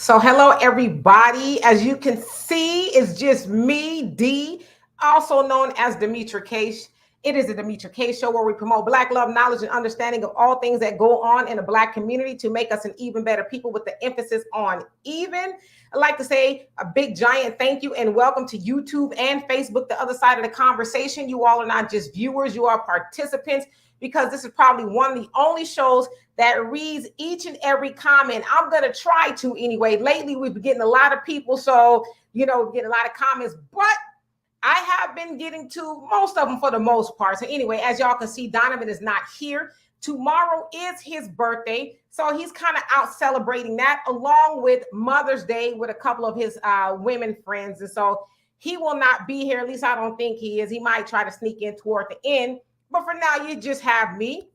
So hello everybody. As you can see, it's just me, D, also known as Demetra Case. It is the Demetra Case Show where we promote Black love, knowledge, and understanding of all things that go on in the Black community to make us an even better people with the emphasis on even. I'd like to say a big giant thank you and welcome to YouTube and Facebook, the other side of the conversation. You all are not just viewers, you are participants, because this is probably one of the only shows that reads each and every comment. I'm going to try to anyway. Lately, we've been getting a lot of people, so, getting a lot of comments, but I have been getting to most of them for the most part. So anyway, as y'all can see, Donovan is not here. Tomorrow is his birthday, so he's kind of out celebrating that along with Mother's Day with a couple of his women friends. And so he will not be here. At least I don't think he is. He might try to sneak in toward the end. But for now, you just have me.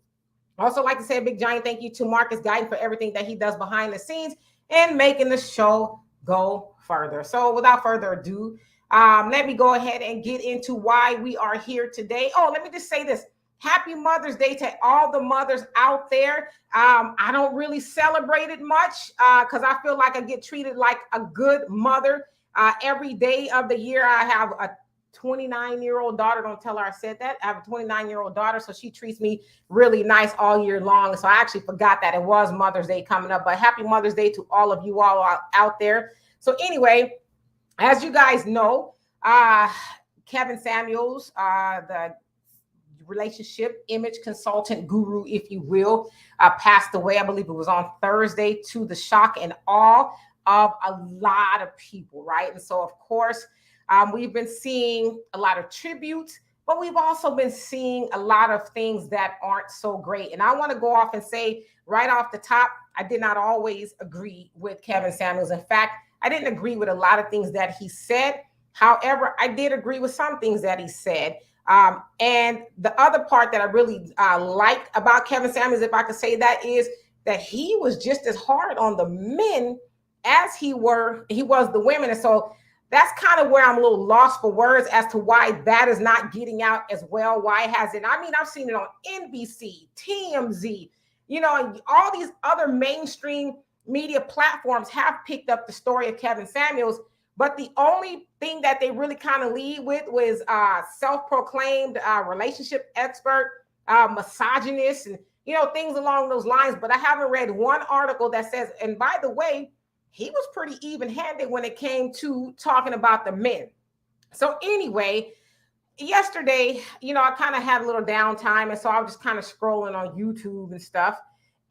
Also like to say a big giant thank you to Marcus Guyton for everything that he does behind the scenes and making the show go further. So without further ado, let me go ahead and get into why we are here today. Oh, let me just say this. Happy Mother's Day to all the mothers out there. I don't really celebrate it much because I feel like I get treated like a good mother every day of the year. I have a 29-year-old daughter. Don't tell her I said that. I have a 29-year-old daughter, so she treats me really nice all year long. So I actually forgot that it was Mother's Day coming up, but happy Mother's Day to all of you all out there. So anyway, as you guys know, Kevin Samuels, the relationship image consultant guru, if you will, passed away. I believe it was on Thursday, to the shock and awe of a lot of people, right? And so, of course, we've been seeing a lot of tributes, but we've also been seeing a lot of things that aren't so great. And I want to go off and say right off the top, I did not always agree with Kevin Samuels. In fact, I didn't agree with a lot of things that he said. However, I did agree with some things that he said. And the other part that I really liked about Kevin Samuels, if I could say that, is that he was just as hard on the men as he was the women. And so that's kind of where I'm a little lost for words as to why that is not getting out as well. Why has it? I mean, I've seen it on NBC, TMZ, and all these other mainstream media platforms have picked up the story of Kevin Samuels. But the only thing that they really kind of lead with was self-proclaimed relationship expert, misogynist, and, things along those lines. But I haven't read one article that says, and by the way, he was pretty even-handed when it came to talking about the men. So anyway, yesterday, I kind of had a little downtime. And so I was just kind of scrolling on YouTube and stuff.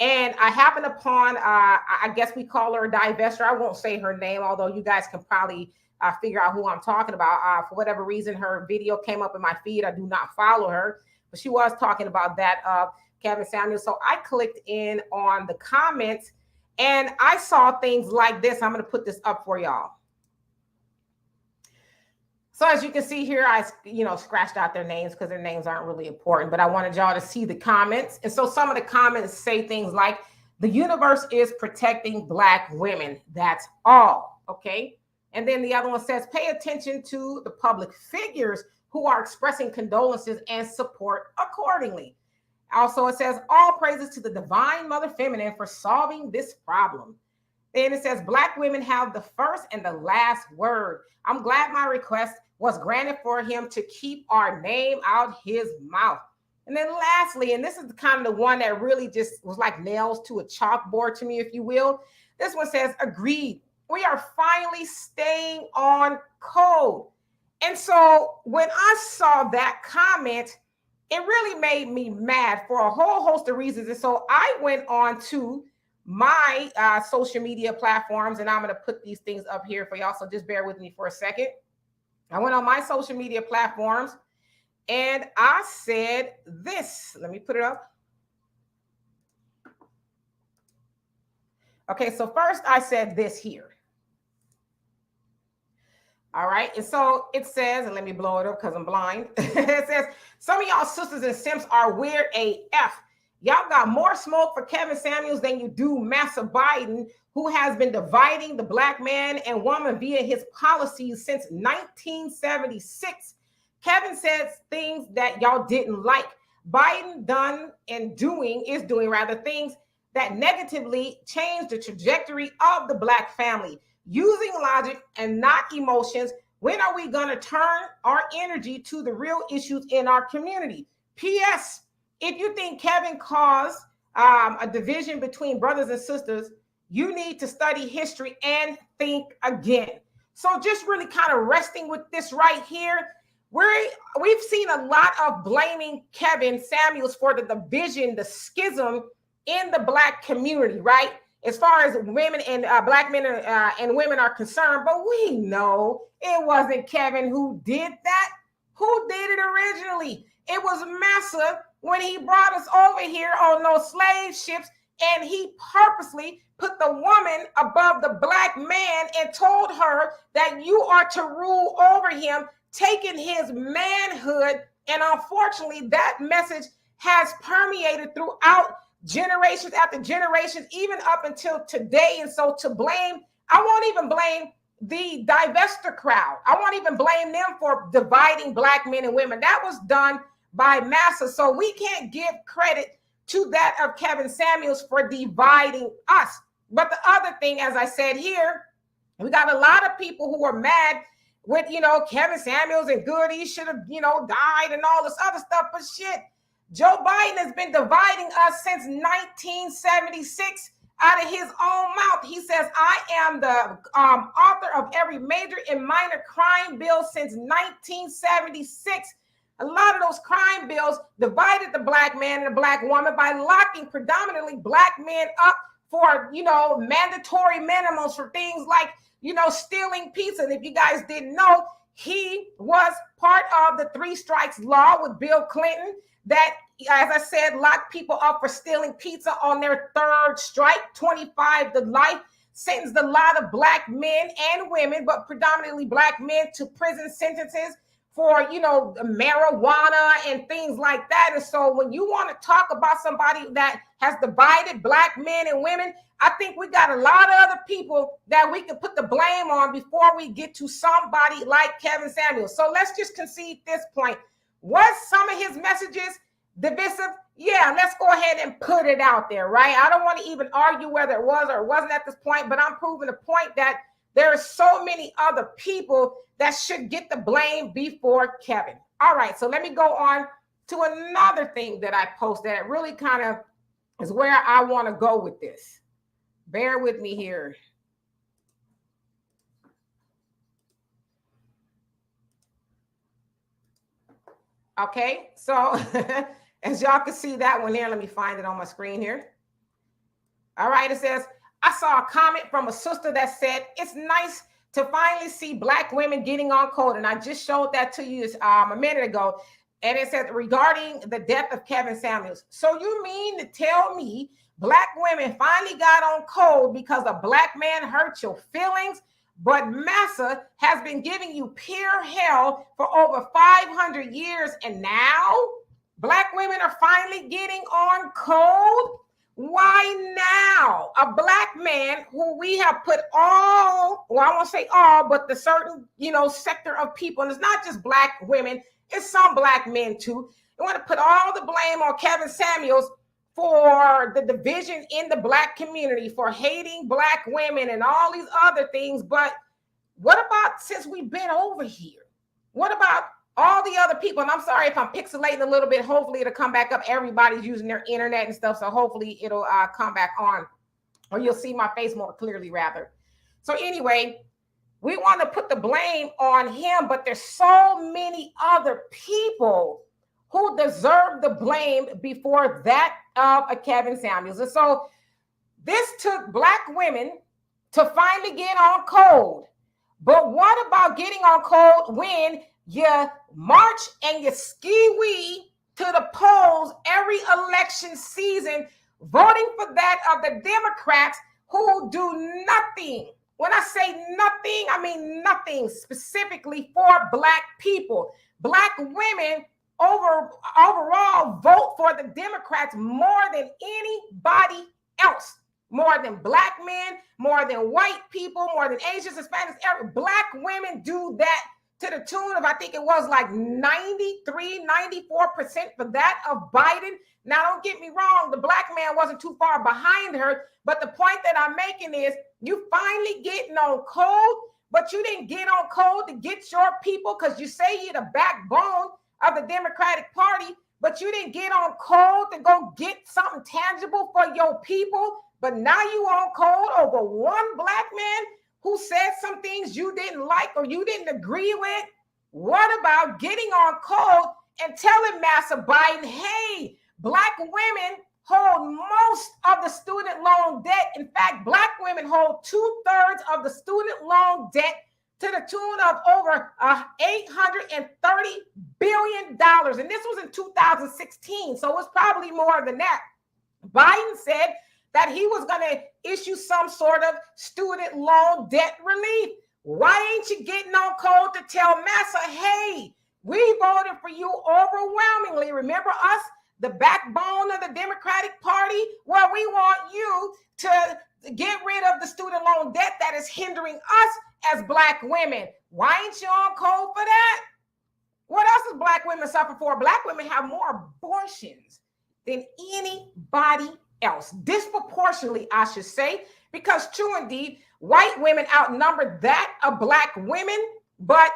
And I happened upon, I guess we call her a divester. I won't say her name, although you guys can probably figure out who I'm talking about. For whatever reason, her video came up in my feed. I do not follow her, but she was talking about that Kevin Samuels. So I clicked in on the comments and I saw things like this. I'm going to put this up for y'all. So as you can see here, I, scratched out their names because their names aren't really important, but I wanted y'all to see the comments. And so some of the comments say things like, the universe is protecting Black women. That's all. Okay. And then the other one says, pay attention to the public figures who are expressing condolences and support accordingly. Also, it says, all praises to the divine mother feminine for solving this problem. Then it says, Black women have the first and the last word. I'm glad my request was granted for him to keep our name out his mouth. And then lastly, and this is kind of the one that really just was like nails to a chalkboard to me, if you will. This one says, agreed. We are finally staying on code. And so when I saw that comment, it really made me mad for a whole host of reasons. And so I went on to my social media platforms, and I'm going to put these things up here for y'all. So just bear with me for a second. I went on my social media platforms and I said this. Let me put it up. Okay, so first I said this here. All right, and so it says, and let me blow it up because I'm blind. It says, some of y'all sisters and simps are weird AF. Y'all got more smoke for Kevin Samuels than you do Massa Biden, who has been dividing the Black man and woman via his policies since 1976. Kevin says things that y'all didn't like. Biden is doing things that negatively change the trajectory of the Black family. Using logic and not emotions, when are we going to turn our energy to the real issues in our community? P.S. If you think Kevin caused a division between brothers and sisters, you need to study history and think again. So just really kind of resting with this right here, we've seen a lot of blaming Kevin Samuels for the division, the schism in the Black community, right? As far as women and Black men and women are concerned, but we know it wasn't Kevin who did that. Who did it originally? It was Massa when he brought us over here on those slave ships, and he purposely put the woman above the Black man and told her that you are to rule over him, taking his manhood. And unfortunately, that message has permeated throughout generations after generations, even up until today. And so to blame, I won't even blame the divester crowd. I won't even blame them for dividing Black men and women. That was done by Massa. So we can't give credit to that of Kevin Samuels for dividing us. But the other thing, as I said here, we got a lot of people who are mad with, Kevin Samuels and Goody should have, died and all this other stuff. But shit, Joe Biden has been dividing us since 1976 out of his own mouth. He says, I am the author of every major and minor crime bill since 1976. A lot of those crime bills divided the Black man and the Black woman by locking predominantly Black men up for, mandatory minimums for things like, stealing pizza. And if you guys didn't know, he was part of the 3 strikes law with Bill Clinton that, as I said, locked people up for stealing pizza on their 3rd strike, 25 to life, sentenced a lot of Black men and women, but predominantly Black men, to prison sentences for, marijuana and things like that. And so when you want to talk about somebody that has divided Black men and women, I think we got a lot of other people that we can put the blame on before we get to somebody like Kevin Samuels. So let's just concede this point. Was some of his messages divisive? Yeah, let's go ahead and put it out there, right? I don't want to even argue whether it was or wasn't at this point, but I'm proving the point that there are so many other people that should get the blame before Kevin. All right, so let me go on to another thing that I posted that really kind of is where I want to go with this. Bear with me here. Okay, so as y'all can see that one there, let me find it on my screen here. All right, it says, I saw a comment from a sister that said, it's nice to finally see Black women getting on code. And I just showed that to you a minute ago. And it said, regarding the death of Kevin Samuels. So you mean to tell me Black women finally got on code because a Black man hurt your feelings? But Massa has been giving you pure hell for over 500 years. And now Black women are finally getting on code? Why now? A Black man who we have put all, well, I won't say all, but the certain, sector of people, and it's not just Black women, it's some Black men too. They want to put all the blame on Kevin Samuels for the division in the Black community, for hating Black women and all these other things. But what about since we've been over here? What about all the other people? And I'm sorry if I'm pixelating a little bit. Hopefully it'll come back up. Everybody's using their internet and stuff. So hopefully it'll come back on, or you'll see my face more clearly rather. So anyway, we want to put the blame on him, but there's so many other people who deserve the blame before that of a Kevin Samuels. And so this took Black women to finally get on code. But what about getting on code when you march and you ski-wee to the polls every election season, voting for that of the Democrats who do nothing? When I say nothing, I mean nothing specifically for Black people. Black women overall vote for the Democrats more than anybody else. More than Black men, more than white people, more than Asians, Hispanics. Black women do that to the tune of, I think it was like 93, 94% for that of Biden. Now, don't get me wrong, the black man wasn't too far behind her, but the point that I'm making is you finally getting on code, but you didn't get on code to get your people because you say you're the backbone of the Democratic Party, but you didn't get on code to go get something tangible for your people. But now you on code over one black man who said some things you didn't like or you didn't agree with. What about getting on code and telling Massa Biden, hey, black women hold most of the student loan debt. In fact, black women hold 2/3 of the student loan debt to the tune of over $830 billion. And this was in 2016, so it was probably more than that. Biden said that he was going to issue some sort of student loan debt relief. Why ain't you getting on code to tell Massa, hey, we voted for you overwhelmingly. Remember us, the backbone of the Democratic Party? Well, we want you to get rid of the student loan debt that is hindering us as black women. Why ain't you on code for that? What else does black women suffer for? Black women have more abortions than anybody else, disproportionately, I should say, because true indeed, white women outnumber that of black women, but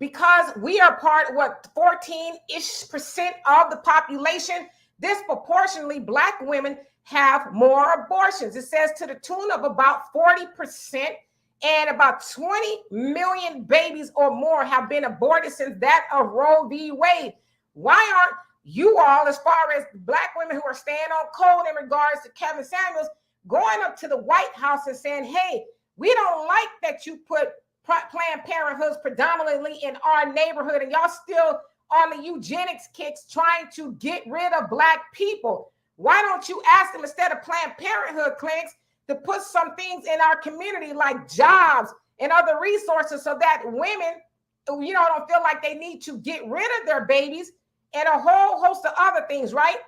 because we are part of 14-ish% of the population, disproportionately black women have more abortions. It says to the tune of about 40%, and about 20 million babies or more have been aborted since that of Roe v. Wade. Why aren't you all, as far as black women who are staying on code in regards to Kevin Samuels, going up to the White House and saying, hey, we don't like that you put Planned Parenthoods predominantly in our neighborhood and y'all still on the eugenics kicks trying to get rid of black people? Why don't you ask them, instead of Planned Parenthood clinics, to put some things in our community like jobs and other resources so that women, don't feel like they need to get rid of their babies and a whole host of other things, right?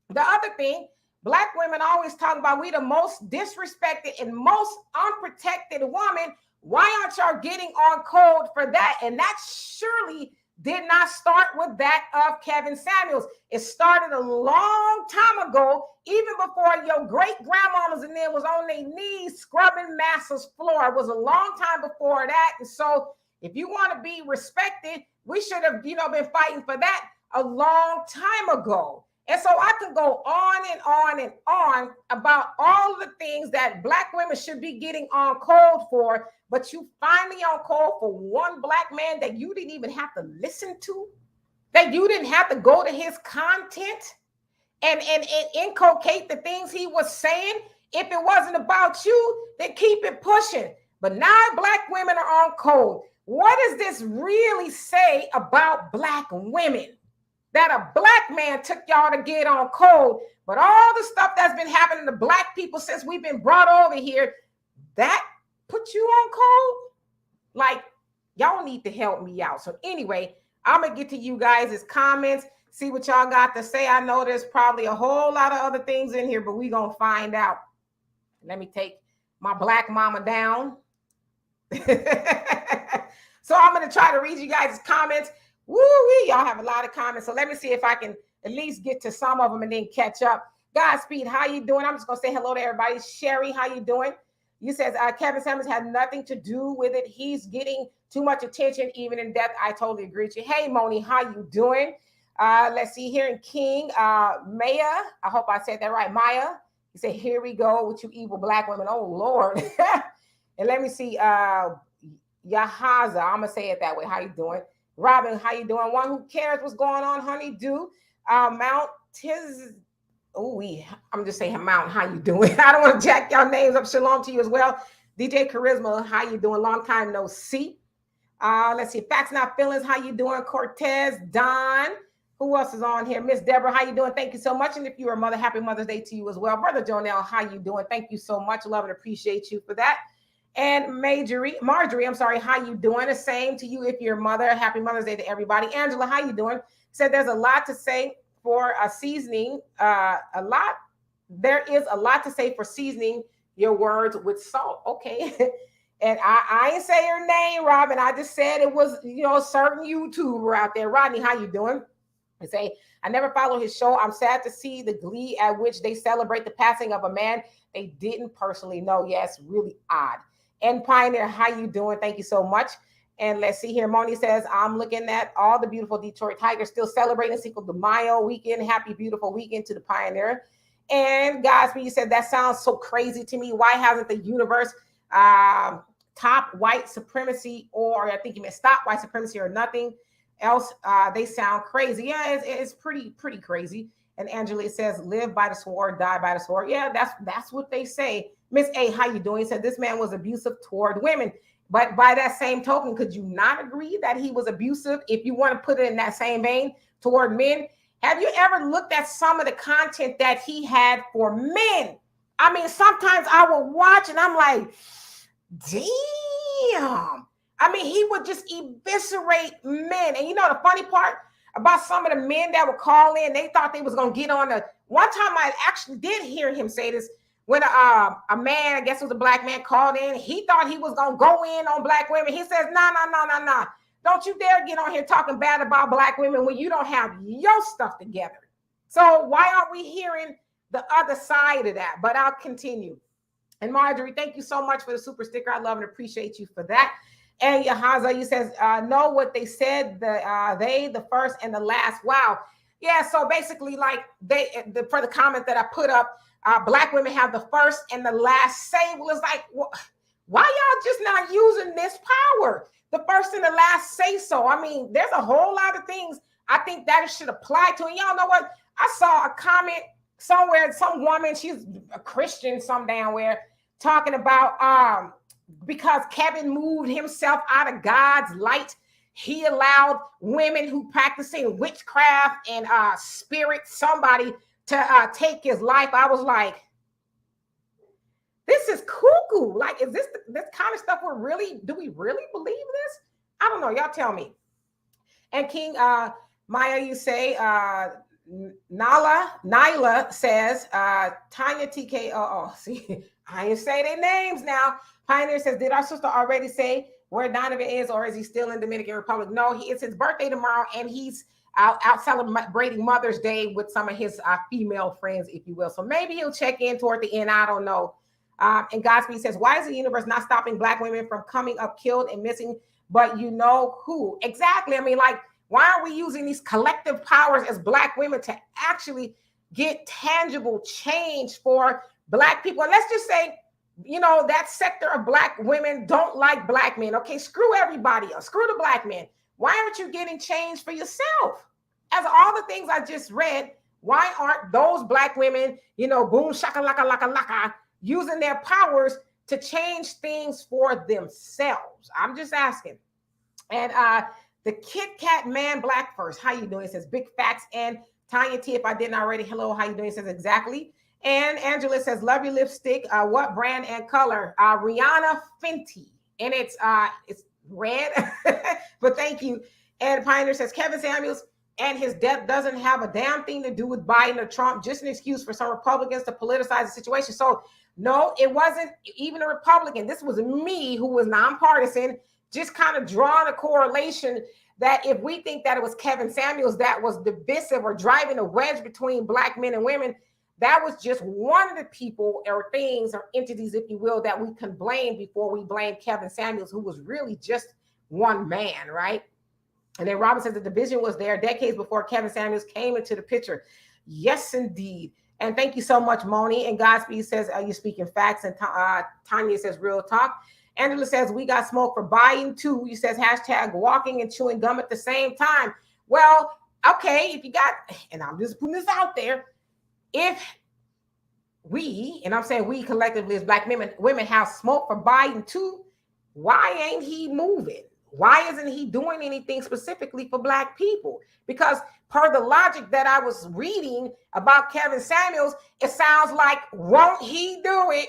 The other thing, black women always talk about we the most disrespected and most unprotected woman. Why aren't y'all getting on code for that? And that surely did not start with that of Kevin Samuels. It started a long time ago, even before your great grandmamas and them was on their knees scrubbing Massa's floor. It was a long time before that. And so if you want to be respected, we should have, been fighting for that a long time ago. And so I can go on and on and on about all of the things that black women should be getting on code for, but you finally on code for one black man that you didn't even have to listen to, that you didn't have to go to his content and inculcate the things he was saying. If it wasn't about you, then keep it pushing. But now black women are on code. What does this really say about black women? That a black man took y'all to get on code, but all the stuff that's been happening to black people since we've been brought over here, that put you on code? Like, y'all need to help me out. So anyway, I'm going to get to you guys' comments, see what y'all got to say. I know there's probably a whole lot of other things in here, but we're going to find out. Let me take my black mama down. So I'm going to try to read you guys' comments. Woo-wee, y'all have a lot of comments. So let me see if I can at least get to some of them and then catch up. Godspeed, how you doing? I'm just going to say hello to everybody. Sherry, how you doing? You says Kevin Samuels had nothing to do with it. He's getting too much attention, even in death. I totally agree with you. Hey, Moni, how you doing? Let's see here in King. Maya, I hope I said that right. Maya, you say, here we go with you evil black women. Oh, Lord. And let me see. Yahaza, I'm going to say it that way. How you doing? Robin, how you doing? One who cares what's going on, honeydew. Mount Tiz. I'm just saying Mount, how you doing? I don't want to jack y'all names up. Shalom to you as well. DJ Charisma, how you doing? Long time no see. Let's see. Facts Not Feelings, how you doing? Cortez, Don. Who else is on here? Miss Deborah, how you doing? Thank you so much. And if you're a mother, happy Mother's Day to you as well. Brother Jonell, how you doing? Thank you so much. Love and appreciate you for that. And Marjorie, how you doing? The same to you if you're a mother. Happy Mother's Day to everybody. Angela, how you doing? Said there's a lot to say for a seasoning. There is a lot to say for seasoning your words with salt. Okay. And I didn't say her name, Robin. I just said it was, a certain YouTuber out there. Rodney, how you doing? I say, I never follow his show. I'm sad to see the glee at which they celebrate the passing of a man they didn't personally know. Yes, really odd. And Pioneer, how you doing? Thank you so much. And let's see here. Moni says, I'm looking at all the beautiful Detroit Tigers still celebrating Cinco de Mayo weekend. Happy, beautiful weekend to the Pioneer. And Godspeed, you said, that sounds so crazy to me. Why hasn't the universe top white supremacy, or I think you meant stop white supremacy or nothing else? They sound crazy. Yeah, it's pretty crazy. And Angela says, live by the sword, die by the sword. Yeah, that's what they say. Miss A, how you doing? He said this man was abusive toward women. But by that same token, could you not agree that he was abusive, if you want to put it in that same vein, toward men? Have you ever looked at some of the content that he had for men? I mean, sometimes I will watch and I'm like, damn. I mean, he would just eviscerate men. And you know the funny part about some of the men that would call in, they thought they was going to get on the... One time I actually did hear him say this, when a man, I guess it was a black man, called in. He thought he was going to go in on black women. He says, no. Don't you dare get on here talking bad about black women when you don't have your stuff together. So why aren't we hearing the other side of that? But I'll continue. And Marjorie, thank you so much for the super sticker. I love and appreciate you for that. And Yahaza, you says, know what they said, the first and the last. Wow. Yeah, so basically, like, for the comment that I put up, black women have the first and the last say. Well, it's like, why y'all just not using this power? The first and the last say so. I mean, there's a whole lot of things I think that it should apply to. And y'all know what? I saw a comment somewhere, some woman, she's a Christian, some damn where, talking about because Kevin moved himself out of God's light, he allowed women who practicing witchcraft and spirit, somebody to take his life. I was like, this is cuckoo. Like, is this kind of stuff do we really believe this? I don't know. Y'all tell me. And King Maya, you say, Nyla says, Tanya TKO. See, I ain't say their names now. Pioneer says, did our sister already say where Donovan is, or is he still in Dominican Republic? No, it's his birthday tomorrow, and he's out celebrating Mother's Day with some of his female friends, if you will. So maybe he'll check in toward the end. I don't know. And Godspeed says, why is the universe not stopping black women from coming up killed and missing? But you know who? Exactly. I mean, like, why are we using these collective powers as black women to actually get tangible change for black people? And let's just say, that sector of black women don't like black men. Okay, screw everybody else. Screw the black men. Why aren't you getting change for yourself? As all the things I just read, why aren't those black women, boom, shaka, laka, laka, laka, using their powers to change things for themselves? I'm just asking. And the Kit Kat Man Black First, how you doing? It says big facts. And Tanya T, if I didn't already, hello, how you doing? It says exactly. And Angela says, love your lipstick. What brand and color? Rihanna Fenty. And it's red, but thank you. And Pioneer says, Kevin Samuels and his death doesn't have a damn thing to do with Biden or Trump, just an excuse for some Republicans to politicize the situation. So no, it wasn't even a Republican. This was me, who was nonpartisan, just kind of drawing a correlation that if we think that it was Kevin Samuels that was divisive or driving a wedge between black men and women, that was just one of the people or things or entities, if you will, that we can blame before we blame Kevin Samuels, who was really just one man, right? And then Robin says the division was there decades before Kevin Samuels came into the picture. Yes, indeed. And thank you so much, Moni. And Godspeed says, are you speaking facts? And Tanya says, real talk. Angela says, we got smoke for buying too. He says, hashtag walking and chewing gum at the same time. Well, okay, if you got, and I'm just putting this out there, if we, and I'm saying we collectively as black women have smoke for Biden too, why ain't he moving? Why isn't he doing anything specifically for black people? Because per the logic that I was reading about Kevin Samuels, it sounds like, won't he do it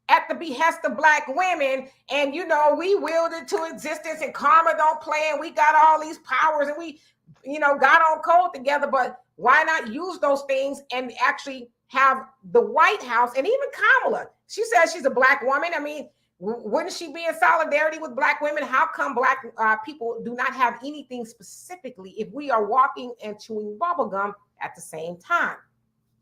at the behest of black women? And, we willed it to existence and karma don't play and we got all these powers and we, got on code together, but why not use those things and actually have the White House and even Kamala? She says she's a black woman. I mean, Wouldn't she be in solidarity with Black women? How come Black people do not have anything specifically if we are walking and chewing bubblegum at the same time?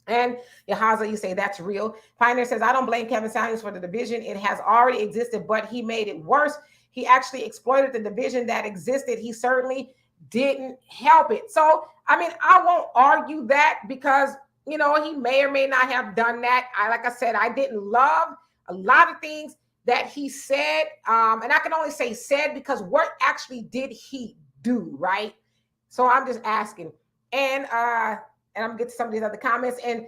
And Yahaza, you say that's real. Pioneer says, I don't blame Kevin Samuels for the division. It has already existed, but he made it worse. He actually exploited the division that existed. He certainly didn't help it. So, I mean, I won't argue that because, you know, he may or may not have done that. Like I said, I didn't love a lot of things that he said. And I can only say said because what actually did he do, right? So I'm just asking. And I'm gonna get to some of these other comments. And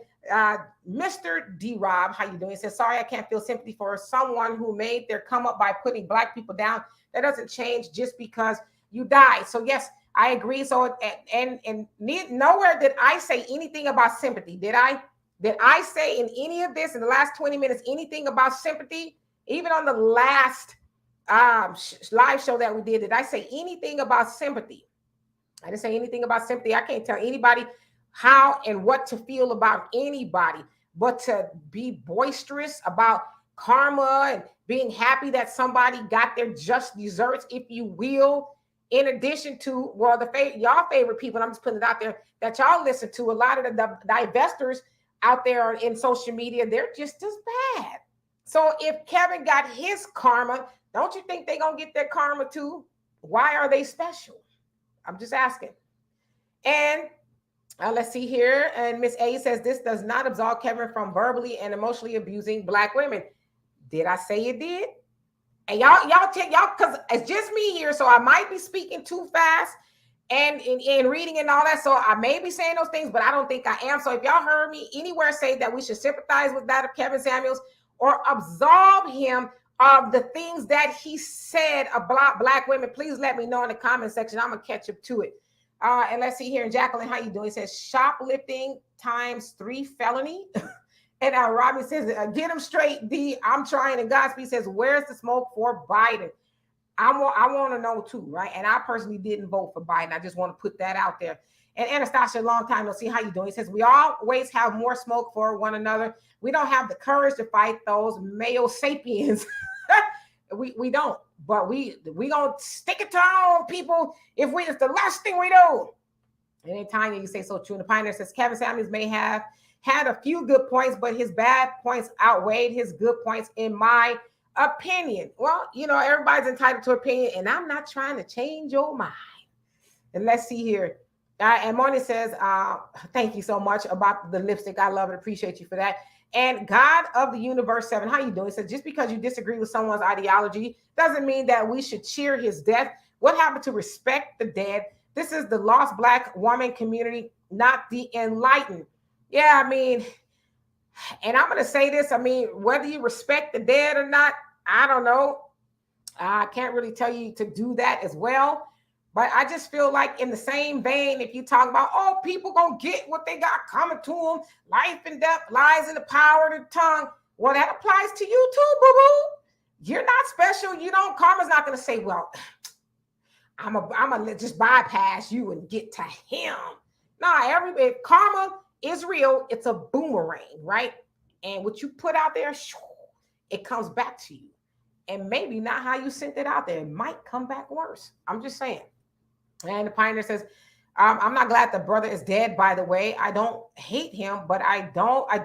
Mr. D Rob, how you doing? He says, sorry, I can't feel sympathy for someone who made their come up by putting Black people down. That doesn't change just because you die. So yes, I agree. So and nowhere did I say anything about sympathy. Did I? Did I say in any of this in the last 20 minutes anything about sympathy? Even on the last live show that we did I say anything about sympathy? I didn't say anything about sympathy. I can't tell anybody how and what to feel about anybody, but to be boisterous about karma and being happy that somebody got their just desserts, if you will, in addition to, well, y'all favorite people, and I'm just putting it out there, that y'all listen to, a lot of the divestors out there in social media, they're just as bad. So if Kevin got his karma, don't you think they're going to get their karma too? Why are they special? I'm just asking. And let's see here. And Miss A says, this does not absolve Kevin from verbally and emotionally abusing Black women. Did I say it did? And y'all, because it's just me here, so I might be speaking too fast and reading and all that. So I may be saying those things, but I don't think I am. So if y'all heard me anywhere say that we should sympathize with that of Kevin Samuels or absolve him of the things that he said about Black women, please let me know in the comment section. I'm gonna catch up to it. And let's see here. And Jacqueline, how you doing? It says shoplifting ×3 felony. And Robbie says, get him straight, D. I'm trying. And Godspeed says, where's the smoke for Biden? I want to know too, right? And I personally didn't vote for Biden. I just want to put that out there. And Anastasia, long time no see. How you doing? He says, we always have more smoke for one another. We don't have the courage to fight those male sapiens. we don't. But we gonna stick it to our own people if it's the last thing we do. And then Tanya, you say so true. And the Pioneer says, Kevin Samuels may have had a few good points, but his bad points outweighed his good points, in my opinion. Well, you know, everybody's entitled to opinion, and I'm not trying to change your mind. And let's see here. And Moni says, thank you so much about the lipstick. I love it. Appreciate you for that. And God of the Universe 7, how you doing? He says, just because you disagree with someone's ideology doesn't mean that we should cheer his death. What happened to respect the dead? This is the lost Black woman community, not the enlightened. Yeah, I mean, and I'm going to say this. I mean, whether you respect the dead or not, I don't know. I can't really tell you to do that as well. But I just feel like in the same vein, if you talk about, oh, people going to get what they got coming to them, life and death lies in the power of the tongue. Well, that applies to you too, boo-boo. You're not special. You don't, karma's not going to say, well, I'm going to just bypass you and get to him. Nah, if karma is real, it's a boomerang, right? And what you put out there, it comes back to you. And maybe not how you sent it out there. It might come back worse. I'm just saying. And the Pioneer says, I'm not glad the brother is dead, by the way. I don't hate him, but I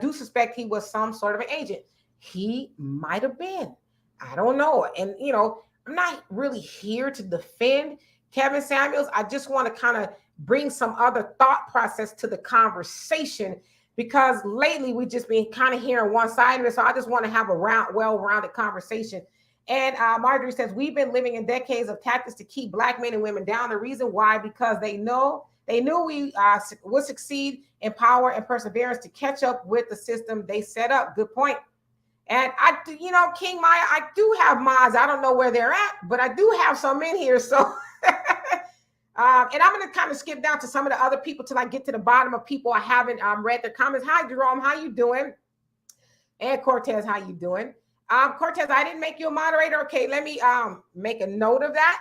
do suspect he was some sort of an agent. He might have been. I don't know. And, you know, I'm not really here to defend Kevin Samuels. I just want to kind of bring some other thought process to the conversation, because lately we've just been kind of hearing one side of it. So I just want to have a well-rounded conversation. And Marjorie says, we've been living in decades of tactics to keep Black men and women down. The reason why, because they knew we would succeed in power and perseverance to catch up with the system they set up. Good point. And King Maya, I do have mods. I don't know where they're at, but I do have some in here. So, and I'm going to kind of skip down to some of the other people till I get to the bottom of people I haven't read their comments. Hi, Jerome. How you doing? And Cortez, how you doing? Cortez, I didn't make you a moderator. Okay, let me make a note of that.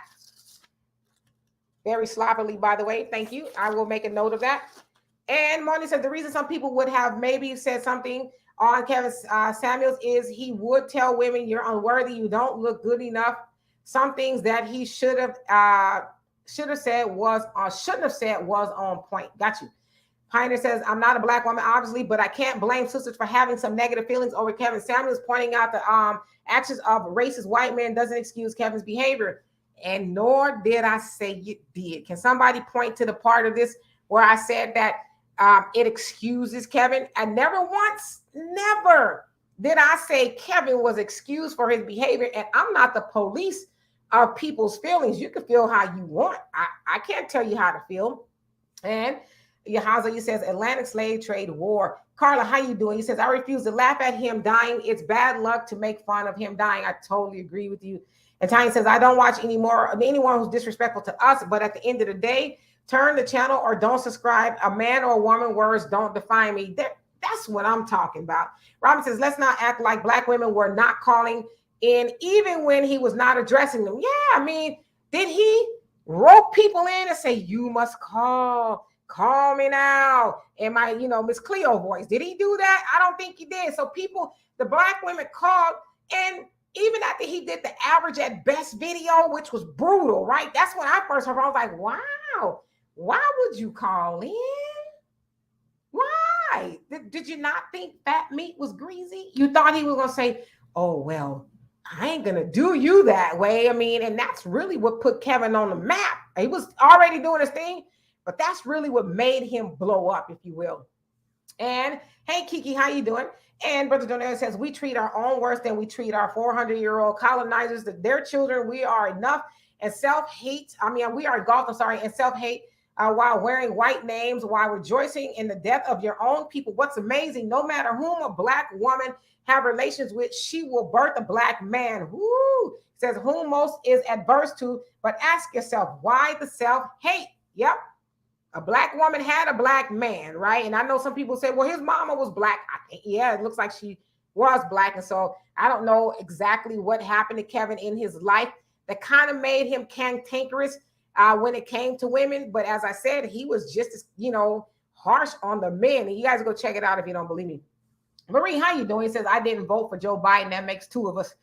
Very sloppily, by the way. Thank you. I will make a note of that. And Moni said the reason some people would have maybe said something on Kevin Samuels is he would tell women you're unworthy, you don't look good enough. Some things that he should have said was shouldn't have said was on point. Got you. Pioneer says, I'm not a black woman, obviously, but I can't blame sisters for having some negative feelings over Kevin Samuels, pointing out the actions of racist white men doesn't excuse Kevin's behavior. And nor did I say it did. Can somebody point to the part of this where I said that it excuses Kevin? I never did I say Kevin was excused for his behavior. And I'm not the police of people's feelings. You can feel how you want. I can't tell you how to feel. And Yahaza, he says, Atlantic slave trade war. Carla, how you doing? He says, I refuse to laugh at him dying. It's bad luck to make fun of him dying. I totally agree with you. And Tanya says, I don't watch anyone who's disrespectful to us, but at the end of the day, turn the channel or don't subscribe. A man or a woman words don't define me. That's what I'm talking about. Robin says, let's not act like black women were not calling in, even when he was not addressing them. Yeah, I mean, did he rope people in and say, you must call me now? In my, Miss Cleo voice. Did he do that? I don't think he did. So the black women called, and even after he did the average at best video, which was brutal, right? That's when I first heard. I was like, wow, why would you call in? Why? Did you not think fat meat was greasy? You thought he was going to say, oh, well, I ain't going to do you that way. I mean, and that's really what put Kevin on the map. He was already doing his thing, but that's really what made him blow up, if you will. And hey, Kiki, how you doing? And Brother Donell says, we treat our own worse than we treat our 400-year-old colonizers, their children. We are enough and self-hate. We are engulfed, and self-hate while wearing white names, while rejoicing in the death of your own people. What's amazing, no matter whom a black woman have relations with, she will birth a black man. Woo! Says whom most is adverse to, but ask yourself, why the self-hate? Yep. A black woman had a black man, right? And I know some people say, well, his mama was black. Yeah, it looks like she was black. And so I don't know exactly what happened to Kevin in his life that kind of made him cantankerous when it came to women. But as I said, he was just as, harsh on the men. And you guys go check it out if you don't believe me. Marie, how you doing? He says, I didn't vote for Joe Biden. That makes two of us.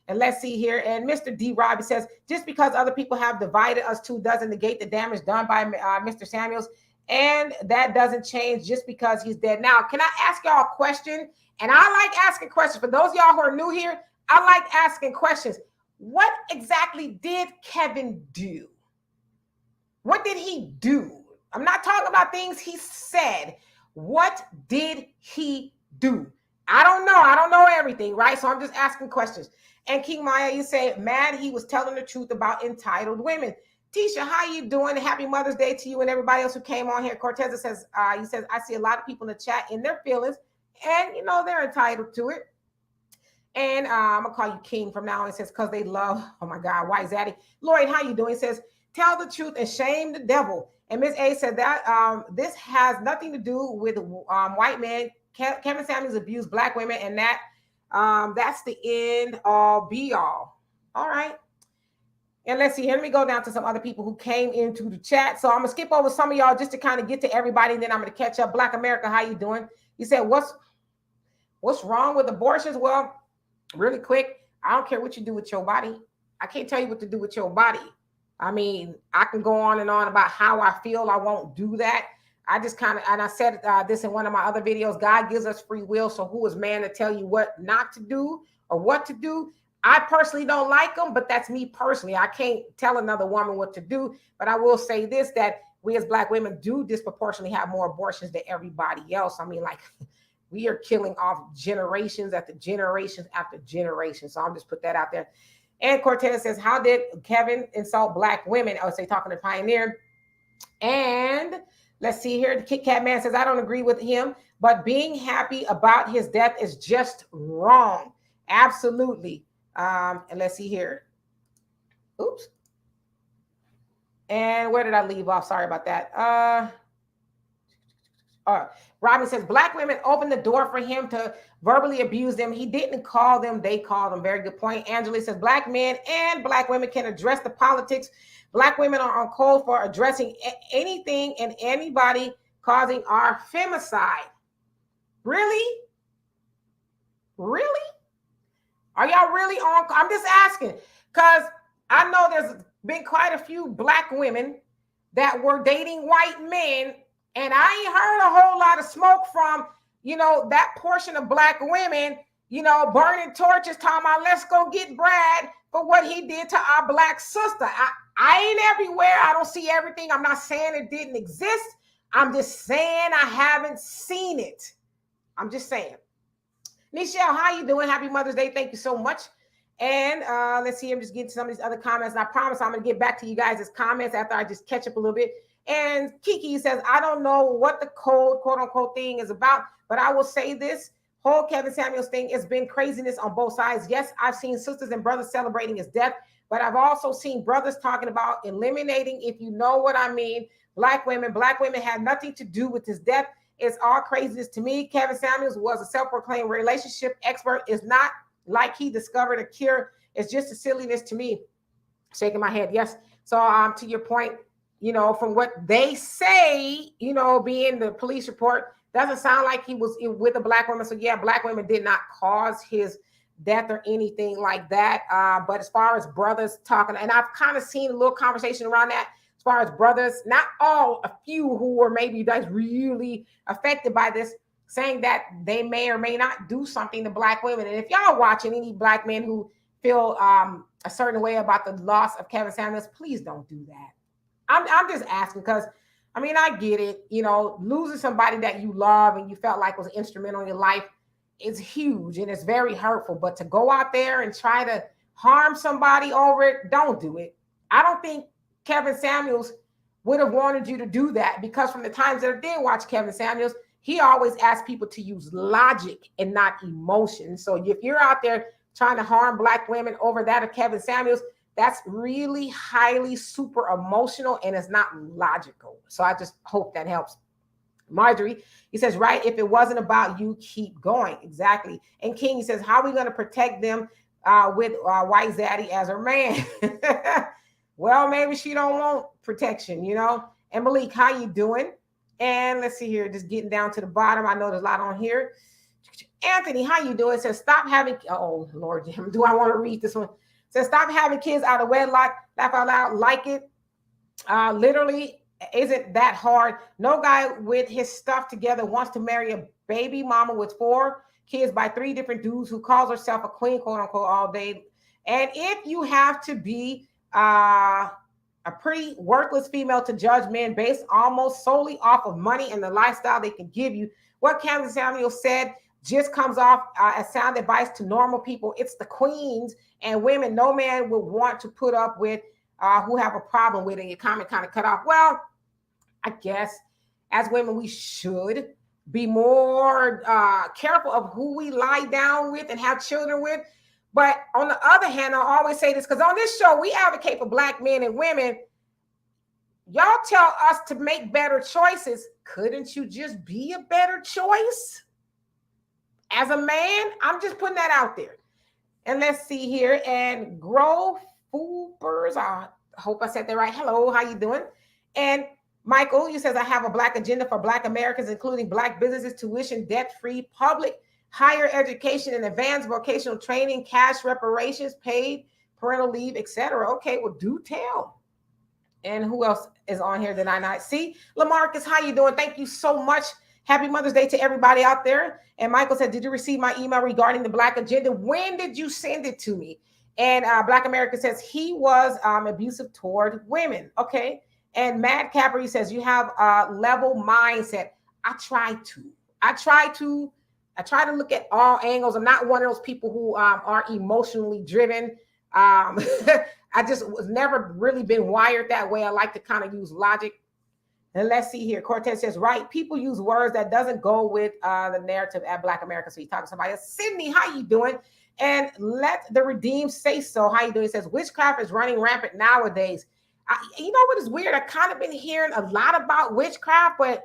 And let's see here. And Mr. D. Robbie says, just because other people have divided us two doesn't negate the damage done by Mr. Samuels. And that doesn't change just because he's dead. Now, can I ask y'all a question? And I like asking questions. For those of y'all who are new here, I like asking questions. What exactly did Kevin do? What did he do? I'm not talking about things he said. What did he do? I don't know. I don't know everything, right? So I'm just asking questions. And King Maya, you say, mad he was telling the truth about entitled women. Tisha, how you doing? Happy Mother's Day to you and everybody else who came on here. Cortez says, he says, I see a lot of people in the chat in their feelings, and they're entitled to it. And I'm gonna call you King from now on. It says, because they love, oh my God, why is that? Lloyd, how you doing? He says, tell the truth and shame the devil. And Miss A said that this has nothing to do with white men. Kevin Samuels abused black women, and that's the end all be all. All right. And let's see here. Let me go down to some other people who came into the chat. So I'm gonna skip over some of y'all just to kind of get to everybody, and then I'm gonna catch up. Black America, how you doing? You said, what's wrong with abortions? Well, really quick, I don't care what you do with your body. I can't tell you what to do with your body. I mean, I can go on and on about how I feel. I won't do that. I just and I said this in one of my other videos, God gives us free will. So who is man to tell you what not to do or what to do? I personally don't like them, but that's me personally. I can't tell another woman what to do, but I will say this, that we as black women do disproportionately have more abortions than everybody else. I mean, like, we are killing off generations after generations after generations. So I'll just put that out there. And Cortez says, how did Kevin insult black women? I would say talking to Pioneer. And let's see here. The Kit Kat Man says, I don't agree with him, but being happy about his death is just wrong. Absolutely. And let's see here. Oops. And where did I leave off? Sorry about that. Robin says, black women opened the door for him to verbally abuse them. He didn't call them. They called them. Very good point. Angela says, black men and black women can address the politics. Black women are on call for addressing anything and anybody causing our femicide. Really? Really? Are y'all really on? I'm just asking because I know there's been quite a few black women that were dating white men, and I ain't heard a whole lot of smoke from, that portion of black women, burning torches, talking about let's go get Brad for what he did to our black sister. I ain't everywhere. I don't see everything. I'm not saying it didn't exist. I'm just saying I haven't seen it. I'm just saying. Nichelle, how you doing? Happy Mother's Day. Thank you so much. And let's see, I'm just getting some of these other comments. And I promise I'm going to get back to you guys' comments after I just catch up a little bit. And Kiki says, I don't know what the code, quote unquote, thing is about, but I will say this. Whole Kevin Samuels thing has been craziness on both sides. Yes, I've seen sisters and brothers celebrating his death, but I've also seen brothers talking about eliminating, if you know what I mean, black women. Black women had nothing to do with his death. It's all craziness to me. Kevin Samuels was a self-proclaimed relationship expert. It's not like he discovered a cure. It's just a silliness to me. Shaking my head. Yes. So to your point, from what they say, being the police report, doesn't sound like he was with a black woman. So yeah, black women did not cause his death or anything like that. But as far as brothers talking, and I've kind of seen a little conversation around that. As far as brothers, not all, a few who were maybe that's really affected by this, saying that they may or may not do something to black women. And if y'all watching any black men who feel a certain way about the loss of Kevin Samuels, please don't do that. I'm just asking because, I get it. Losing somebody that you love and you felt like was instrumental in your life is huge and it's very hurtful. But to go out there and try to harm somebody over it, don't do it. I don't think Kevin Samuels would have wanted you to do that because from the times that I did watch Kevin Samuels, he always asked people to use logic and not emotion. So if you're out there trying to harm black women over that of Kevin Samuels, that's really highly super emotional and it's not logical. So I just hope that helps. Marjorie, he says, right, if it wasn't about you, keep going. Exactly. And King, he says, how are we going to protect them with White Zaddy as her man? Well, maybe she don't want protection, And Malik, how you doing? And let's see here, just getting down to the bottom. I know there's a lot on here. Anthony, how you doing? It says, stop having, oh, Lord, do I want to read this one? It says, stop having kids out of wedlock. Laugh out loud, like it. Literally, isn't that hard? No guy with his stuff together wants to marry a baby mama with 4 kids by 3 different dudes who calls herself a queen, quote unquote, all day. And if you have to be a pretty worthless female to judge men based almost solely off of money and the lifestyle they can give you, what Kevin Samuels said just comes off as sound advice to normal people. It's the queens and women no man would want to put up with who have a problem with it. And your comment kind of cut off. Well, I guess as women, we should be more careful of who we lie down with and have children with. But on the other hand, I always say this because on this show, we advocate for black men and women. Y'all tell us to make better choices. Couldn't you just be a better choice? As a man, I'm just putting that out there. And let's see here. And Grow Foopers, I hope I said that right. Hello, how you doing? And Michael, you says, I have a black agenda for black Americans, including black businesses, tuition, debt-free, public higher education and advanced vocational training, cash reparations, paid parental leave, etc. Okay, well, do tell. And who else is on here that I not see? Lamarcus, how you doing? Thank you so much. Happy Mother's Day to everybody out there. And Michael said, did you receive my email regarding the black agenda? When did you send it to me? And Black America says he was abusive toward women. Okay. And Matt Capper, he says, you have a level mindset. I try to look at all angles. I'm not one of those people who are emotionally driven. I just was never really been wired that way. I like to kind of use logic. And let's see here. Cortez says, right, people use words that doesn't go with the narrative at Black America. So he's talking to somebody else. Sydney, how you doing? And let the redeemed say so. How you doing? He says, witchcraft is running rampant nowadays. You know what is weird? I kind of been hearing a lot about witchcraft, but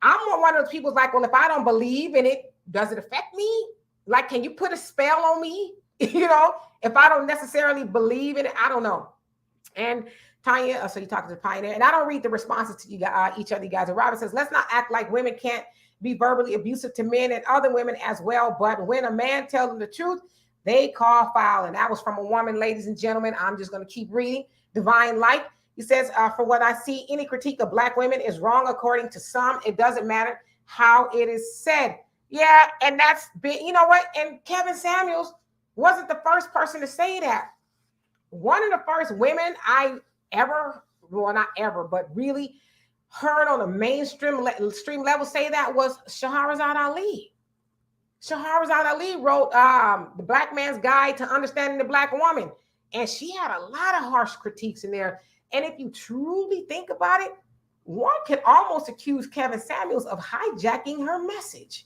I'm one of those people like, well, if I don't believe in it, does it affect me? Like, can you put a spell on me? If I don't necessarily believe in it, I don't know. And Tanya, so you're talking to Pioneer, and I don't read the responses to you guys, each of you guys. And Robin says, let's not act like women can't be verbally abusive to men and other women as well. But when a man tells them the truth, they call foul. And that was from a woman, ladies and gentlemen. I'm just going to keep reading. Divine Light. He says, for what I see, any critique of Black women is wrong according to some. It doesn't matter how it is said. Yeah, and that's been, you know what? And Kevin Samuels wasn't the first person to say that. One of the first women I ever, well, not ever, but really heard on a mainstream level say that was Shahrazad Ali. Shahrazad Ali wrote The Black Man's Guide to Understanding the Black Woman. And she had a lot of harsh critiques in there. And if you truly think about it, one can almost accuse Kevin Samuels of hijacking her message.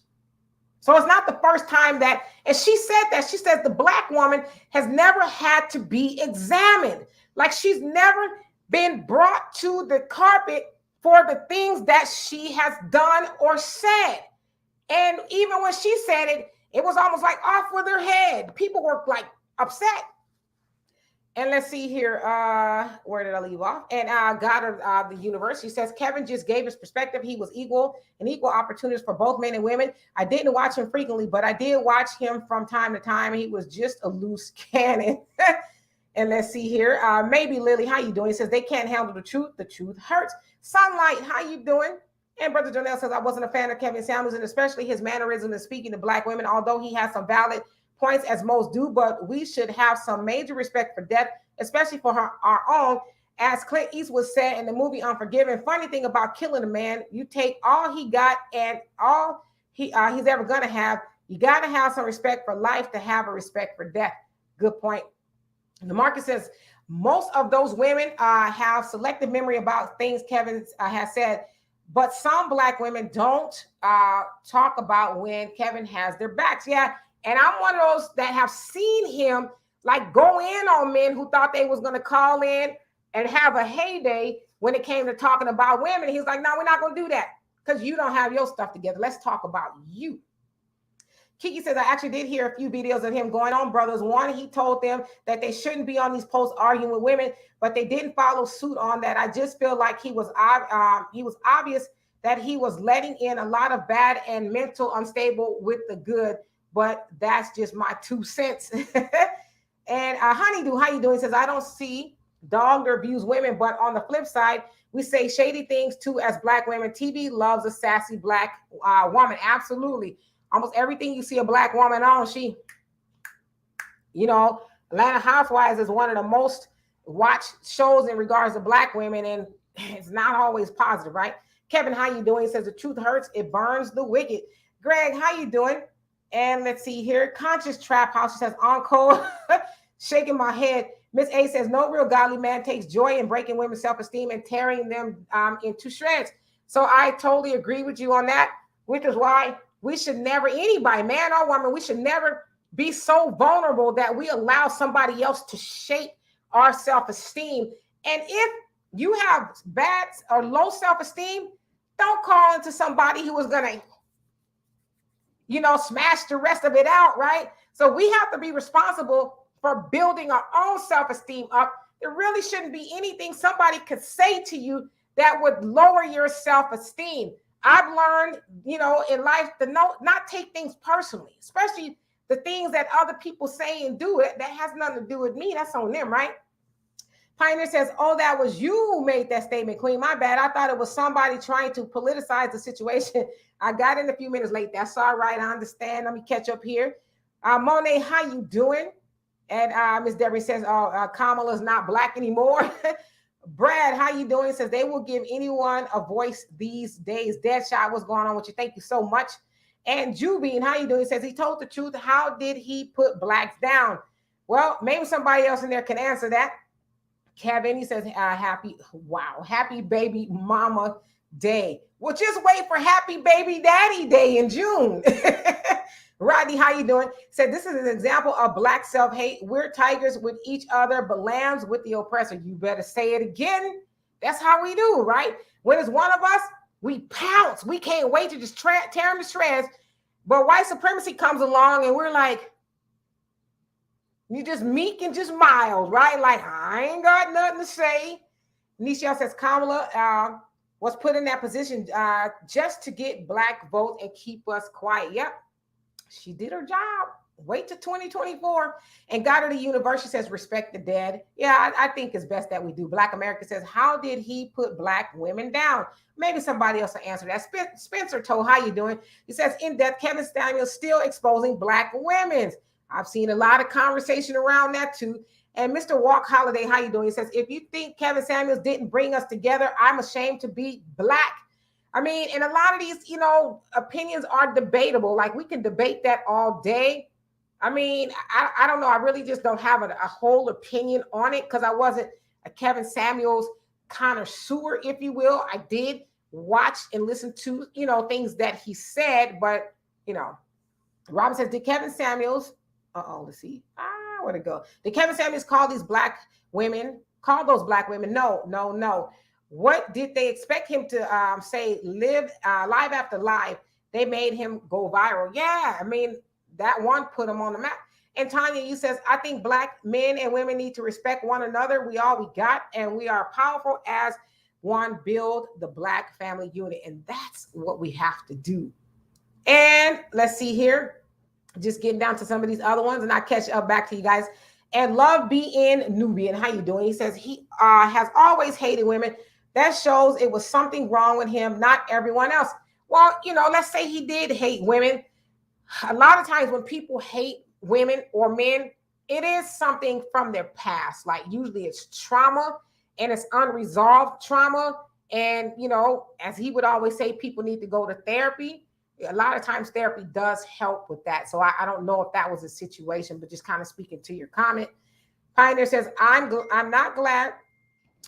So it's not the first time that, and she said that, she says the Black woman has never had to be examined. Like she's never been brought to the carpet for the things that she has done or said. And even when she said it, it was almost like off with her head. People were like upset. And let's see here. Where did I leave off? And God of the Universe, he says, Kevin just gave his perspective. He was an equal opportunist for both men and women. I didn't watch him frequently, but I did watch him from time to time. He was just a loose cannon. And let's see here. Maybe Lily, how you doing? He says, they can't handle the truth. The truth hurts. Sunlight, how you doing? And Brother Jonell says, I wasn't a fan of Kevin Samuels, and especially his mannerism in speaking to Black women, although he has some valid points as most do, but we should have some major respect for death, especially for our own. As Clint Eastwood said in the movie Unforgiven, funny thing about killing a man, you take all he got and all he's ever going to have. You got to have some respect for life to have a respect for death. Good point. The market says most of those women have selective memory about things Kevin has said, but some Black women don't talk about when Kevin has their backs. Yeah. And I'm one of those that have seen him like go in on men who thought they was going to call in and have a heyday when it came to talking about women. He's like, no, we're not going to do that because you don't have your stuff together. Let's talk about you. Kiki says, I actually did hear a few videos of him going on brothers. One, he told them that they shouldn't be on these posts arguing with women, but they didn't follow suit on that. I just feel like he was obvious that he was letting in a lot of bad and mental unstable with the good. But that's just my 2 cents. And Honeydew, how you doing? He says, I don't see dogged or abused women, but on the flip side, we say shady things too as Black women. TV loves a sassy Black woman. Absolutely. Almost everything you see a Black woman on, she, you know, Atlanta Housewives is one of the most watched shows in regards to Black women, and it's not always positive, right? Kevin, how you doing? He says, the truth hurts. It burns the wicked. Greg, how you doing? And let's see here. Conscious Trap House says, Encore, shaking my head. Miss A says, no real godly man takes joy in breaking women's self-esteem and tearing them into shreds. So I totally agree with you on that, which is why we should never, anybody, man or woman, we should never be so vulnerable that we allow somebody else to shape our self-esteem. And if you have bad or low self-esteem, don't call into somebody who is going to, you know, smash the rest of it out, right? So we have to be responsible for building our own self-esteem up. There really shouldn't be anything somebody could say to you that would lower your self-esteem. I've learned, you know, in life to not take things personally, especially the things that other people say and do it. That has nothing to do with me. That's on them, right? Pioneer says, oh, that was you who made that statement, Queen. My bad. I thought it was somebody trying to politicize the situation. I got in a few minutes late. That's all right. I understand. Let me catch up here. Monet, how you doing? And Miss Debbie says, Kamala's not Black anymore. Brad, how you doing? Says they will give anyone a voice these days. Deadshot, what's going on with you? Thank you so much. And Jubin, how you doing? Says he told the truth. How did he put Blacks down? Well, maybe somebody else in there can answer that. Kevin, he says, happy baby mama day. Well, just wait for happy baby daddy day in June. Rodney, how you doing? Said this is an example of Black self-hate. We're tigers with each other, but lambs with the oppressor. You better say it again. That's how we do, right? When it's one of us, we pounce. We can't wait to just tear them to shreds. But white supremacy comes along and we're like, you just meek and just mild, right? Like, I ain't got nothing to say. Nichelle says, Kamala, was put in that position just to get black votes and keep us quiet. Yep, she did her job. Wait till 2024. And God of the Universe, she says, respect the dead. Yeah, I think it's best that we do. Black America says, how did he put black women down? Maybe somebody else will answer that. Spencer Toe, how you doing? He says, in depth, Kevin Samuels still exposing black women. I've seen a lot of conversation around that too. And Mr. Walk Holiday, how you doing? He says, if you think Kevin Samuels didn't bring us together, I'm ashamed to be black. I mean, and a lot of these, opinions are debatable. Like we can debate that all day. I mean, I don't know. I really just don't have a whole opinion on it because I wasn't a Kevin Samuels connoisseur, if you will. I did watch and listen to, things that he said, but, Robin says, did Kevin Samuels, let's see. Where'd it go? Did Kevin Samuels call those black women? No. What did they expect him to say? Live after live. They made him go viral. Yeah, I mean, that one put him on the map. And Tanya, you says, I think black men and women need to respect one another. We all we got, and we are powerful as one. Build the black family unit. And that's what we have to do. And let's see here. Just getting down to some of these other ones, and I'll catch up back to you guys. And Love Being Nubian, how you doing? He says he has always hated women. That shows it was something wrong with him, not everyone else. Well, let's say he did hate women. A lot of times when people hate women or men, it is something from their past. Like usually it's trauma and it's unresolved trauma. And, as he would always say, people need to go to therapy. A lot of times therapy does help with that. So I don't know if that was a situation, but just kind of speaking to your comment. Pioneer says, I'm not glad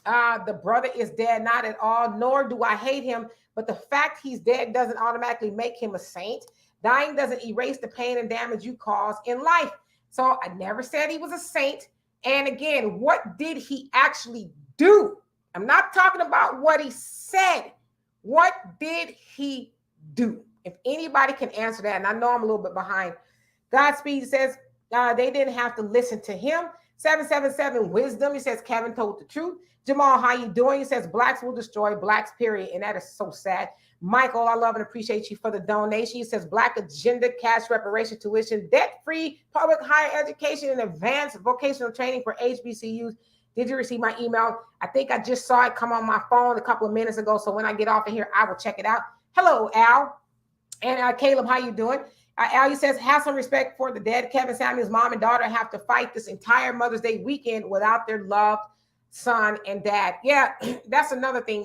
the brother is dead, not at all, nor do I hate him. But the fact he's dead doesn't automatically make him a saint. Dying doesn't erase the pain and damage you cause in life. So I never said he was a saint. And again, what did he actually do? I'm not talking about what he said. What did he do? If anybody can answer that, and I know I'm a little bit behind. Godspeed says they didn't have to listen to him. 777 Wisdom, he says Kevin told the truth. Jamal, how you doing? He says blacks will destroy blacks, period. And that is so sad. Michael, I love and appreciate you for the donation. He says black agenda, cash reparation, tuition, debt-free public higher education, and advanced vocational training for HBCUs. Did you receive my email? I think I just saw it come on my phone a couple of minutes ago. So when I get off of here, I will check it out. Hello, Al. And Caleb, how you doing? Al, says, have some respect for the dead. Kevin Samuels' mom and daughter have to fight this entire Mother's Day weekend without their loved son and dad. Yeah, that's another thing.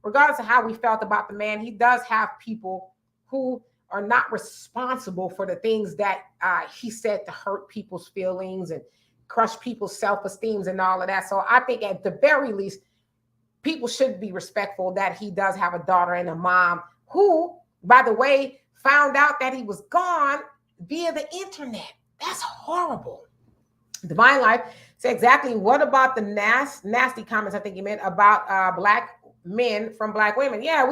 Regardless of how we felt about the man, he does have people who are not responsible for the things that he said to hurt people's feelings and crush people's self-esteem and all of that. So I think at the very least, people should be respectful that he does have a daughter and a mom who, by the way, found out that he was gone via the internet. That's horrible. Divine Life said exactly what about the nasty comments, I think you meant, about black men from black women. Yeah,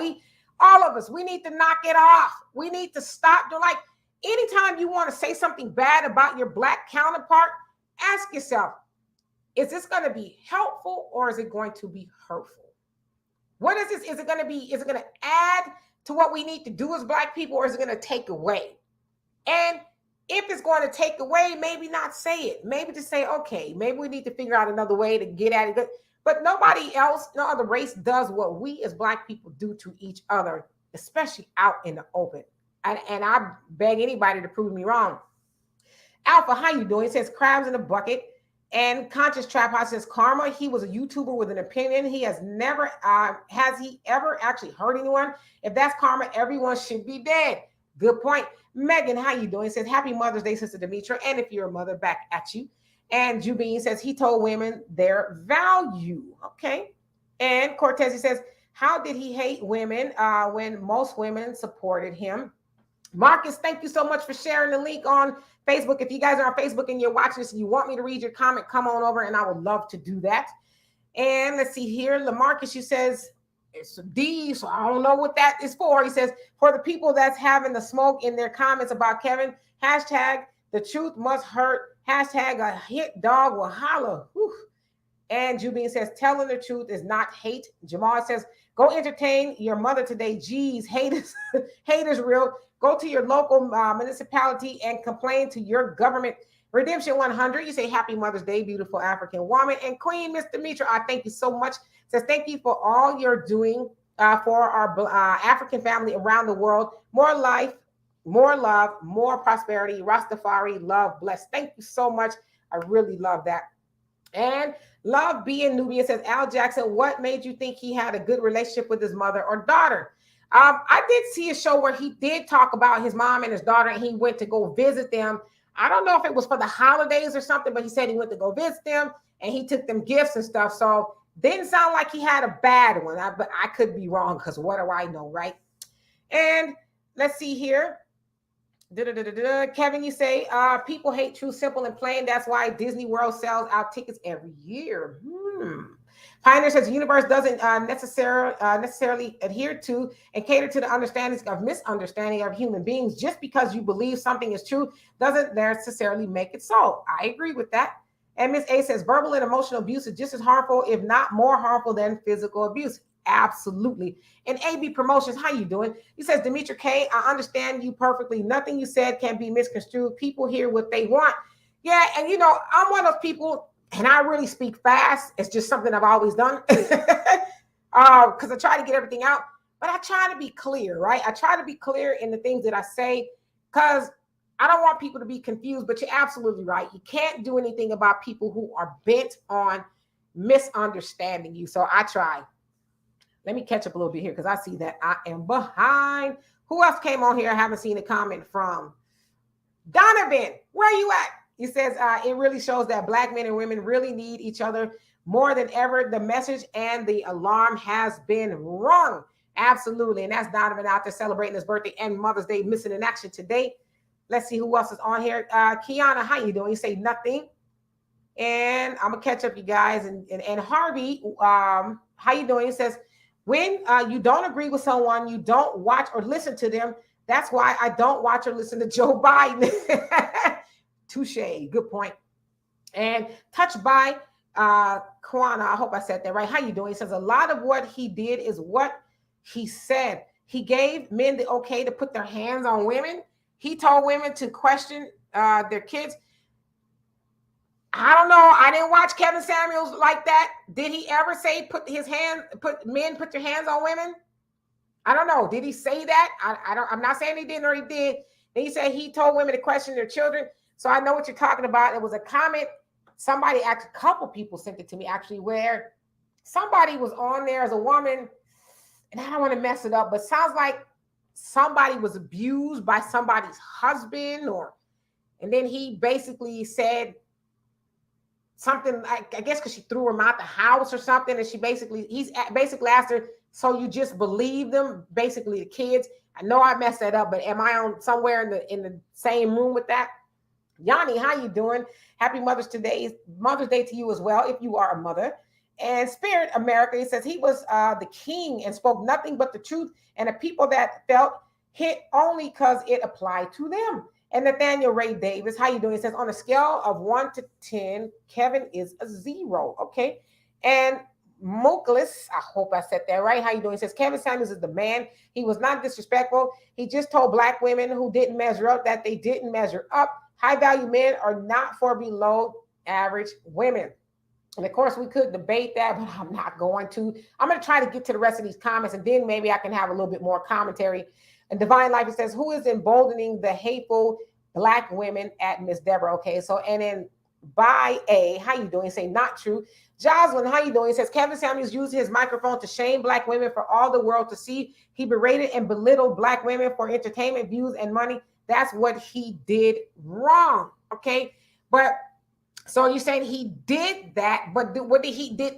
all of us, we need to knock it off. We need to stop. Like anytime you want to say something bad about your black counterpart, ask yourself, is this going to be helpful or is it going to be hurtful? What is this? Is it going to add to what we need to do as black people, or is it going to take away? And if it's going to take away, maybe not say it. Maybe just say, okay, maybe we need to figure out another way to get at it. But nobody else, no other race does what we as black people do to each other, especially out in the open. And I beg anybody to prove me wrong. Alpha, how you doing? It says crabs in a bucket. And Conscious Trap House says karma. He was a YouTuber with an opinion. He has never, has he ever actually hurt anyone? If that's karma, everyone should be dead. Good point. Megan, how you doing? It says happy Mother's Day, Sister Demetra. And if you're a mother, back at you. And Jubine says he told women their value. Okay. And Cortez, he says, how did he hate women when most women supported him? Marcus, thank you so much for sharing the link on Facebook. If you guys are on Facebook and you're watching this and you want me to read your comment, come on over and I would love to do that. And let's see here. LaMarcus, you says it's a D, so I don't know what that is for. He says, for the people that's having the smoke in their comments about Kevin, hashtag the truth must hurt, hashtag a hit dog will holler. Whew. And Jubine says, telling the truth is not hate. Jamal says, Go entertain your mother today. Geez, haters, haters real. Go to your local municipality and complain to your government. Redemption 100, you say happy Mother's Day, beautiful African woman. And Queen Miss Demetra, I thank you so much. Says thank you for all you're doing for our African family around the world. More life, more love, more prosperity. Rastafari, love, bless. Thank you so much. I really love that. And Love being Nubia says, Al Jackson, what made you think he had a good relationship with his mother or daughter? I did see a show where he did talk about his mom and his daughter, and he went to go visit them. I don't know if it was for the holidays or something, but he said he went to go visit them and he took them gifts and stuff. So didn't sound like he had a bad one. But I could be wrong because what do I know, right? And let's see here. Kevin, you say people hate True, Simple, and Plain. That's why Disney World sells out tickets every year. Pioneer says the universe doesn't necessarily adhere to and cater to the understandings of misunderstanding of human beings. Just because you believe something is true doesn't necessarily make it so. I agree with that. And Miss A says verbal and emotional abuse is just as harmful, if not more harmful, than physical abuse. Absolutely. And AB Promotions, how you doing? He says, Demetra K, I understand you perfectly. Nothing you said can be misconstrued. People hear what they want. Yeah, and you know, I'm one of those people, and I really speak fast. It's just something I've always done. Because I try to get everything out, but I try to be clear, right? I try to be clear in the things that I say, because I don't want people to be confused, but you're absolutely right. You can't do anything about people who are bent on misunderstanding you. So I try. Let me catch up a little bit here because I see that I am behind. Who else came on here? I haven't seen a comment from. Donovan, where are you at? He says, it really shows that Black men and women really need each other more than ever. The message and the alarm has been rung. Absolutely. And that's Donovan out there celebrating his birthday and Mother's Day, missing in action today. Let's see who else is on here. Kiana, how you doing? You say nothing. And I'm going to catch up, you guys. And Harvey, how you doing? He says, when you don't agree with someone, you don't watch or listen to them. That's why I don't watch or listen to Joe Biden. Touche. Good point. And Touched by Kwana, I hope I said that right. How you doing? He says a lot of what he did is what he said. He gave men the okay to put their hands on women. He told women to question their kids. I don't know. I didn't watch Kevin Samuels like that. Did he ever say put your hands on women? I don't know. Did he say that? I'm not saying he didn't or he did. And he said he told women to question their children. So I know what you're talking about. It was a comment. Somebody, a couple people sent it to me actually, where somebody was on there as a woman, and I don't want to mess it up, but sounds like somebody was abused by somebody's husband, and then he basically said something, I guess because she threw him out the house or something, and he's basically asked her, so you just believe them, basically the kids. I know I messed that up, but am I on somewhere in the same room with that? Yanni, how you doing? Happy Mother's Day to you as well, if you are a mother. And Spirit America, he says he was the king and spoke nothing but the truth, and the people that felt hit only because it applied to them. And Nathaniel Ray Davis, how you doing? He says, on a scale of 1 to 10, Kevin is a 0. Okay. And Moklis, I hope I said that right. How you doing? He says, Kevin Samuels is the man. He was not disrespectful. He just told Black women who didn't measure up that they didn't measure up. High value men are not for below average women. And of course, we could debate that, but I'm not going to. I'm going to try to get to the rest of these comments, and then maybe I can have a little bit more commentary. And Divine Life, it says, who is emboldening the hateful Black women at Miss Deborah? Okay, so, and then by A, how you doing? Say, not true. Jocelyn, how you doing? It says, Kevin Samuels used his microphone to shame Black women for all the world to see. He berated and belittled Black women for entertainment, views, and money. That's what he did wrong, okay? But, so you're saying he did that, but what did he do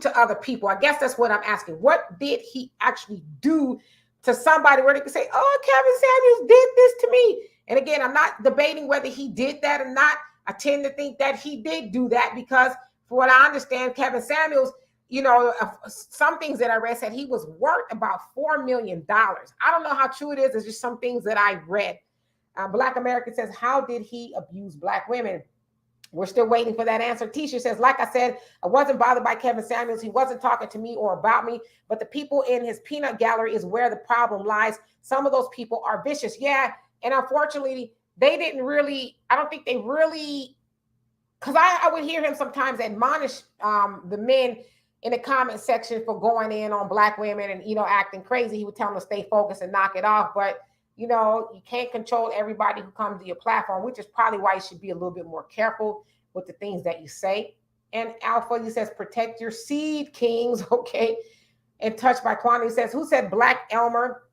to other people? I guess that's what I'm asking. What did he actually do to somebody where they could say, oh, Kevin Samuels did this to me? And again, I'm not debating whether he did that or not. I tend to think that he did do that because for what I understand, Kevin Samuels, you know, some things that I read said he was worth about $4 million. I don't know how true it is. It's just some things that I read. Black American says, how did he abuse Black women? We're still waiting for that answer. Tisha says, like I said, I wasn't bothered by Kevin Samuels. He wasn't talking to me or about me, but the people in his peanut gallery is where the problem lies. Some of those people are vicious. Yeah. And unfortunately, they didn't really, I don't think they really, because I would hear him sometimes admonish the men in the comment section for going in on black women and, acting crazy. He would tell them to stay focused and knock it off. But, you can't control everybody who comes to your platform, which is probably why you should be a little bit more careful with the things that you say. And Alpha, he says, protect your seed, kings. Okay. And Touched by Quantity says, who said Black Elmer?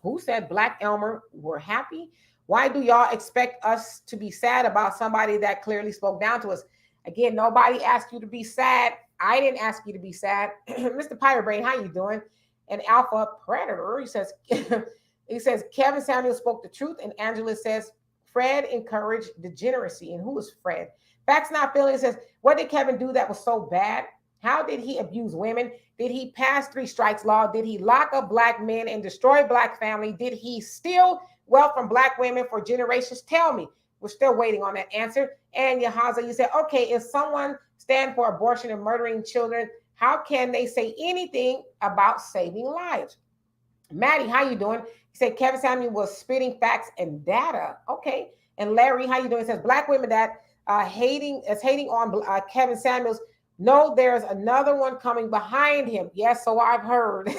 Who said Black Elmer were happy? Why do y'all expect us to be sad about somebody that clearly spoke down to us? Again, nobody asked you to be sad. I didn't ask you to be sad. Mr. Pirate Brain, how you doing? And Alpha Predator, he says, Kevin Samuels spoke the truth. And Angela says, Fred encouraged degeneracy. And who is Fred? Facts Not Feeling says, what did Kevin do that was so bad? How did he abuse women? Did he pass 3 strikes law? Did he lock up black men and destroy black family? Did he steal wealth from black women for generations? Tell me. We're still waiting on that answer. And Yahaza, you said, okay, if someone stand for abortion and murdering children, how can they say anything about saving lives? Maddie, how you doing? He said Kevin Samuel was spitting facts and data. Okay. And Larry, how you doing? He says black women that hating on Kevin Samuels. No, there's another one coming behind him. Yes, so I've heard.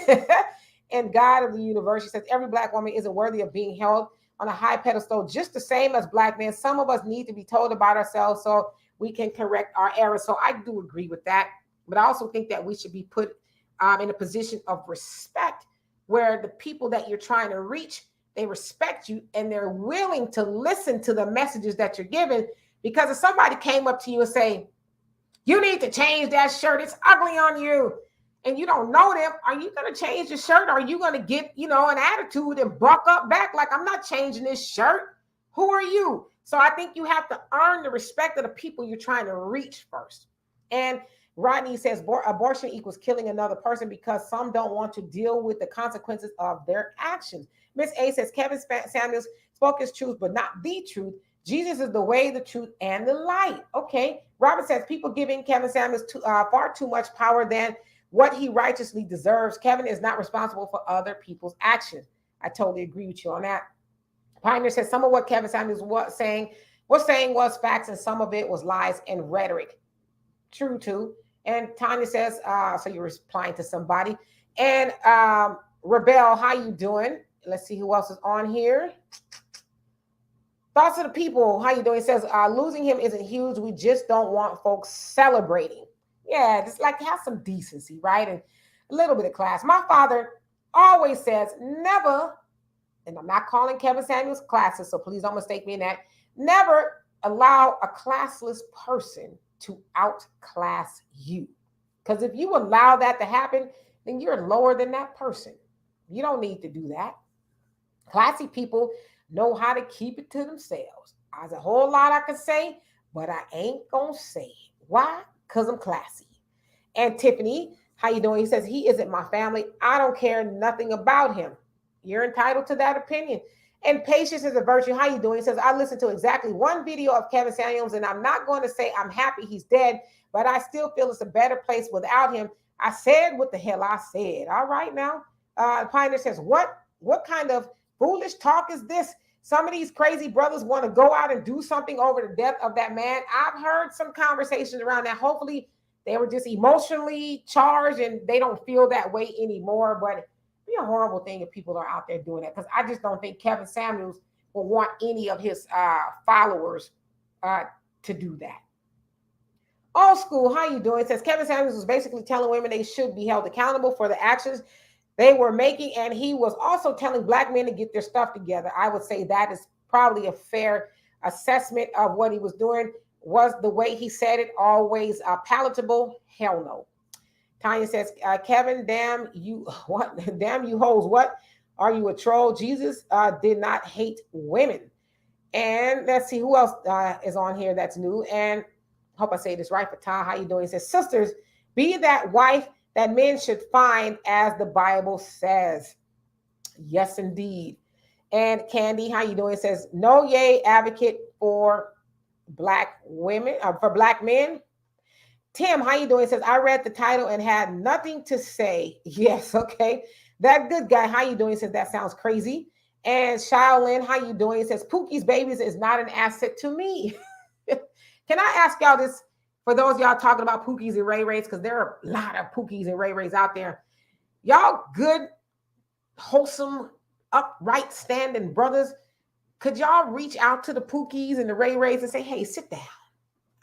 And God of the universe, he says every black woman isn't worthy of being held on a high pedestal, just the same as black men. Some of us need to be told about ourselves so we can correct our errors. So I do agree with that. But I also think that we should be put in a position of respect where the people that you're trying to reach, they respect you and they're willing to listen to the messages that you're giving. Because if somebody came up to you and say, you need to change that shirt, it's ugly on you, and you don't know them, are you going to change the shirt? Or are you going to get, an attitude and buck up back like, I'm not changing this shirt? Who are you? So I think you have to earn the respect of the people you're trying to reach first. And Rodney says abortion equals killing another person because some don't want to deal with the consequences of their actions. Miss A says Kevin Samuels spoke his truth, but not the truth. Jesus is the way, the truth, and the light. Okay. Robert says people giving Kevin Samuels far too much power than what he righteously deserves. Kevin is not responsible for other people's actions. I totally agree with you on that. Pioneer says some of what Kevin Samuels was saying was facts and some of it was lies and rhetoric. True too. And Tanya says, so you're replying to somebody. And Rebel, how you doing? Let's see who else is on here. Thoughts of the people, how you doing? It says, losing him isn't huge. We just don't want folks celebrating. Yeah, just like have some decency, right? And a little bit of class. My father always says, never, and I'm not calling Kevin Samuels classless, so please don't mistake me in that, never allow a classless person to outclass you. Because if you allow that to happen, then you're lower than that person. You don't need to do that. Classy people know how to keep it to themselves. There's a whole lot I could say, but I ain't gonna say it. Why? Because I'm classy. And Tiffany, how you doing? He says, he isn't my family. I don't care nothing about him. You're entitled to that opinion. And patience is a virtue. How you doing? He says, I listened to exactly one video of Kevin Samuels, and I'm not going to say I'm happy he's dead, but I still feel it's a better place without him. I said what the hell I said. All right now. Pioneer says, what kind of foolish talk is this? Some of these crazy brothers want to go out and do something over the death of that man. I've heard some conversations around that. Hopefully they were just emotionally charged and they don't feel that way anymore. But it'd be a horrible thing if people are out there doing that, because I just don't think Kevin Samuels will want any of his followers to do that. Old school, how you doing? It says Kevin Samuels was basically telling women they should be held accountable for the actions they were making, and he was also telling black men to get their stuff together. I would say that is probably a fair assessment of what he was doing. Was the way he said it always palatable? Hell no. Tanya says, Kevin, damn you, what? Damn you hoes, what? Are you a troll? Jesus did not hate women. And let's see who else is on here that's new. And hope I say this right. Fatah, how you doing? He says, sisters, be that wife that men should find as the Bible says. Yes, indeed. And Candy, how you doing? It says, no yay advocate for black women, for black men. Tim, how you doing? He says, I read the title and had nothing to say. Yes, okay. That good guy, how you doing? He says, that sounds crazy. And Shaolin, how you doing? He says, Pookie's babies is not an asset to me. Can I ask y'all this, for those of y'all talking about Pookies and Ray Rays, because there are a lot of Pookies and Ray Rays out there. Y'all good, wholesome, upright, standing brothers, could y'all reach out to the Pookies and the Ray Rays and say, hey, sit down.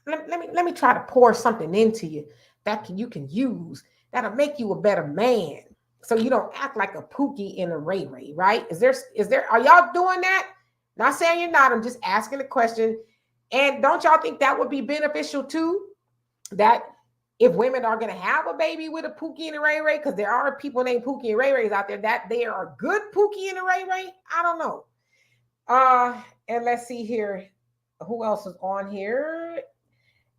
Let me try to pour something into you that you can use that'll make you a better man, so you don't act like a Pookie in a Ray Ray, right? Are y'all doing that? Not saying you're not. I'm just asking a question. And don't y'all think that would be beneficial too? That if women are going to have a baby with a Pookie and a Ray Ray, because there are people named Pookie and Ray Rays out there, that they are a good Pookie and a Ray Ray. I don't know. And let's see here. Who else is on here?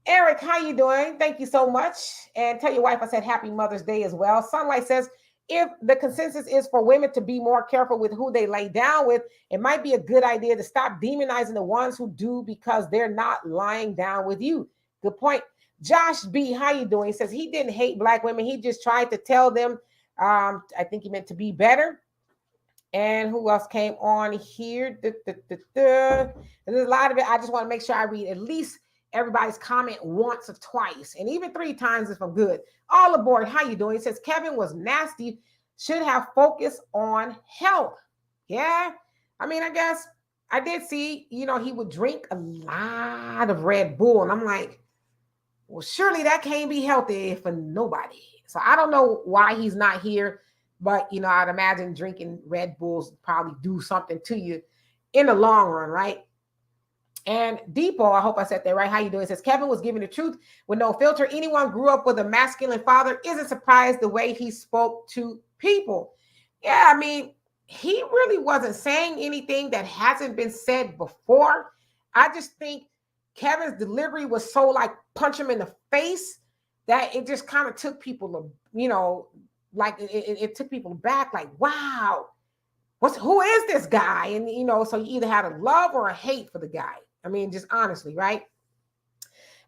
Eric, how you doing? Thank you so much. And tell your wife I said happy Mother's Day as well. Sunlight says, if the consensus is for women to be more careful with who they lay down with, it might be a good idea to stop demonizing the ones who do because they're not lying down with you. Good point. Josh B, how you doing? He says he didn't hate black women. He just tried to tell them, I think he meant to be better. And who else came on here? There's a lot of it. I just want to make sure I read at least everybody's comment once or twice, and even 3 times if I'm good. All aboard. How you doing? He says Kevin was nasty. Should have focused on health. Yeah. I mean, I guess I did see, he would drink a lot of Red Bull. And I'm like, well, surely that can't be healthy for nobody. So I don't know why he's not here. But, I'd imagine drinking Red Bulls probably do something to you in the long run, right? And Depot, I hope I said that right. How you doing? It says, Kevin was giving the truth with no filter. Anyone grew up with a masculine father isn't surprised the way he spoke to people. Yeah, I mean, he really wasn't saying anything that hasn't been said before. I just think Kevin's delivery was so like punch him in the face that it just kind of took people, like it took people back, like, wow, who is this guy? And, so you either had a love or a hate for the guy. I mean, just honestly, right?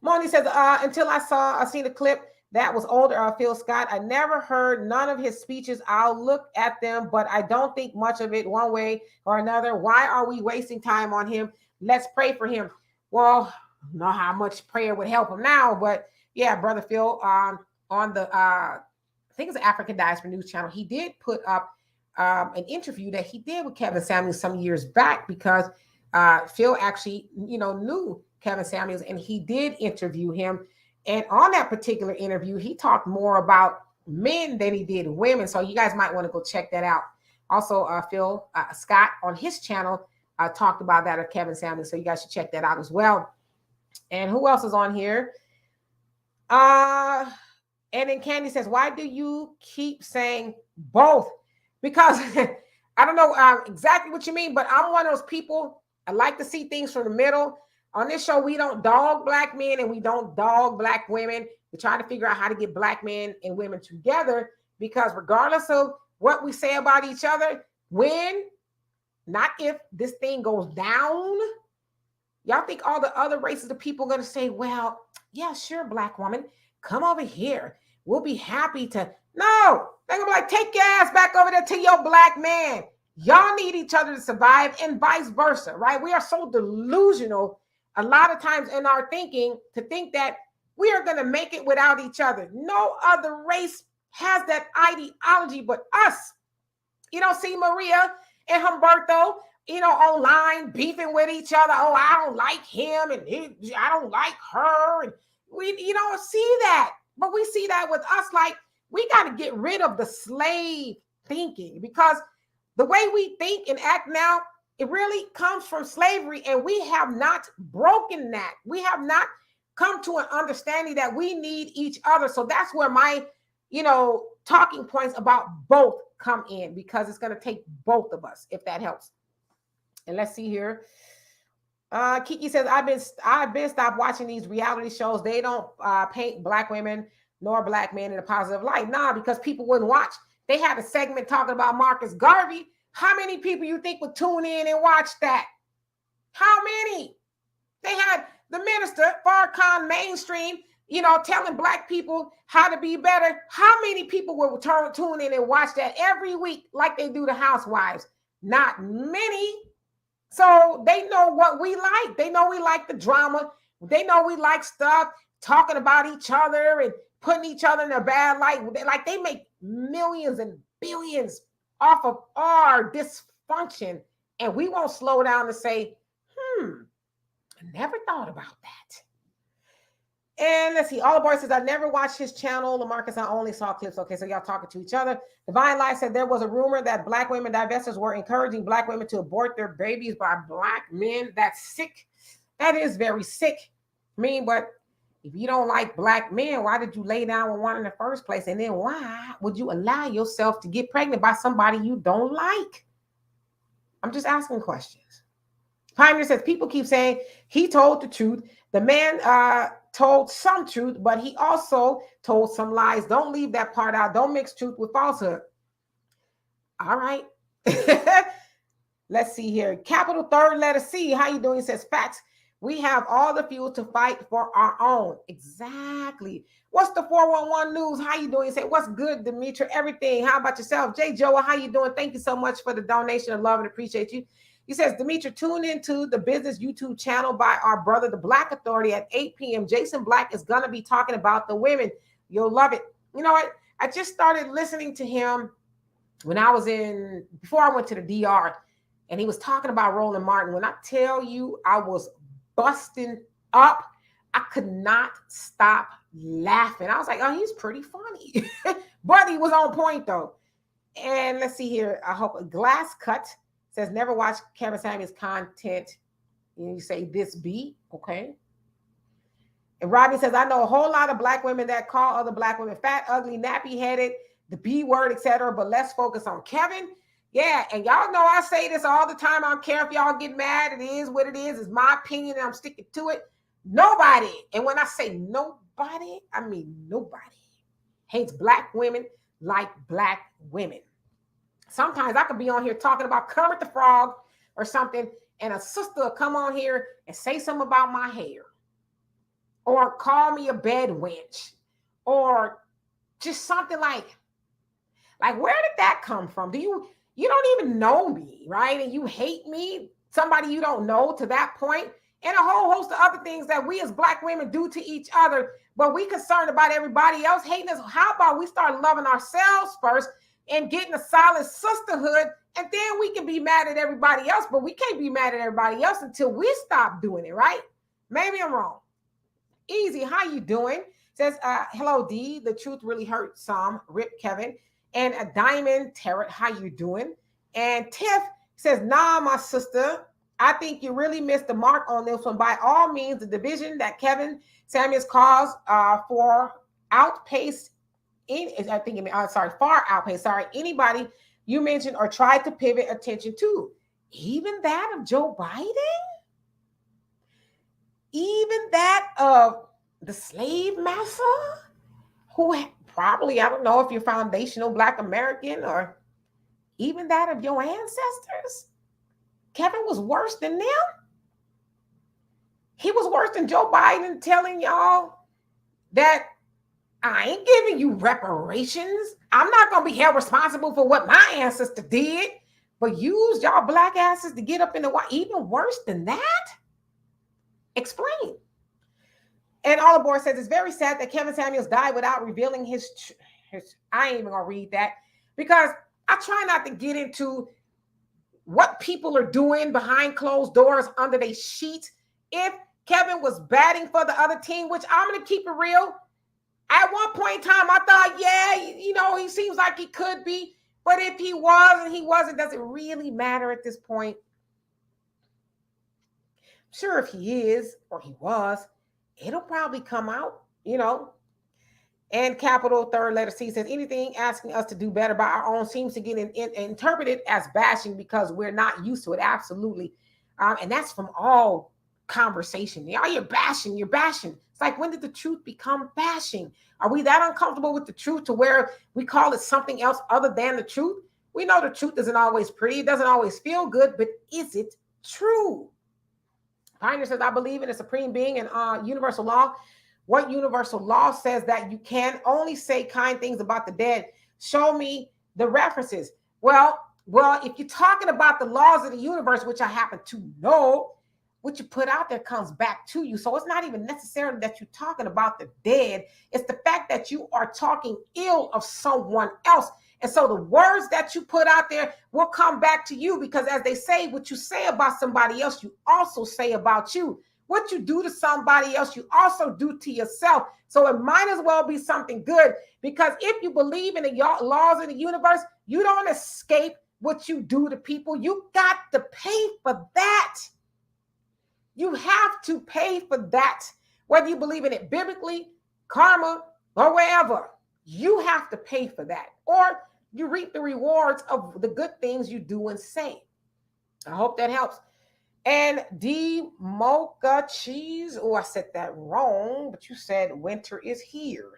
Moni says, until I seen a clip that was older, Phil Scott. I never heard none of his speeches. I'll look at them, but I don't think much of it one way or another. Why are we wasting time on him? Let's pray for him. Well, I don't know how much prayer would help him now, but yeah, Brother Phil, on the, I think it's the African Diaspora News Channel, he did put up an interview that he did with Kevin Samuels some years back, because Phil actually, knew Kevin Samuels, and he did interview him. And on that particular interview, he talked more about men than he did women. So you guys might want to go check that out. Also, Phil Scott on his channel talked about that of Kevin Samuels. So you guys should check that out as well. And who else is on here? And then Candy says, why do you keep saying both? Because I don't know exactly what you mean, but I'm one of those people. I like to see things from the middle. On this show, we don't dog black men and we don't dog black women. We try to figure out how to get black men and women together, because regardless of what we say about each other, when, not if, this thing goes down, y'all think all the other races of people are going to say, well, yeah, sure, black woman, come over here. We'll be happy to. No, they're going to be like, take your ass back over there to your black man. Y'all need each other to survive, and vice versa, right? We are so delusional a lot of times in our thinking to think that we are going to make it without each other. No other race has that ideology but us. You don't see Maria and Humberto, online beefing with each other. Oh, I don't like him, and I don't like her. And you don't see that. But we see that with us. Like, we got to get rid of the slave thinking, because the way we think and act now, it really comes from slavery, and we have not broken that. We have not come to an understanding that we need each other. So that's where my, talking points about both come in, because it's going to take both of us, if that helps. And let's see here. Kiki says, I've been stopped watching these reality shows. They don't paint black women nor black men in a positive light. Nah, because people wouldn't watch. They had a segment talking about Marcus Garvey. How many people you think would tune in and watch that? How many? The men mainstream, telling black people how to be better, how many people will tune in and watch that every week like they do the housewives? Not many. So they know what we like. They know we like the drama. They know we like stuff, talking about each other and putting each other in a bad light. Like they make millions and billions off of our dysfunction. And we won't slow down and say, I never thought about that. And let's see. All Boy says, I never watched his channel. Lamarcus, I only saw clips. Okay, so y'all talking to each other. Divine Life said there was a rumor that black women divestors were encouraging black women to abort their babies by black men. That's sick. That is very sick. I mean, but if you don't like black men, why did you lay down with one in the first place? And then why would you allow yourself to get pregnant by somebody you don't like? I'm just asking questions. Pioneer says, people keep saying he told the truth. The man told some truth, but he also told some lies. Don't leave that part out. Don't mix truth with falsehood. All right. Let's see here. Capital third letter C. How you doing? He says, facts. We have all the fuel to fight for our own. Exactly. What's the 411 news? How you doing? He said, what's good, Demetra? Everything. How about yourself? Jay Joa, how you doing? Thank you so much for the donation of love and appreciate you. He says, Demetra, tune into the business YouTube channel by our brother, the Black Authority, at 8 p.m. Jason Black is going to be talking about the women. You'll love it. You know what? I just started listening to him when I was before I went to the DR, and he was talking about Roland Martin. When I tell you I was busting up, I could not stop laughing. I was like, oh, he's pretty funny. But he was on point, though. And let's see here. I hope a glass cut says, never watch Kevin Samuels content. And you say this be okay. And Robbie says, I know a whole lot of black women that call other black women fat, ugly, nappy-headed, the B word, etc. But let's focus on Kevin. Yeah, and y'all know I say this all the time. I don't care if y'all get mad. It is what it is. It's my opinion, and I'm sticking to it. Nobody, and when I say nobody, I mean nobody, hates black women like black women. Sometimes I could be on here talking about Kermit the Frog or something, and a sister will come on here and say something about my hair, or call me a bed wench, or just something like where did that come from? You don't even know me, right? And you hate me, somebody you don't know to that point, and a whole host of other things that we as black women do to each other, but we concerned about everybody else hating us. How about we start loving ourselves first and getting a solid sisterhood, and then we can be mad at everybody else, but we can't be mad at everybody else until we stop doing it, right? Maybe I'm wrong. Easy, how you doing? Says, hello, D. The truth really hurts some. Rip Kevin. And a Diamond Tarot, how you doing? And Tiff says, nah, my sister, I think you really missed the mark on this one. By all means, the division that Kevin Samuels caused far outpaced anybody you mentioned or tried to pivot attention to. Even that of Joe Biden? Even that of the slave master, who probably, I don't know if you're foundational Black American, or even that of your ancestors. Kevin was worse than them. He was worse than Joe Biden telling y'all that I ain't giving you reparations. I'm not going to be held responsible for what my ancestor did, but use y'all black asses to get up in the white. Even worse than that? Explain. And All Aboard says, it's very sad that Kevin Samuels died without revealing his I ain't even going to read that, because I try not to get into what people are doing behind closed doors under their sheets. If Kevin was batting for the other team, which I'm going to keep it real, at one point in time, I thought, yeah, he seems like he could be. But if he was and he wasn't, does it really matter at this point? Sure, if he is or he was, it'll probably come out, And capital third letter C says, anything asking us to do better by our own seems to get interpreted as bashing because we're not used to it. Absolutely. And that's from all conversation. You're bashing. It's like, when did the truth become bashing? Are we that uncomfortable with the truth to where we call it something else other than the truth? We know the truth isn't always pretty. It doesn't always feel good, but is it true? Pioneer says, I believe in a supreme being and universal law. What universal law says that you can only say kind things about the dead? Show me the references. Well, if you're talking about the laws of the universe, which I happen to know, what you put out there comes back to you. So it's not even necessarily that you're talking about the dead. It's the fact that you are talking ill of someone else. And so the words that you put out there will come back to you, because as they say, what you say about somebody else, you also say about you. What you do to somebody else, you also do to yourself. So it might as well be something good, because if you believe in the laws of the universe, you don't escape what you do to people. You got to pay for that. You have to pay for that. Whether you believe in it biblically, karma, or wherever, you have to pay for that. Or you reap the rewards of the good things you do and say. I hope that helps. And D mocha cheese. Oh, I said that wrong, but you said winter is here.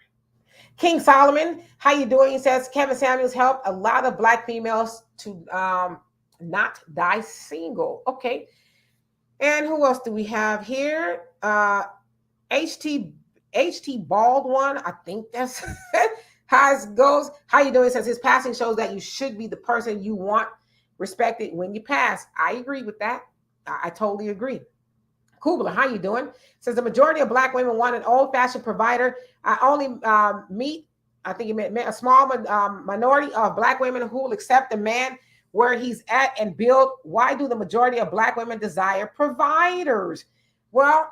King Solomon, how you doing? He says Kevin Samuels helped a lot of Black females to not die single. Okay. And who else do we have here? HT Bald one. I think that's how it goes. How you doing? It says his passing shows that you should be the person you want respected when you pass. I agree with that. I totally agree. Kubler, how you doing? Says the majority of Black women want an old-fashioned provider. I only meet, I think he meant a small minority of Black women who will accept the man where he's at and build. Why do the majority of Black women desire providers? Well,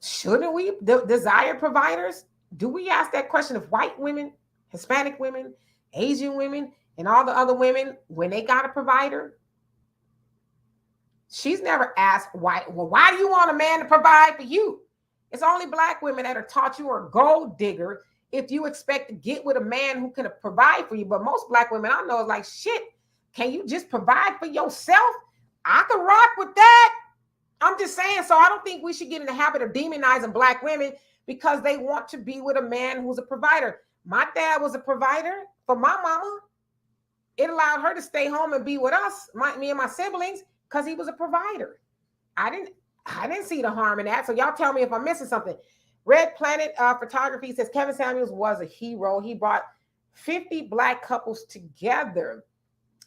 shouldn't we desire providers? Do we ask that question of white women, Hispanic women, Asian women, and all the other women when they got a provider? She's never asked why. Well, why do you want a man to provide for you? It's only Black women that are taught you are a gold digger if you expect to get with a man who can provide for you. But most Black women I know is like, shit, can you just provide for yourself? I can rock with that. I'm just saying. So I don't think we should get in the habit of demonizing Black women because they want to be with a man who's a provider. My dad was a provider for my mama. It allowed her to stay home and be with us, me and my siblings, because he was a provider. I didn't see the harm in that. So y'all tell me if I'm missing something. Red Planet Photography says Kevin Samuels was a hero. He brought 50 Black couples together.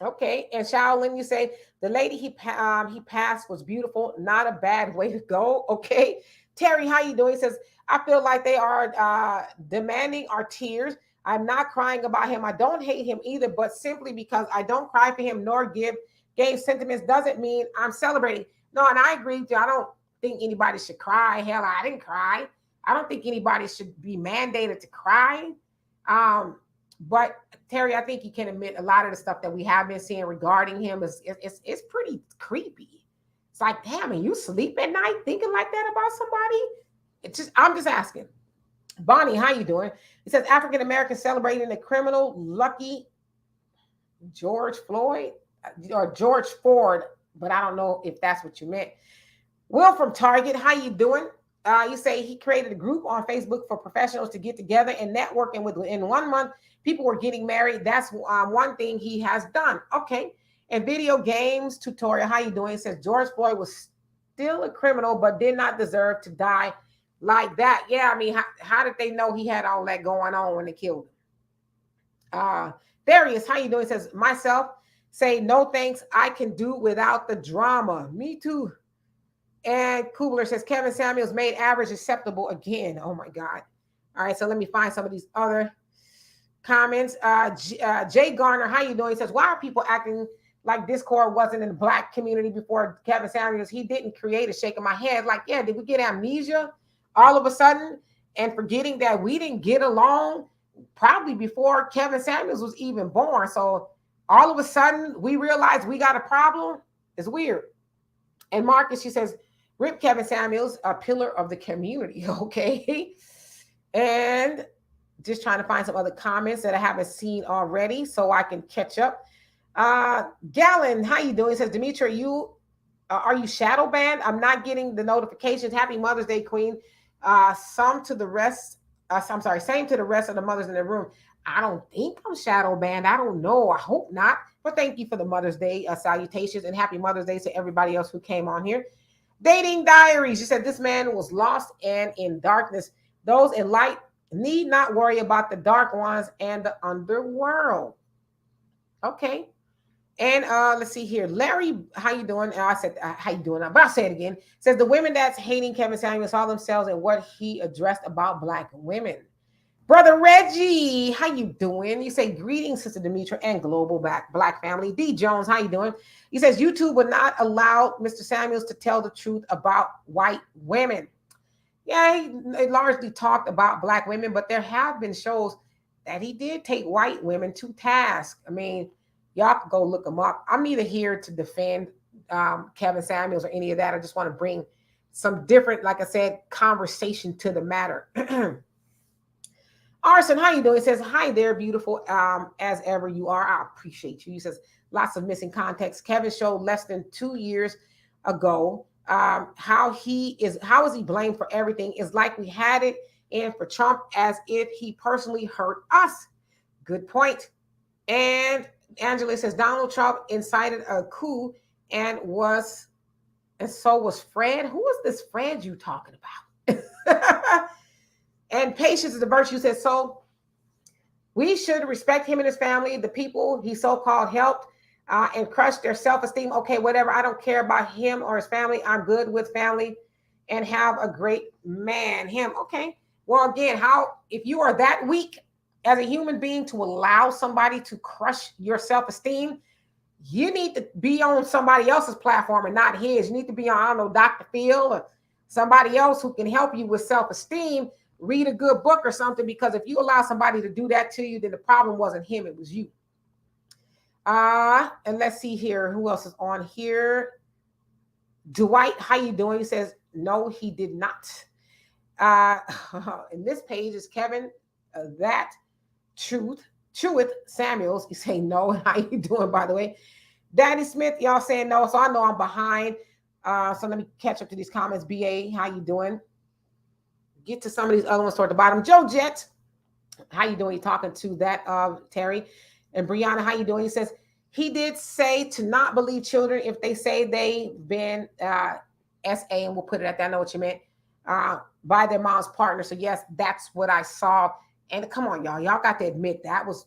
Okay. And Shaolin, you say the lady he passed was beautiful. Not a bad way to go. Okay. Terry, how you doing? He says, I feel like they are demanding our tears. I'm not crying about him. I don't hate him either, but simply because I don't cry for him nor gave sentiments doesn't mean I'm celebrating. No, and I agree with you. I don't think anybody should cry. Hell, I didn't cry. I don't think anybody should be mandated to cry. But Terry, I think you can admit a lot of the stuff that we have been seeing regarding him is it's pretty creepy. It's like, damn, and you sleep at night thinking like that about somebody? I'm just asking. Bonnie, how you doing? It says African Americans celebrating the criminal Lucky George Floyd or George Ford, but I don't know if that's what you meant. Will from Target, how you doing? You say he created a group on Facebook for professionals to get together and network, and within 1 month, people were getting married. That's one thing he has done. Okay. And video games tutorial, how you doing? It says George Floyd was still a criminal, but did not deserve to die like that. Yeah, I mean, how did they know he had all that going on when they killed him? Darius, how you doing? It says myself, say no thanks. I can do without the drama. Me too. And Kubler says Kevin Samuels made average acceptable again. Oh my God. All right, so let me find some of these other comments. Jay Garner, how you doing? He says, why are people acting like Discord wasn't in the Black community before Kevin Samuels? He didn't create a shaking my head. Like, yeah, did we get amnesia all of a sudden and forgetting that we didn't get along probably before Kevin Samuels was even born? So all of a sudden we realized we got a problem. It's weird. And Marcus, she says, rip Kevin Samuels, a pillar of the community. Okay. And just trying to find some other comments that I haven't seen already so I can catch up. Gallon, how you doing? He says, Demetria, are you shadow banned? I'm not getting the notifications. Happy Mother's Day, Queen. Same to the rest of the mothers in the room. I don't think I'm shadow banned. I don't know. I hope not. But thank you for the Mother's Day salutations, and happy Mother's Day to everybody else who came on here. Dating diaries. She said this man was lost and in darkness. Those in light need not worry about the dark ones and the underworld. Okay. And let's see here. Larry, how you doing? I said, how you doing? But I'll say it again. Says the women that's hating Kevin Samuels saw themselves in what he addressed about Black women. Brother Reggie, how you doing? You say greetings, Sister Demetra and global Black family. D Jones, how you doing? He says YouTube would not allow Mr. Samuels to tell the truth about white women. Yeah, he largely talked about Black women, but there have been shows that he did take white women to task. I mean, y'all can go look them up. I'm neither here to defend Kevin Samuels or any of that. I just want to bring some different, like I said, conversation to the matter. Arson, how you doing? He says, hi there, beautiful. As ever you are. I appreciate you. He says, lots of missing context. Kevin showed less than 2 years ago how is he blamed for everything? It's like we had it in for Trump as if he personally hurt us. Good point. And Angela says, Donald Trump incited a coup and so was Fred. Who is this Fred you talking about? And patience is a virtue. Says, so we should respect him and his family, the people he so-called helped and crushed their self-esteem. Okay, whatever. I don't care about him or his family. I'm good with family and have a great man. Him. Okay. Well, again, if you are that weak as a human being to allow somebody to crush your self-esteem, you need to be on somebody else's platform and not his. You need to be on, I don't know, Dr. Phil or somebody else who can help you with self-esteem. Read a good book or something, because if you allow somebody to do that to you, then the problem wasn't him, it was you. And let's see here. Who else is on here? Dwight, how you doing? He says, no, he did not. And this page is Kevin, that Truth Samuels. You say no. How you doing, by the way? Daddy Smith, y'all saying no. So I know I'm behind. So let me catch up to these comments. BA, how you doing? Get to some of these other ones toward the bottom. Joe Jet, how you doing? You talking to that Terry. And Brianna, how you doing? He says, he did say to not believe children if they say they've been SA, and we'll put it at that. I know what you meant, by their mom's partner. So yes, that's what I saw. And come on, y'all got to admit that was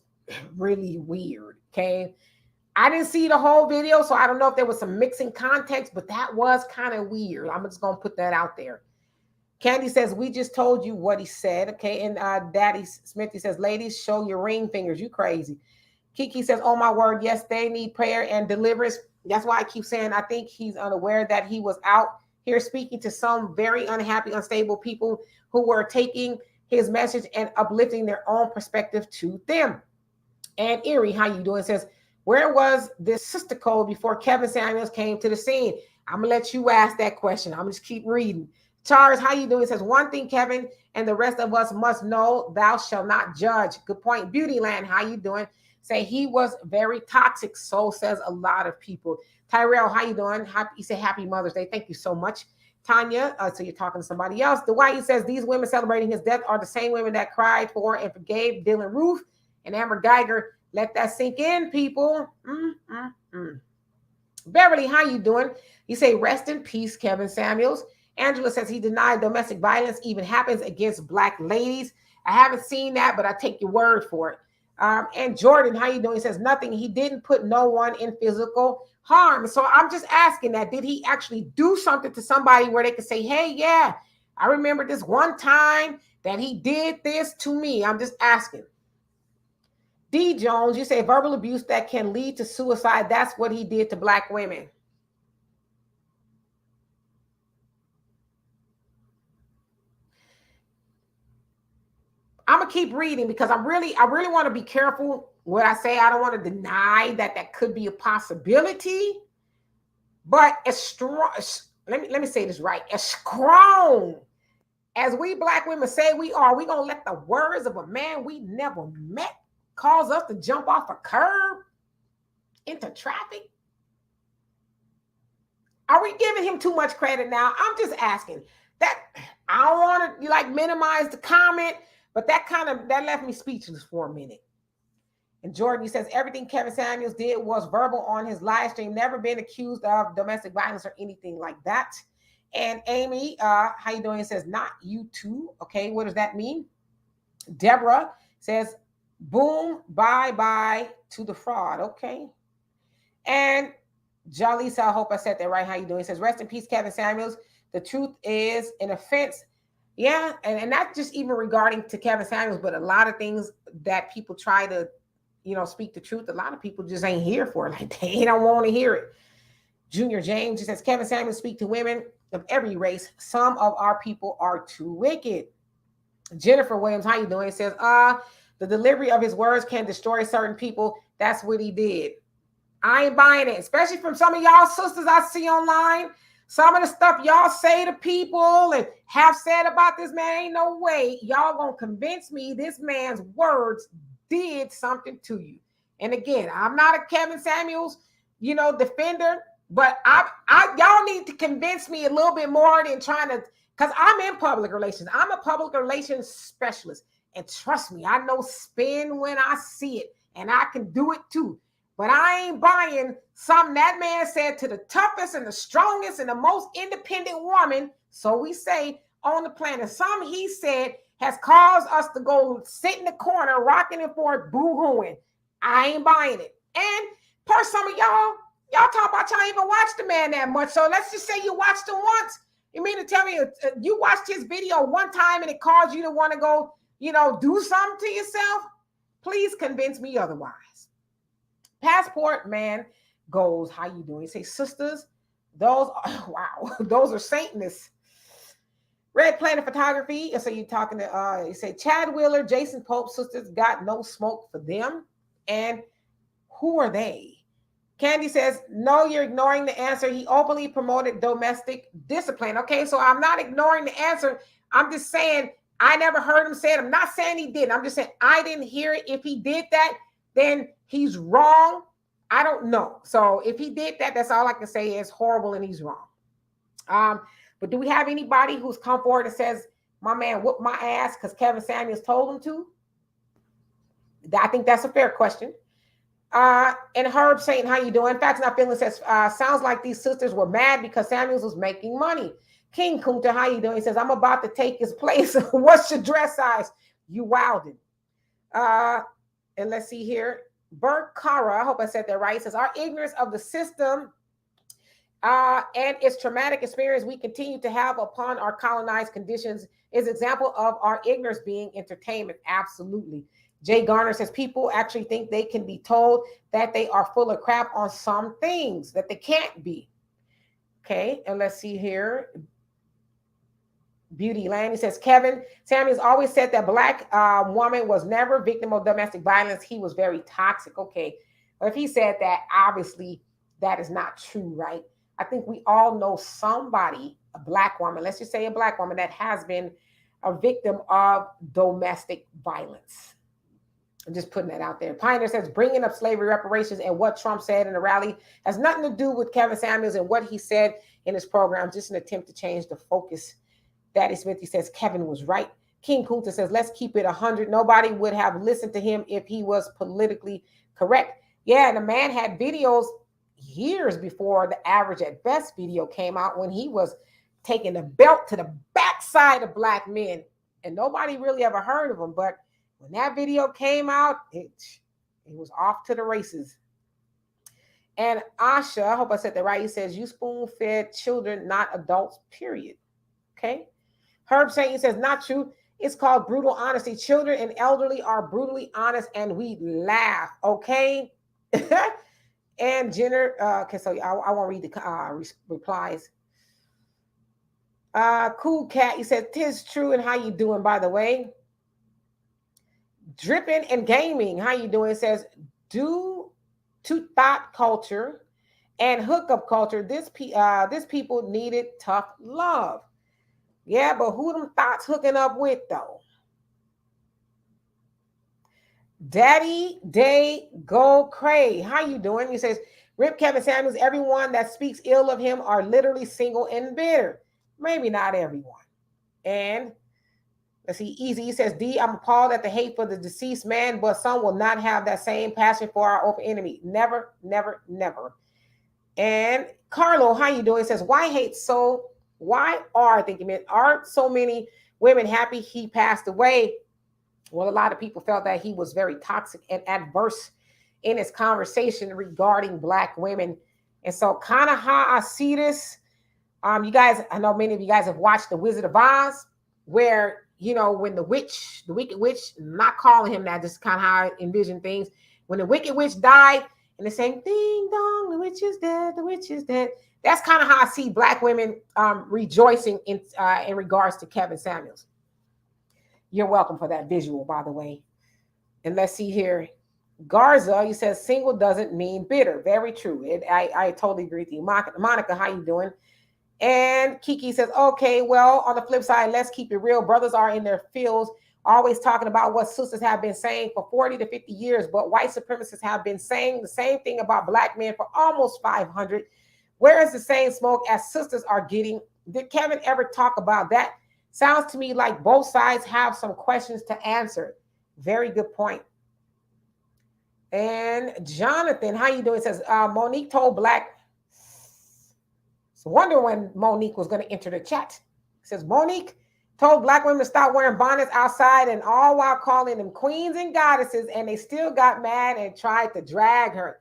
really weird. Okay. I didn't see the whole video, so I don't know if there was some mixing context, but that was kind of weird. I'm just going to put that out there. Candy says, we just told you what he said. Okay. And Daddy Smith, he says, ladies, show your ring fingers. You crazy. Kiki says, oh my word. Yes, they need prayer and deliverance. That's why I keep saying, I think he's unaware that he was out here speaking to some very unhappy, unstable people who were taking his message and uplifting their own perspective to them. And Erie, how you doing? Says, where was this sister code before Kevin Samuels came to the scene? I'm going to let you ask that question. I'm just keep reading. Charles, how you doing? It says, one thing, Kevin, and the rest of us must know, thou shalt not judge. Good point. Beautyland, how you doing? Say, he was very toxic. So says a lot of people. Tyrell, how you doing? You say happy Mother's Day. Thank you so much. Tanya, so you're talking to somebody else. Dwight says, these women celebrating his death are the same women that cried for and forgave Dylan Roof and Amber Geiger. Let that sink in, people. Beverly, how you doing? You say, rest in peace, Kevin Samuels. Angela says he denied domestic violence even happens against Black ladies. I haven't seen that, but I take your word for it. And Jordan, how you doing? He says nothing. He didn't put no one in physical harm. So I'm just asking that. Did he actually do something to somebody where they could say, hey, yeah, I remember this one time that he did this to me? I'm just asking. D. Jones, you say verbal abuse that can lead to suicide. That's what he did to Black women. I'm gonna keep reading because I really want to be careful what I say. I don't want to deny that could be a possibility, but as strong, let me say this right, as strong as we Black women say we are, we gonna let the words of a man we never met cause us to jump off a curb into traffic? Are we giving him too much credit now? I'm just asking. That I don't want to minimize the comment, but that left me speechless for a minute. And Jordan, he says everything Kevin Samuels did was verbal on his live stream, never been accused of domestic violence or anything like that. And Amy, how you doing? It says, not you too. Okay, what does that mean? Deborah says, boom, bye to the fraud. Okay. And Jalisa, I hope I said that right. How you doing? It says, rest in peace, Kevin Samuels. The truth is an offense. Yeah, and not just even regarding to Kevin Samuels, but a lot of things that people try to, speak the truth. A lot of people just ain't here for it. Like they don't want to hear it. Junior James, he says, Kevin Samuels speak to women of every race. Some of our people are too wicked. Jennifer Williams, how you doing? It says, the delivery of his words can destroy certain people. That's what he did. I ain't buying it, especially from some of y'all sisters I see online. Some of the stuff y'all say to people and have said about this man, ain't no way y'all gonna convince me this man's words did something to you. And again, I'm not a Kevin Samuels, defender, but y'all need to convince me a little bit more than trying to, because I'm in public relations. I'm a public relations specialist. And trust me, I know spin when I see it, and I can do it too. But I ain't buying something that man said to the toughest and the strongest and the most independent woman, so we say, on the planet. Some he said has caused us to go sit in the corner, rocking and forth, boo-hooing. I ain't buying it. And per some of y'all talk about y'all even watch the man that much. So let's just say you watched him once. You mean to tell me you watched his video one time and it caused you to want to go, do something to yourself? Please convince me otherwise. Passport man goes, how you doing? You say, sisters, those are, wow, those are Satanists. Red Planet Photography. So you're talking to, you say, Chad Wheeler, Jason Pope, sisters got no smoke for them. And who are they? Candy says, no, you're ignoring the answer. He openly promoted domestic discipline. Okay, so I'm not ignoring the answer. I'm just saying, I never heard him say it. I'm not saying he did. I'm just saying I didn't hear it. If he did that, then he's wrong. I don't know. So if he did that, that's all I can say is horrible and he's wrong. But do we have anybody who's come forward and says, my man whooped my ass because Kevin Samuels told him to? I think that's a fair question. And Herb Satan, how you doing? Facts Not Feeling says, sounds like these sisters were mad because Samuels was making money. King Kunta, how you doing? He says, I'm about to take his place. What's your dress size? You wildin'. And let's see here. Bert Kara, I hope I said that right. He says, our ignorance of the system and its traumatic experience we continue to have upon our colonized conditions is example of our ignorance being entertainment. Absolutely. Jay Garner says people actually think they can be told that they are full of crap on some things that they can't be. Okay, and let's see here. Beauty Land, he says, Kevin Samuels always said that Black woman was never victim of domestic violence. He was very toxic. Okay, but if he said that, obviously that is not true, right? I think we all know somebody, a Black woman, let's just say a Black woman that has been a victim of domestic violence. I'm just putting that out there. Pioneer says, bringing up slavery reparations and what Trump said in the rally has nothing to do with Kevin Samuels and what he said in his program, just an attempt to change the focus. Daddy Smith, he says, Kevin was right. King Kunta says, let's keep it 100. Nobody would have listened to him if he was politically correct. Yeah, and the man had videos years before the Average at Best video came out when he was taking the belt to the backside of Black men. And nobody really ever heard of him. But when that video came out, it was off to the races. And Asha, I hope I said that right, he says, you spoon-fed children, not adults, period. Okay. Herb Satan says, not true. It's called brutal honesty. Children and elderly are brutally honest, and we laugh. Okay. And Jenner, okay, so I won't read the replies. Cool Cat, he said, tis true, and how you doing, by the way? Dripping and Gaming, how you doing? It says, due to thought culture and hookup culture, this people needed tough love. Yeah, but who them thoughts hooking up with, though? Daddy Day Go Cray, how you doing? He says, rip Kevin Samuels, everyone that speaks ill of him are literally single and bitter. Maybe not everyone. And let's see, Easy, he says, D, I'm appalled at the hate for the deceased man, but some will not have that same passion for our open enemy. Never, never, never. And Carlo, how you doing? He says, why hate so Why are thinking men aren't so many women happy he passed away? Well, a lot of people felt that he was very toxic and adverse in his conversation regarding black women. And so kind of how I see this, you guys, I know many of you guys have watched The Wizard of Oz, where, when the witch, the wicked witch, not calling him that, just kind of how I envision things. When the wicked witch died, and they're saying, ding dong, the witch is dead, the witch is dead. That's kind of how I see black women rejoicing in regards to Kevin Samuels. You're welcome for that visual, by the way. And let's see here. Garza, you said single doesn't mean bitter. Very true. I totally agree with you. Monica, how you doing? And Kiki says, okay, well, on the flip side, let's keep it real. Brothers are in their fields, always talking about what sisters have been saying for 40 to 50 years, but white supremacists have been saying the same thing about black men for almost 500. Where is the same smoke as sisters are getting? Did Kevin ever talk about that? Sounds to me like both sides have some questions to answer. Very good point. And Jonathan, how you doing? Says Monique told Black. So wonder when Monique was going to enter the chat. Says Monique told black women to stop wearing bonnets outside, and all while calling them queens and goddesses, and they still got mad and tried to drag her.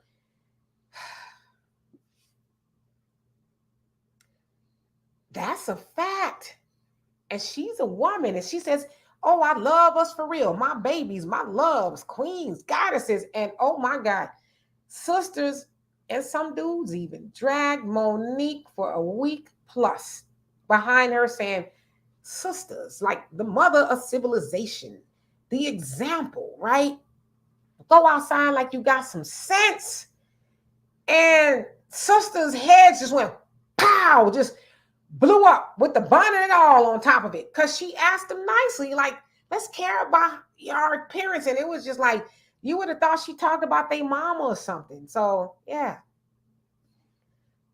That's a fact. And she's a woman, and she says, oh, I love us for real. My babies, my loves, queens, goddesses. And oh my God, sisters and some dudes even dragged Monique for a week plus behind her saying, sisters, like the mother of civilization, the example, right? Go outside like you got some sense. And sisters' heads just went pow, just blew up with the bonnet and all on top of it, because she asked them nicely, like, let's care about our parents. And it was just like, you would have thought she talked about their mama or something. So yeah.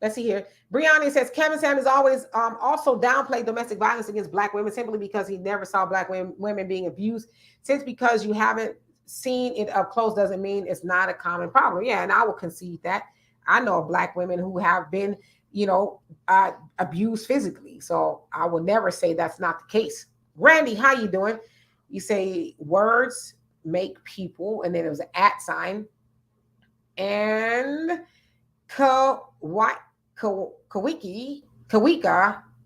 Let's see here. Brianna says Kevin Samuels always also downplayed domestic violence against black women simply because he never saw black women being abused. Since because you haven't seen it up close doesn't mean it's not a common problem. Yeah, and I will concede that. I know of black women who have been abused physically. So I will never say that's not the case. Randy, how you doing? You say words make people, and then there was an @ sign. And Kawika,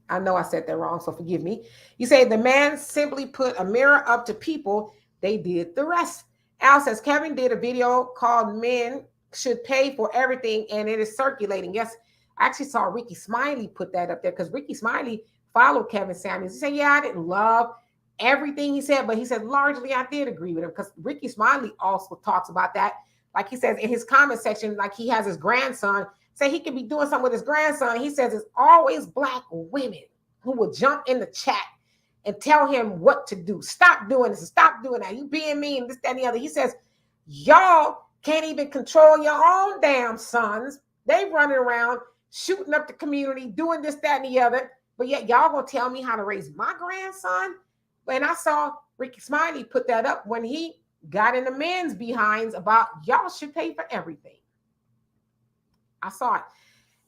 I know I said that wrong, so forgive me. You say the man simply put a mirror up to people, they did the rest. Al says Kevin did a video called Men Should Pay for Everything, and it is circulating. Yes, I actually saw Ricky Smiley put that up there, because Ricky Smiley followed Kevin Samuels. He said, yeah, I didn't love everything he said, but he said largely I did agree with him, because Ricky Smiley also talks about that. Like he says in his comment section, like he has his grandson, say he could be doing something with his grandson. He says it's always black women who will jump in the chat and tell him what to do. Stop doing this, stop doing that. You being mean, this, that, and the other. He says, y'all can't even control your own damn sons. They running around shooting up the community, doing this, that, and the other. But yet y'all gonna tell me how to raise my grandson? And I saw Ricky Smiley put that up when he got in the men's behinds about y'all should pay for everything. I saw it.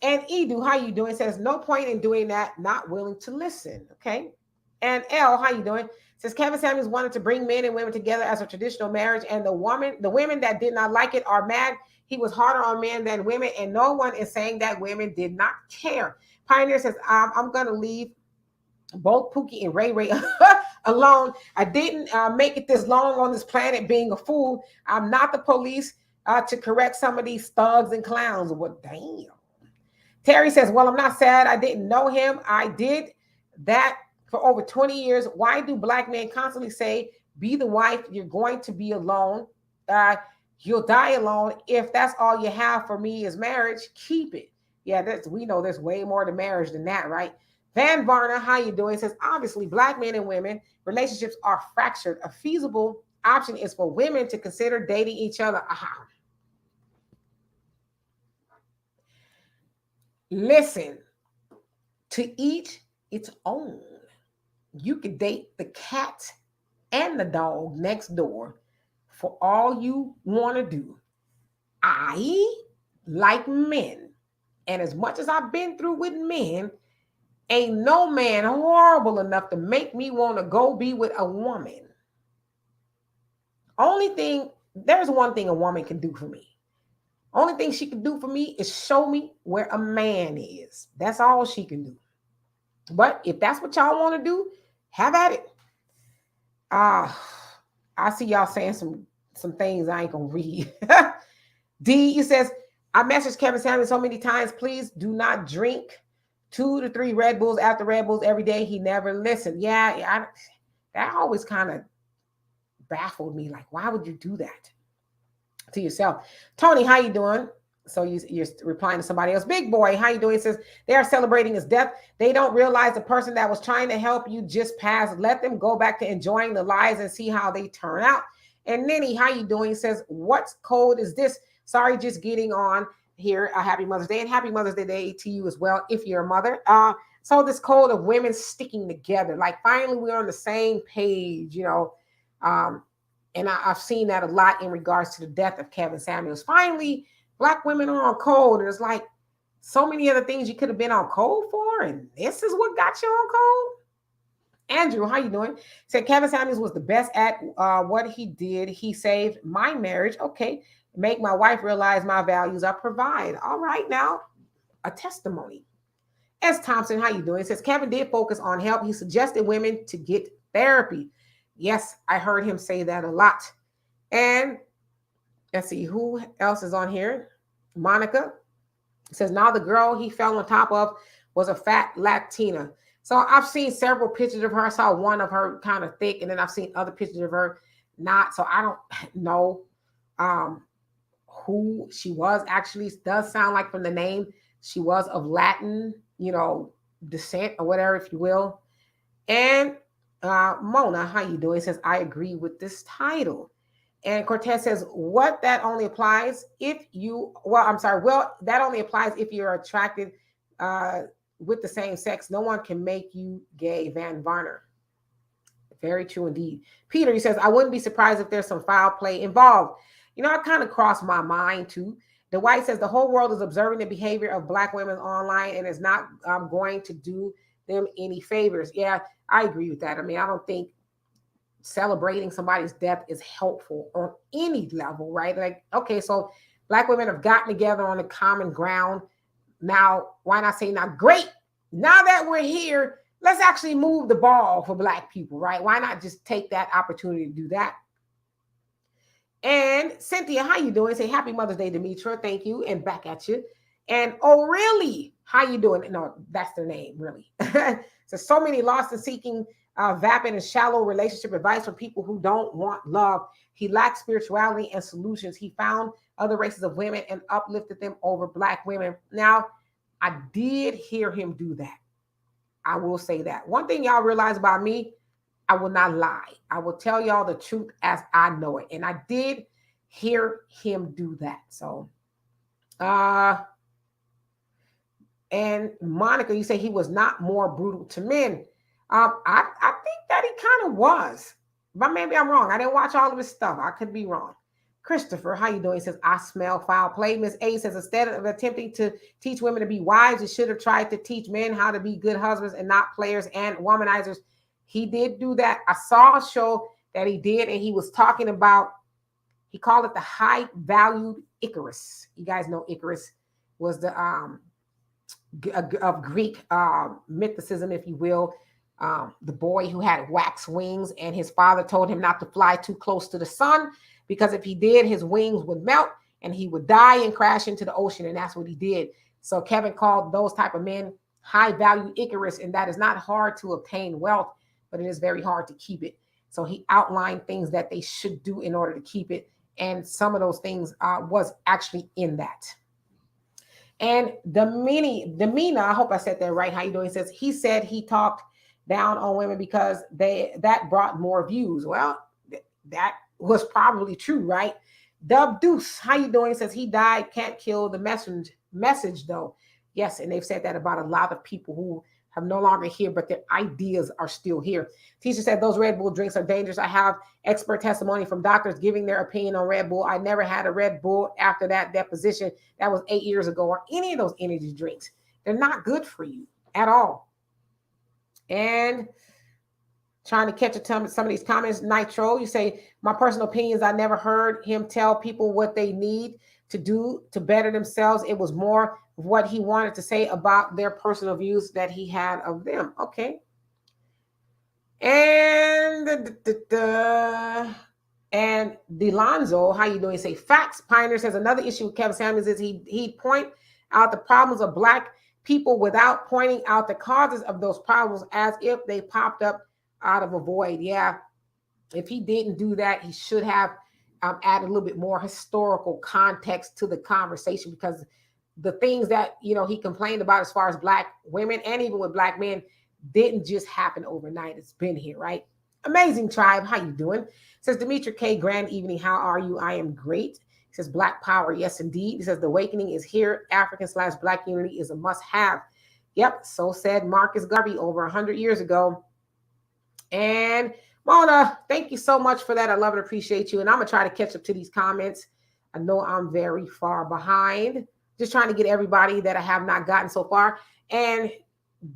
And Edu, how you doing? Says no point in doing that, not willing to listen. Okay. And L, how you doing? Says Kevin Samuels wanted to bring men and women together as a traditional marriage, and the women that did not like it are mad. He was harder on men than women, and no one is saying that women did not care. Pioneer says, I'm gonna leave both Pookie and Ray Ray alone. I didn't make it this long on this planet being a fool. I'm not the police to correct some of these thugs and clowns. Well, damn. Terry says, well, I'm not sad. I didn't know him. I did that for over 20 years. Why do black men constantly say, be the wife, you're going to be alone. You'll die alone. If that's all you have for me is marriage, keep it. Yeah, we know there's way more to marriage than that, right? Van Varner, how you doing? Says, obviously, black men and women relationships are fractured. A feasible option is for women to consider dating each other. Aha. Listen, to each its own. You could date the cat and the dog next door for all you want to do. I like men. And as much as I've been through with men, Ain't no man horrible enough to make me want to go be with a woman. Only thing, there's one thing a woman can do for me. Only thing she can do for me is show me where a man is. That's all she can do. But if that's what y'all want to do, have at it. I see y'all saying some things I ain't gonna read. D, you says, I messaged Kevin Samuels so many times, please do not drink 2 to 3 Red Bulls after Red Bulls every day. He never listened. That always kind of baffled me. Like, why would you do that to yourself? Tony, how you doing? So you're replying to somebody else. Big boy, how you doing? He says, they are celebrating his death. They don't realize the person that was trying to help you just passed. Let them go back to enjoying the lives and see how they turn out. And Ninny, how you doing? He says, what code is this? Sorry, just getting on here. Happy Mother's Day, and happy Mother's Day to you as well, if you're a mother. So this code of women sticking together, like finally we're on the same page, you know. And I've seen that a lot in regards to the death of Kevin Samuels. Finally, Black women are on code. And it's like so many other things you could have been on code for, and this is what got you on code. Andrew, how you doing? Said Kevin Samuels was the best at what he did. He saved my marriage. Okay. Make my wife realize my values. I provide. All right, now a testimony. S. Thompson, how you doing? Says Kevin did focus on help. He suggested women to get therapy. Yes, I heard him say that a lot. And let's see, who else is on here? Monica says, now the girl he fell on top of was a fat Latina. So I've seen several pictures of her. I saw one of her kind of thick, and then I've seen other pictures of her not. So I don't know who she was. Actually, it does sound like from the name, she was of Latin, descent or whatever, if you will. And Mona, how you doing? Says, I agree with this title. And Cortez says, that only applies if that only applies if you're attracted with the same sex. No one can make you gay, Van Varner. Very true indeed. Peter, he says, I wouldn't be surprised if there's some foul play involved. It kind of crossed my mind too. The White says the whole world is observing the behavior of Black women online and is not going to do them any favors. Yeah, I agree with that. I mean, I don't think celebrating somebody's death is helpful on any level, right? Like, okay, so Black women have gotten together on a common ground. Now, why not say, now, great, now that we're here, let's actually move the ball for Black people, right? Why not just take that opportunity to do that? And Cynthia, how you doing? Say happy Mother's Day, Demetra. Thank you. And back at you. And oh, really? How you doing? No, that's their name, really. So many lost and seeking vapid and shallow relationship advice from people who don't want love. He lacked spirituality and solutions. He found other races of women and uplifted them over Black women. Now, I did hear him do that. I will say that. One thing y'all realize about me, I will not lie. I will tell y'all the truth as I know it. And I did hear him do that. So, and Monica, you say he was not more brutal to men. I think that he kind of was, but maybe I'm wrong. I didn't watch all of his stuff. I could be wrong. Christopher, how you doing? He says, I smell foul play. Miss A says, instead of attempting to teach women to be wives, you should have tried to teach men how to be good husbands and not players and womanizers. He did do that. I saw a show that he did, and he was talking about, he called it the high-valued Icarus. You guys know Icarus was the of Greek mythicism, if you will. The boy who had wax wings, and his father told him not to fly too close to the sun, because if he did, his wings would melt and he would die and crash into the ocean. And that's what he did. So Kevin called those type of men high-value Icarus, and that is not hard to obtain wealth, but it is very hard to keep it. So he outlined things that they should do in order to keep it. And some of those things was actually in that. And Demina, I hope I said that right. How you doing? He said he talked down on women because that brought more views. Well, that was probably true, right? Dub Deuce, how you doing? He died, can't kill the message though. Yes, and they've said that about a lot of people who have no longer here, but their ideas are still here. Teacher said those Red Bull drinks are dangerous. I have expert testimony from doctors giving their opinion on Red Bull. I never had a Red Bull after that deposition. That was 8 years ago, or any of those energy drinks. They're not good for you at all. And trying to catch some of these comments. Nitro, you say, my personal opinions, I never heard him tell people what they need to do to better themselves. It was more of what he wanted to say about their personal views that he had of them. Okay. And and Delonzo, how you doing? You say facts. Pioneer says another issue with Kevin Samuels is he point out the problems of Black people without pointing out the causes of those problems as if they popped up out of a void. Yeah, if he didn't do that, he should have added a little bit more historical context to the conversation, because the things that he complained about as far as Black women and even with Black men didn't just happen overnight. It's been here, right? Amazing tribe, how you doing? Says Demetra K, grand evening. How are you? I am great. He says Black power, yes indeed. He says the awakening is here. African/Black unity is a must-have. Yep, so said Marcus Garvey over 100 years ago. And Mona, thank you so much for that. I love and appreciate you. And I'm gonna try to catch up to these comments. I know I'm very far behind. Just trying to get everybody that I have not gotten so far. And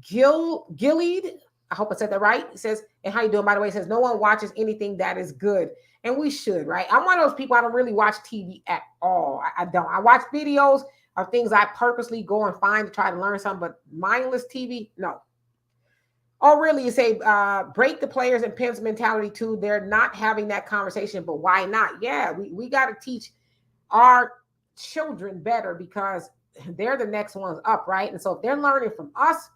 Gilead, I hope I said that right. It says, and how you doing, by the way? It says, no one watches anything that is good. And we should, right? I'm one of those people, I don't really watch TV at all. I don't. I watch videos of things I purposely go and find to try to learn something, but mindless TV, no. Oh, really? You say, break the players and pimps mentality too. They're not having that conversation, but why not? Yeah, we got to teach our children better, because they're the next ones up, right? And so if they're learning from us,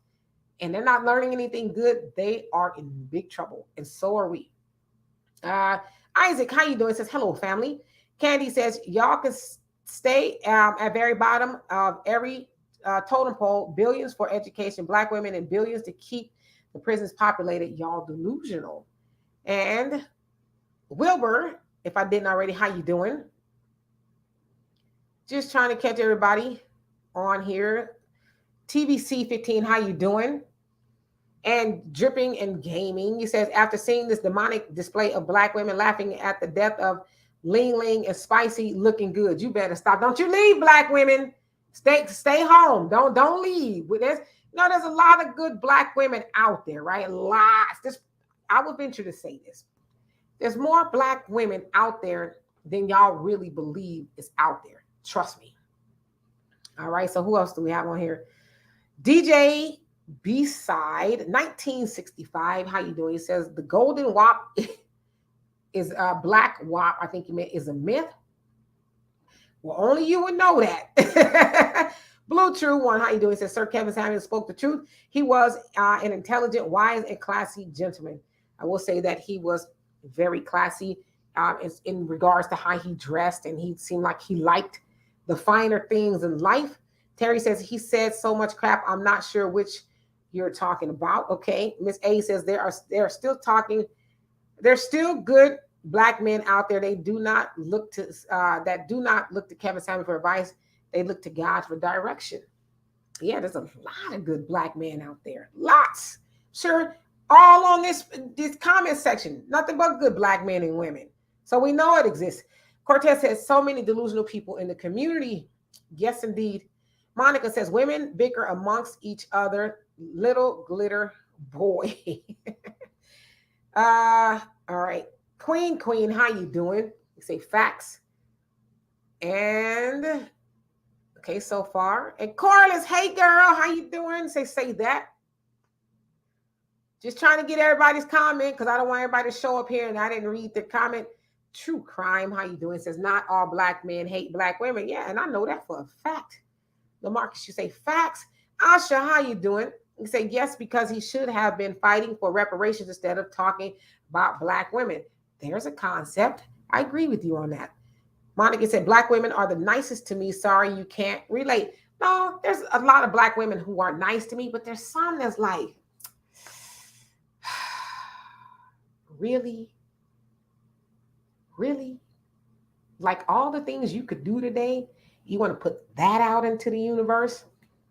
and they're not learning anything good, they are in big trouble. And so are we. Isaac, how you doing? Says, hello, family. Candy says, y'all can stay at very bottom of every totem pole. Billions for education, Black women, and billions to keep the prisons populated. Y'all delusional. And Wilbur, if I didn't already, how you doing? Just trying to catch everybody on here. TVC 15, how you doing? And Dripping and Gaming, he says, after seeing this demonic display of Black women laughing at the death of Ling Ling and Spicy looking good, you better stop. Don't you leave, Black women. Stay home. Don't leave. There's a lot of good Black women out there, right? Lots. I would venture to say this. There's more Black women out there than y'all really believe is out there. Trust me. All right, so who else do we have on here? DJ B-side 1965. How you doing? He says the golden WAP is a Black WAP. I think you meant is a myth. Well, only you would know that. Blue True One. How you doing? He says Sir Kevin Samuels spoke the truth. He was an intelligent, wise, and classy gentleman. I will say that he was very classy in regards to how he dressed, and he seemed like he liked the finer things in life. Terry says he said so much crap, I'm not sure which you're talking about. Okay. Miss A says they're still talking. There's still good Black men out there. They do not look to Kevin Samuels for advice. They look to God for direction. Yeah, there's a lot of good Black men out there. Lots. Sure. All on this comment section. Nothing but good Black men and women. So we know it exists. Cortez says so many delusional people in the community. Yes, indeed. Monica says women bicker amongst each other. Little glitter boy. All right. Queen, how you doing? You say facts. And okay, so far. And Corliss, hey girl, how you doing? Say that. Just trying to get everybody's comment, because I don't want everybody to show up here and I didn't read the comment. True Crime, how you doing? Says not all Black men hate Black women. Yeah, and I know that for a fact. LaMarcus, you say facts. Asha, how you doing? You say yes, because he should have been fighting for reparations instead of talking about Black women. There's a concept. I agree with you on that. Monica said Black women are the nicest to me. Sorry, you can't relate. No, there's a lot of Black women who are nice to me, but there's some that's like, really? Like all the things you could do today, you want to put that out into the universe?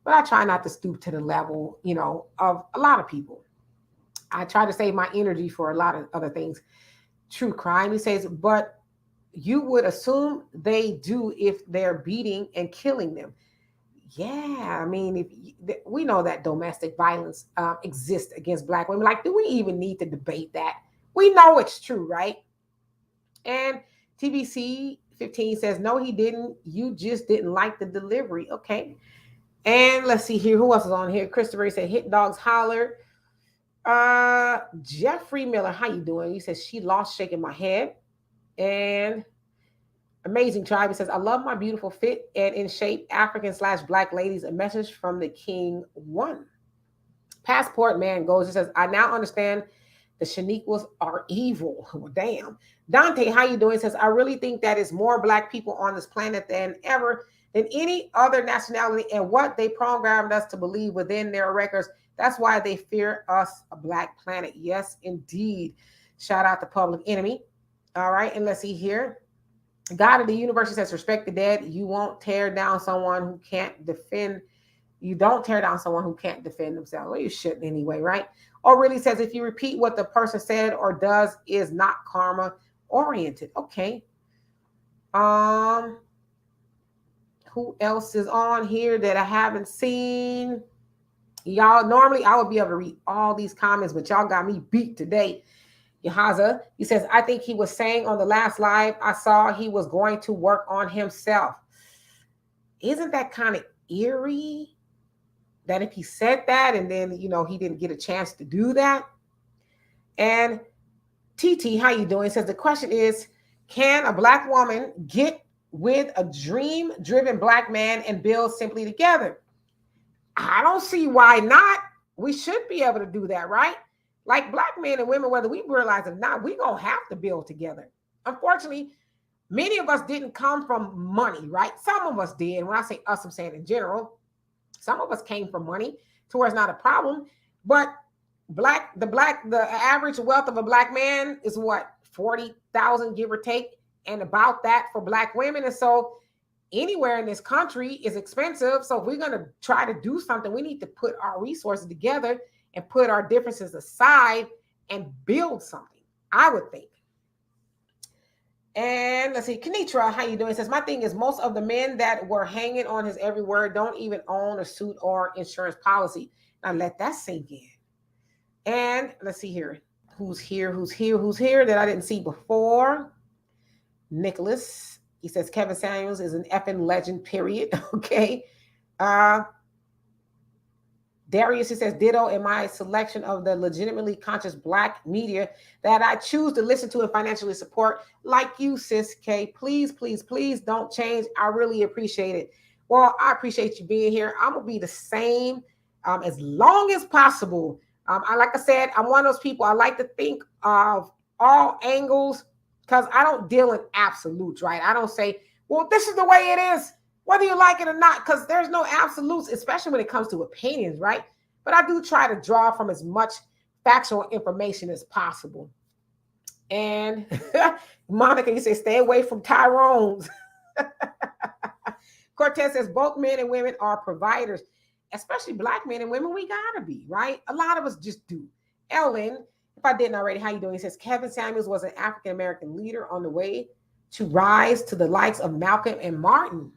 But I try not to stoop to the level, of a lot of people. I try to save my energy for a lot of other things. True Crime, he says, but you would assume they do if they're beating and killing them. Yeah, I mean, we know that domestic violence exists against Black women. Like, do we even need to debate that? We know it's true, right? And TBC 15 says, no, he didn't. You just didn't like the delivery. Okay. And let's see here. Who else is on here? Christopher said, hit dogs holler. Jeffrey Miller, how you doing? He says, she lost shaking my head. And Amazing Tribe, he says, I love my beautiful fit and in shape African/Black ladies. A message from the King One. Passport Man goes, he says, I now understand the Shaniquas are evil. Well, damn. Dante, how you doing? He says, I really think that is more Black people on this planet than ever, than any other nationality, and what they programmed us to believe within their records. That's why they fear us, a Black planet. Yes, indeed. Shout out to Public Enemy. All right, and let's see here. God of the universe says, respect the dead. You won't tear down someone who can't defend. You don't tear down someone who can't defend themselves. Well, you shouldn't anyway, right? Or really says, if you repeat what the person said or does is not karma oriented. Okay. Who else is on here that I haven't seen? Y'all, normally I would be able to read all these comments, but y'all got me beat today. Yahaza, he says, I think he was saying on the last live I saw he was going to work on himself. Isn't that kind of eerie? That if he said that and then, he didn't get a chance to do that. And TT, how you doing? He says, the question is, can a Black woman get with a dream-driven Black man and build simply together? I don't see why not. We should be able to do that, right? Like Black men and women, whether we realize it or not, we're going to have to build together. Unfortunately, many of us didn't come from money, right? Some of us did. When I say us, I'm saying in general. Some of us came from money to where it's not a problem. But the average wealth of a Black man is what? 40,000, give or take. And about that for Black women. And so anywhere in this country is expensive. So if we're going to try to do something, we need to put our resources together and put our differences aside and build something, I would think. And let's see, Kenitra, how you doing? It says, my thing is most of the men that were hanging on his every word don't even own a suit or insurance policy. Now let that sink in. And let's see here. Who's here that I didn't see before? Nicholas. He says, Kevin Samuels is an effing legend, period. Okay. Darius, he says, ditto in my selection of the legitimately conscious Black media that I choose to listen to and financially support, like you, Sis K. Please, please, please don't change. I really appreciate it. Well, I appreciate you being here. I'm going to be the same as long as possible. Like I said, I'm one of those people. I like to think of all angles because I don't deal in absolutes, right? I don't say, well, this is the way it is, whether you like it or not, because there's no absolutes, especially when it comes to opinions, right? But I do try to draw from as much factual information as possible. And Monica, you say, stay away from Tyrone's. Cortez says, both men and women are providers, especially Black men and women. We gotta be, right? A lot of us just do. Ellen, if I didn't already, how you doing? He says, Kevin Samuels was an African-American leader on the way to rise to the likes of Malcolm and Martin.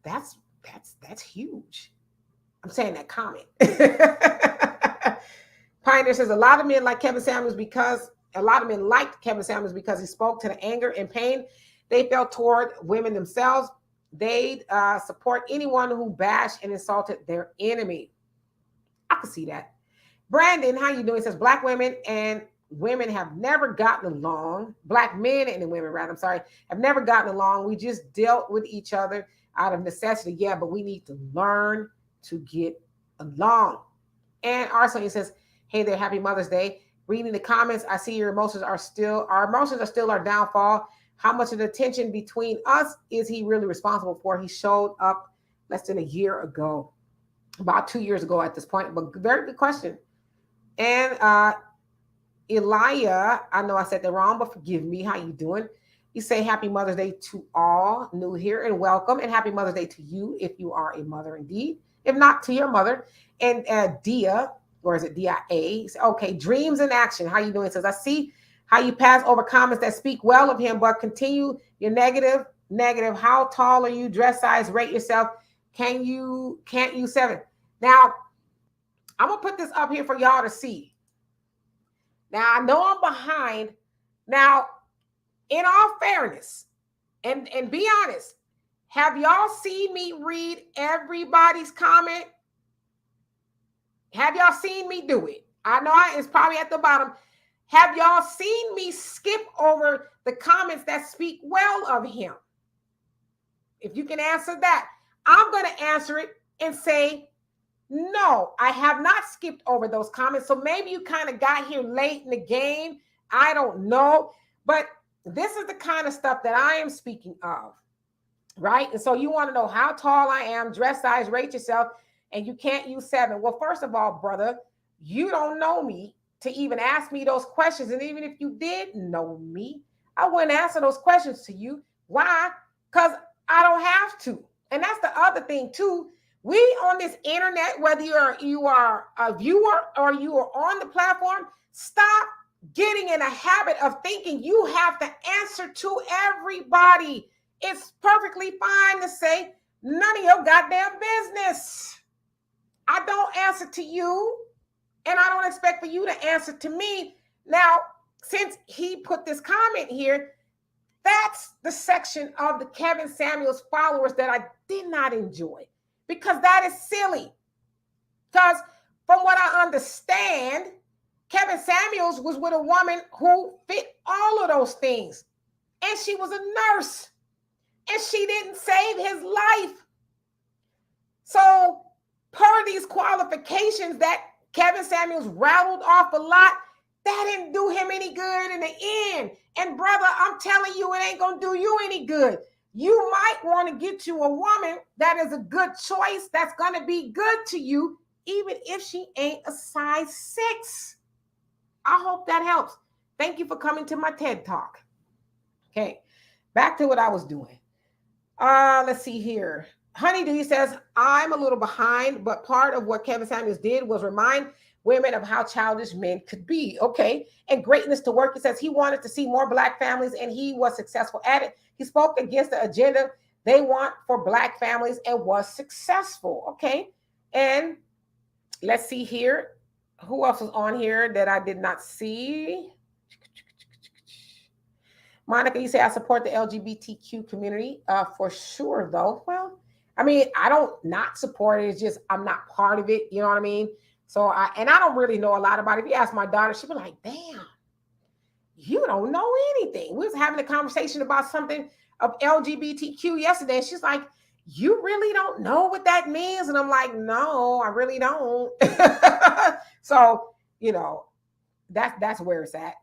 That's huge. I'm saying that comment. Pioneer says, a lot of men liked Kevin Samuels because he spoke to the anger and pain they felt toward women themselves. They'd support anyone who bashed and insulted their enemy. I can see that. Brandon, how you doing? He says, Black women and women have never gotten along. Black men and women, rather, have never gotten along. We just dealt with each other out of necessity. Yeah, but we need to learn to get along. And Arsenal says, hey there, happy Mother's Day. Reading the comments, I see our emotions are still our downfall. How much of the tension between us is he really responsible for? He showed up less than a year ago, about 2 years ago at this point, but very good question. And Elia, I know I said that wrong, but forgive me. How you doing? You say happy Mother's Day to all new here and welcome, and happy Mother's Day to you if you are a mother indeed. If not, to your mother. And Dia, or is it DIA? Okay, dreams in action. How you doing? It says, I see how you pass over comments that speak well of him, but continue your negative negative. How tall are you? Dress size, rate yourself. Can't you 7? Now, I'm gonna put this up here for y'all to see. Now, I know I'm behind. Now, in all fairness, and be honest, have y'all seen me read everybody's comment? Have y'all seen me do it? I know it's probably at the bottom. Have y'all seen me skip over the comments that speak well of him? If you can answer that, I'm going to answer it and say, no, I have not skipped over those comments. So maybe you kind of got here late in the game. I don't know. But this is the kind of stuff that I am speaking of, right? And so you want to know how tall I am, dress size, rate yourself, and you can't use 7. Well, first of all, brother, you don't know me to even ask me those questions. And even if you did know me, I wouldn't answer those questions to you. Why? Because I don't have to. And that's the other thing too. We on this internet, whether you are a viewer or you are on the platform, stop getting in a habit of thinking you have to answer to everybody. It's perfectly fine to say none of your goddamn business. I don't answer to you, and I don't expect for you to answer to me. Now, since he put this comment here, that's the section of the Kevin Samuels followers that I did not enjoy, because that is silly. Because from what I understand, Kevin Samuels was with a woman who fit all of those things. And she was a nurse. And she didn't save his life. So per these qualifications that Kevin Samuels rattled off a lot, that didn't do him any good in the end. And brother, I'm telling you, it ain't going to do you any good. You might want to get you a woman that is a good choice, that's going to be good to you, even if she ain't a size 6. I hope that helps. Thank you for coming to my TED Talk. Okay, back to what I was doing. Let's see here. Honeydew says, I'm a little behind, but part of what Kevin Samuels did was remind women of how childish men could be. Okay. And greatness to work. He says he wanted to see more Black families, and he was successful at it. He spoke against the agenda they want for Black families and was successful. Okay. And let's see here. Who else was on here that I did not see? Monica, you say I support the LGBTQ community for sure, though. Well, I mean, I don't not support it. It's just I'm not part of it. You know what I mean? So I don't really know a lot about it. If you ask my daughter, she'd be like, damn, you don't know anything. We was having a conversation about something of LGBTQ yesterday. And she's like, you really don't know what that means? And I'm like, no, I really don't. So, you know, that's where it's at.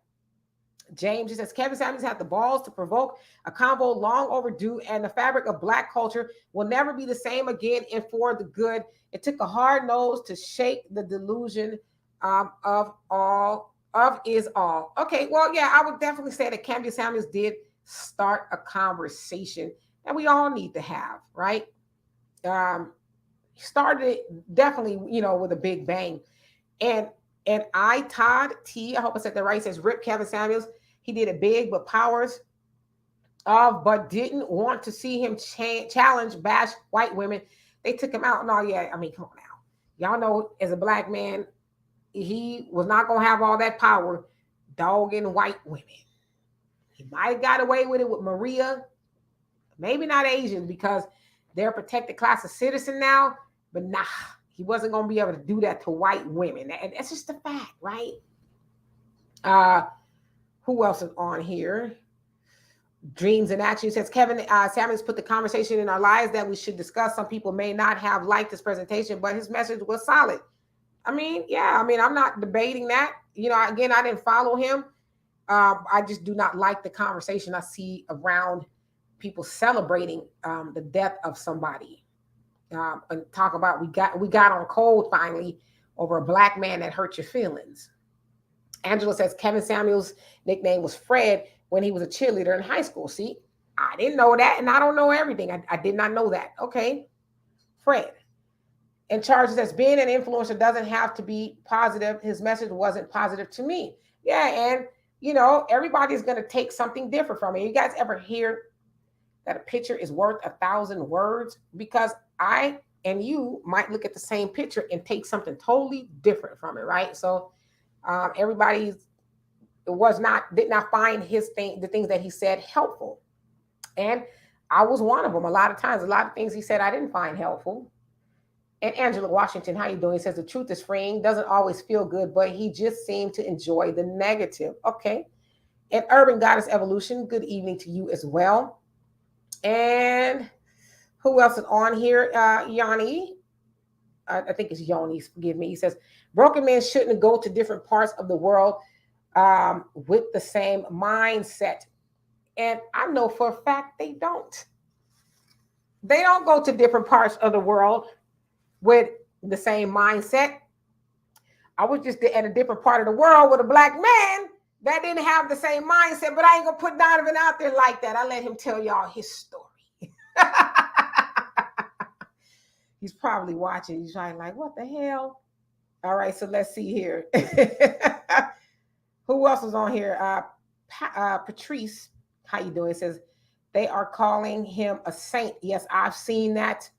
James, he says, Kevin Samuels had the balls to provoke a convo long overdue, and the fabric of Black culture will never be the same again, and for the good. It took a hard nose to shake the delusion of is all. Okay, well, yeah, I would definitely say that Kevin Samuels did start a conversation that we all need to have, right? Started it definitely, you know, with a big bang. And Todd T, I hope I said that right, says, rip Kevin Samuels. He did it big, but powers of, but didn't want to see him challenge, bash white women. They took him out. No, yeah, I mean, come on now. Y'all know, as a Black man, he was not going to have all that power dogging white women. He might have got away with it with Maria. Maybe not Asians, because they're a protected class of citizen now. But nah, he wasn't going to be able to do that to white women. And that's just a fact, right? Who else is on here? Dreams and Action says, Kevin Samuels put the conversation in our lives that we should discuss. Some people may not have liked his presentation, but his message was solid. I mean, yeah, I mean, I'm not debating that. You know, again, I didn't follow him. I just do not like the conversation I see around people celebrating the death of somebody. And talk about we got on cold finally over a Black man that hurt your feelings. Angela says Kevin Samuels' nickname was Fred when he was a cheerleader in high school. See, I didn't know that, and I don't know everything. I did not know that. Okay, Fred. And Charles says being an influencer doesn't have to be positive. His message wasn't positive to me. Yeah, and you know, everybody's gonna take something different from it. You guys ever hear that a picture is worth 1,000 words, because I and you might look at the same picture and take something totally different from it, right? So everybody did not find the things that he said helpful, and I was one of them. A lot of times, a lot of things he said I didn't find helpful. And Angela Washington, how you doing? He says the truth is freeing, doesn't always feel good, but he just seemed to enjoy the negative. Okay. And Urban Goddess Evolution, good evening to you as well. And who else is on here? Yanni, I think it's Yoni, forgive me. He says, broken men shouldn't go to different parts of the world with the same mindset. And I know for a fact they don't. They don't go to different parts of the world with the same mindset. I was just at a different part of the world with a black man that didn't have the same mindset, but I ain't gonna put Donovan out there like that. I let him tell y'all his story. He's probably watching. He's probably like, what the hell? All right, so let's see here. Who else is on here? Patrice, how you doing? It says, they are calling him a saint. Yes, I've seen that.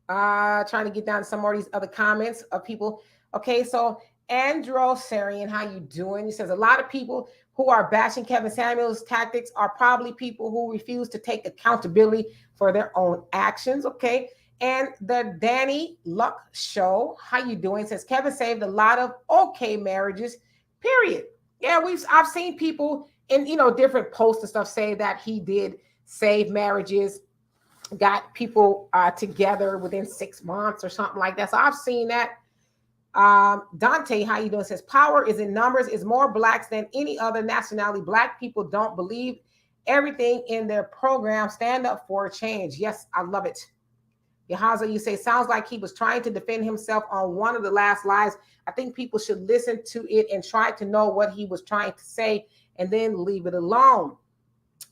Trying to get down to some more of these other comments of people. Okay, so Andro Sarian, how you doing? He says, a lot of people who are bashing Kevin Samuels' tactics are probably people who refuse to take accountability for their own actions. Okay. And the Danny Luck Show, how you doing? Says Kevin saved a lot of okay marriages, period. Yeah, I've seen people in different posts and stuff say that he did save marriages, got people together within 6 months or something like that. So I've seen that. Dante, how you doing? Says power is in numbers, is more blacks than any other nationality. Black people don't believe everything in their program. Stand up for change. Yes, I love it. Yahaza, you say, sounds like he was trying to defend himself on one of the last lives. I think people should listen to it and try to know what he was trying to say and then leave it alone.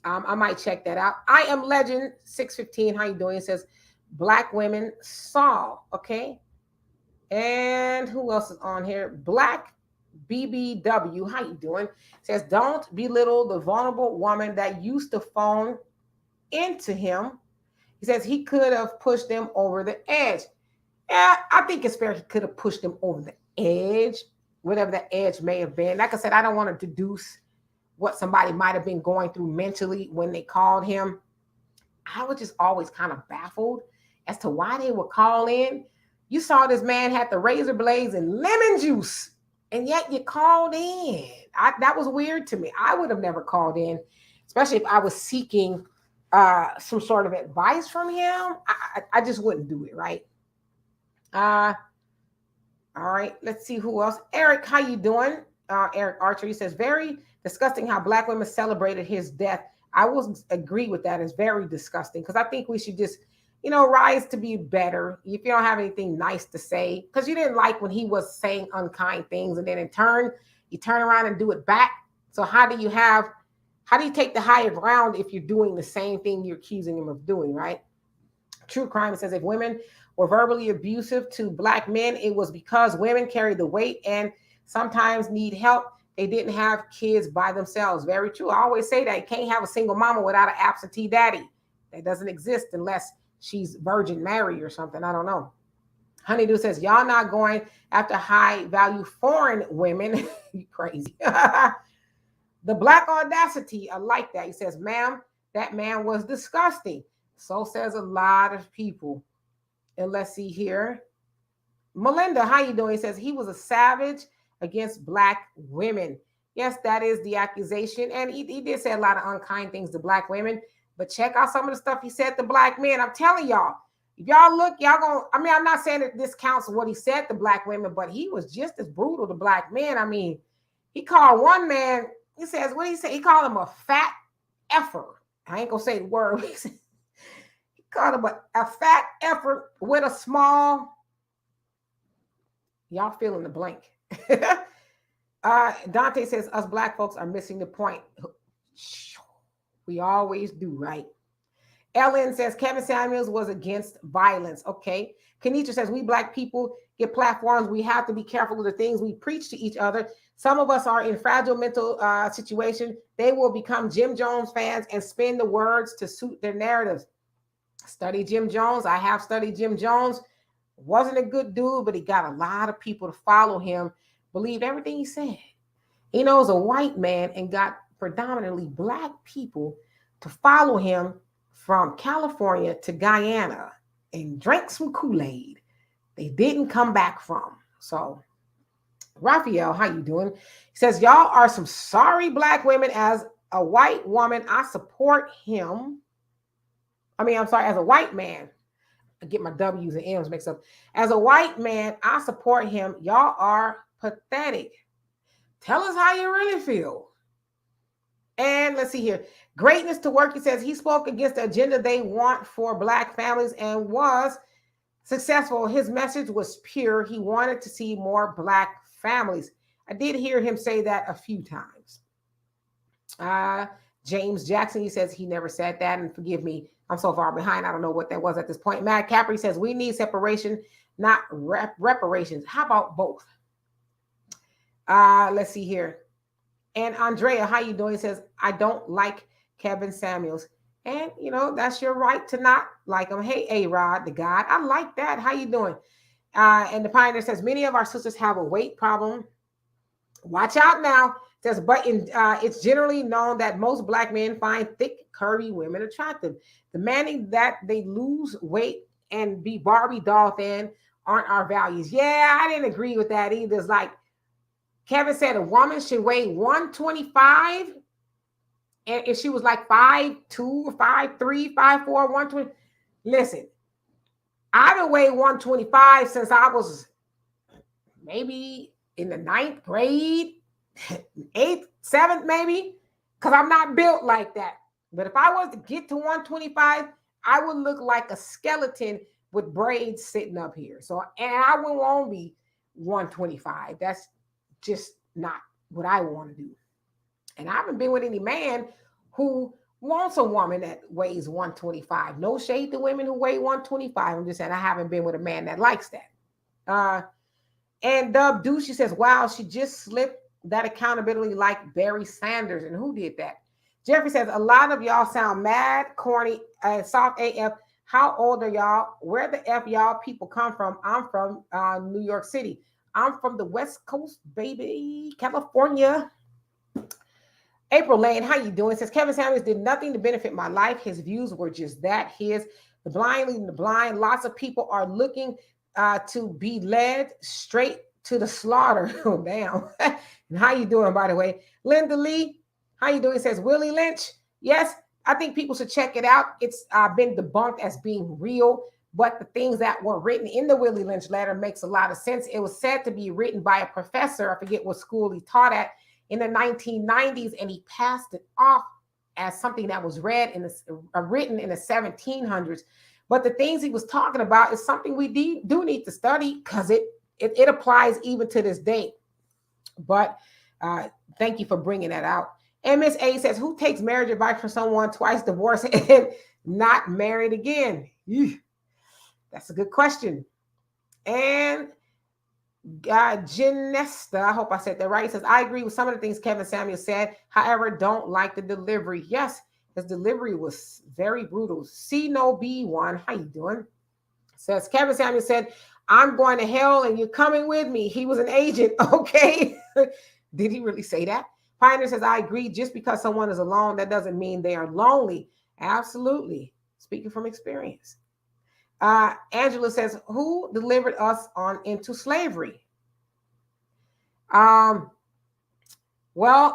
I might check that out. I am Legend 615. How you doing? It says black women saw. Okay. And who else is on here? Black BBW. How you doing? It says don't belittle the vulnerable woman that used to phone into him. He says he could have pushed them over the edge. Yeah, I think it's fair. He could have pushed them over the edge, whatever the edge may have been. Like I said, I don't want to deduce what somebody might have been going through mentally when they called him. I was just always kind of baffled as to why they would call in. You saw this man had the razor blades and lemon juice, and yet you called in. That was weird to me. I would have never called in, especially if I was seeking some sort of advice from him. I just wouldn't do it, right? All right, let's see who else. Eric, how you doing? Eric Archer, he says, very disgusting how black women celebrated his death. I will agree with that. It's very disgusting because I think we should just, rise to be better. If you don't have anything nice to say, because you didn't like when he was saying unkind things, and then in turn, you turn around and do it back. So how do you take the higher ground if you're doing the same thing you're accusing him of doing, right? True Crime says if women were verbally abusive to black men, it was because women carry the weight and sometimes need help. They didn't have kids by themselves. Very true. I always say that you can't have a single mama without an absentee daddy. That doesn't exist unless she's Virgin Mary or something. I don't know. Honeydew says, y'all not going after high value foreign women. You crazy. The black audacity, I like that. He says, ma'am, that man was disgusting. So says a lot of people. And let's see here. Melinda, how you doing? He says he was a savage against black women. Yes, that is the accusation. And he did say a lot of unkind things to black women. But check out some of the stuff he said to black men. I'm telling y'all, if y'all look, I'm not saying that this counts what he said to black women, but he was just as brutal to black men. I mean, he called one man, he says, what did he say? He called him a fat effer. I ain't going to say the word. He called him a fat effer with a small, y'all fill in the blank. Dante says, us black folks are missing the point. We always do, right? Ellen says, Kevin Samuels was against violence. Okay. Kenitra says, we black people get platforms, we have to be careful of the things we preach to each other. Some of us are in fragile mental situation. They will become Jim Jones fans and spin the words to suit their narratives. Study Jim Jones. I have studied Jim Jones. Wasn't a good dude, but he got a lot of people to follow him, believe everything he said. He knows a white man and got predominantly black people to follow him from California to Guyana and drank some Kool-Aid they didn't come back from. So, Raphael, how you doing? He says, y'all are some sorry black women. As a white woman, I support him. I'm sorry, as a white man, I get my W's and M's mixed up. As a white man, I support him. Y'all are pathetic. Tell us how you really feel. And let's see here. Greatness to work. He says he spoke against the agenda they want for black families and was successful. His message was pure. He wanted to see more black families. I did hear him say that a few times. James Jackson, he says he never said that. And forgive me, I'm so far behind. I don't know what that was at this point. Matt Capri says we need separation, not reparations. How about both? Let's see here. And Andrea, how you doing? He says, I don't like Kevin Samuels. And, that's your right to not like him. Hey, A-Rod, the God. I like that. How you doing? And the Pioneer says, many of our sisters have a weight problem. Watch out now. Says, but it's generally known that most black men find thick, curvy women attractive. Demanding that they lose weight and be Barbie doll thin aren't our values. Yeah, I didn't agree with that either. It's like, Kevin said a woman should weigh 125, and if she was like 5'2", 5'3", 5'4", 120. Listen, I've been weighing 125 since I was maybe in the 9th grade, 8th, 7th maybe, because I'm not built like that. But if I was to get to 125, I would look like a skeleton with braids sitting up here. So, and I won't be 125. That's just not what I want to do. And I haven't been with any man who wants a woman that weighs 125. No shade to women who weigh 125. I'm just saying I haven't been with a man that likes that. And Dub Douche, she says, wow, she just slipped that accountability like Barry Sanders. And who did that? Jeffrey says, a lot of y'all sound mad, corny, soft AF. How old are y'all? Where the F y'all people come from? I'm from New York City. I'm from the West Coast, baby, California. April Lane, how you doing? Says Kevin Samuels did nothing to benefit my life. His views were just that. The blind leading the blind. Lots of people are looking to be led straight to the slaughter. Oh, damn. And how you doing, by the way? Linda Lee, how you doing? Says Willie Lynch. Yes, I think people should check it out. It's been debunked as being real. But the things that were written in the Willie Lynch letter makes a lot of sense. It was said to be written by a professor. I forget what school he taught at in the 1990s, and he passed it off as something that was written in the 1700s. But the things he was talking about is something we do need to study because it applies even to this day. But thank you for bringing that out. And Miss A says, who takes marriage advice from someone twice divorced and not married again? Eesh. That's a good question. And Genesta, I hope I said that right, says, I agree with some of the things Kevin Samuels said. However, don't like the delivery. Yes, his delivery was very brutal. C No B1, how you doing? Says Kevin Samuels said, I'm going to hell and you're coming with me. He was an agent. Okay. Did he really say that? Pioneer says, I agree. Just because someone is alone, that doesn't mean they are lonely. Absolutely. Speaking from experience. Angela says, who delivered us into slavery? Well,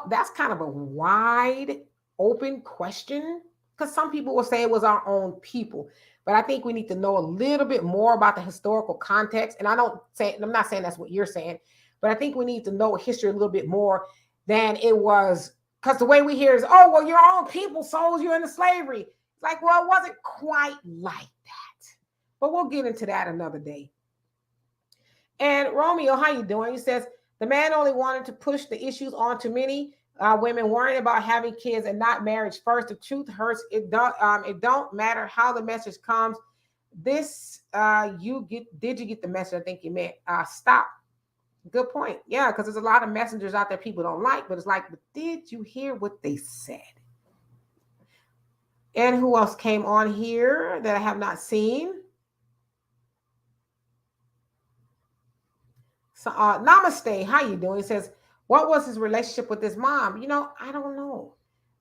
that's kind of a wide open question because some people will say it was our own people. But I think we need to know a little bit more about the historical context. And I'm not saying that's what you're saying, but I think we need to know history a little bit more than it was. Because the way we hear is, oh, well, your own people sold you into slavery. It's like, well, it wasn't quite like that. But we'll get into that another day. And Romeo, how you doing? He says, the man only wanted to push the issues onto many women worrying about having kids and not marriage first. The truth hurts. It don't matter how the message comes. This did you get the message? I think you meant stop. Good point. Yeah, because there's a lot of messengers out there people don't like, but it's like, but did you hear what they said? And who else came on here that I have not seen? So, Namaste, how you doing? He says, what was his relationship with his mom? I don't know.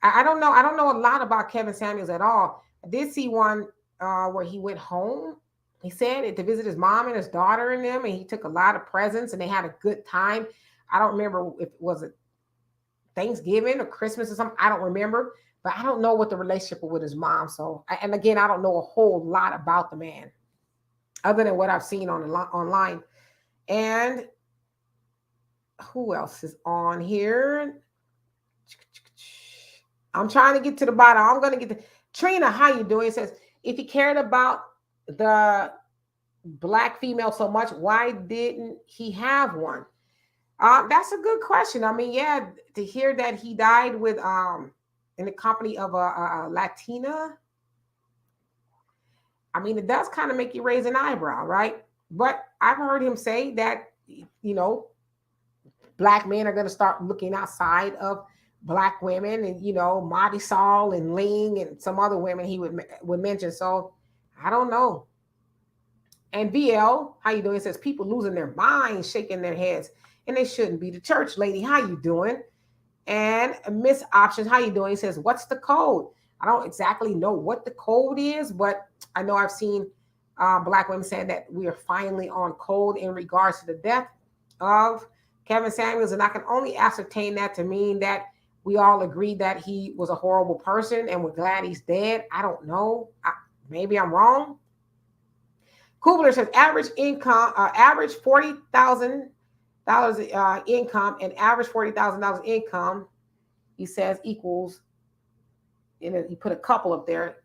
I don't know. I don't know a lot about Kevin Samuels at all. I did see one where he went home. He said to visit his mom and his daughter and them, and he took a lot of presents and they had a good time. I don't remember if it was a Thanksgiving or Christmas or something. I don't remember, but I don't know what the relationship was with his mom. So, and again, I don't know a whole lot about the man other than what I've seen online. And who else is on here? I'm trying to get to the bottom. I'm going to get to Trina. How you doing? It says, if he cared about the black female so much, why didn't he have one? That's a good question. I mean, yeah, to hear that he died with in the company of a Latina, I mean, it does kind of make you raise an eyebrow, right? But I've heard him say that, black men are going to start looking outside of black women, and Marisol and Ling and some other women he would mention. So I don't know. And VL, how you doing? It says people losing their minds, shaking their heads, and they shouldn't be. The church lady, how you doing? And Miss Options, how you doing? He says, what's the code? I don't exactly know what the code is, but I know I've seen black women saying that we are finally on code in regards to the death of Kevin Samuels. And I can only ascertain that to mean that we all agree that he was a horrible person and we're glad he's dead. I don't know. Maybe I'm wrong. Kubler says average income, average $40,000 income, and average $40,000 income, he says, equals, he put a couple up there,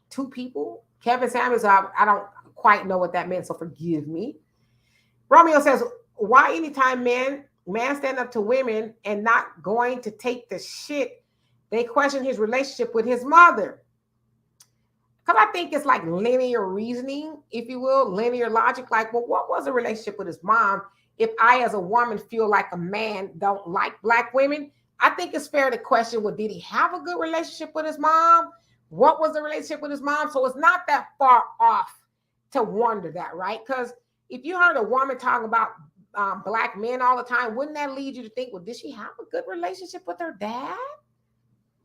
two people. Kevin Samuels, I don't quite know what that meant, so forgive me. Romeo says, why anytime man stand up to women and not going to take the shit, they question his relationship with his mother? Because I think it's like linear reasoning, if you will, linear logic. Like, well, what was the relationship with his mom? If I, as a woman, feel like a man don't like black women, I think it's fair to question, well, did he have a good relationship with his mom? What was the relationship with his mom? So it's not that far off to wonder that, right? Because if you heard a woman talk about black men all the time, wouldn't that lead you to think, well, did she have a good relationship with her dad?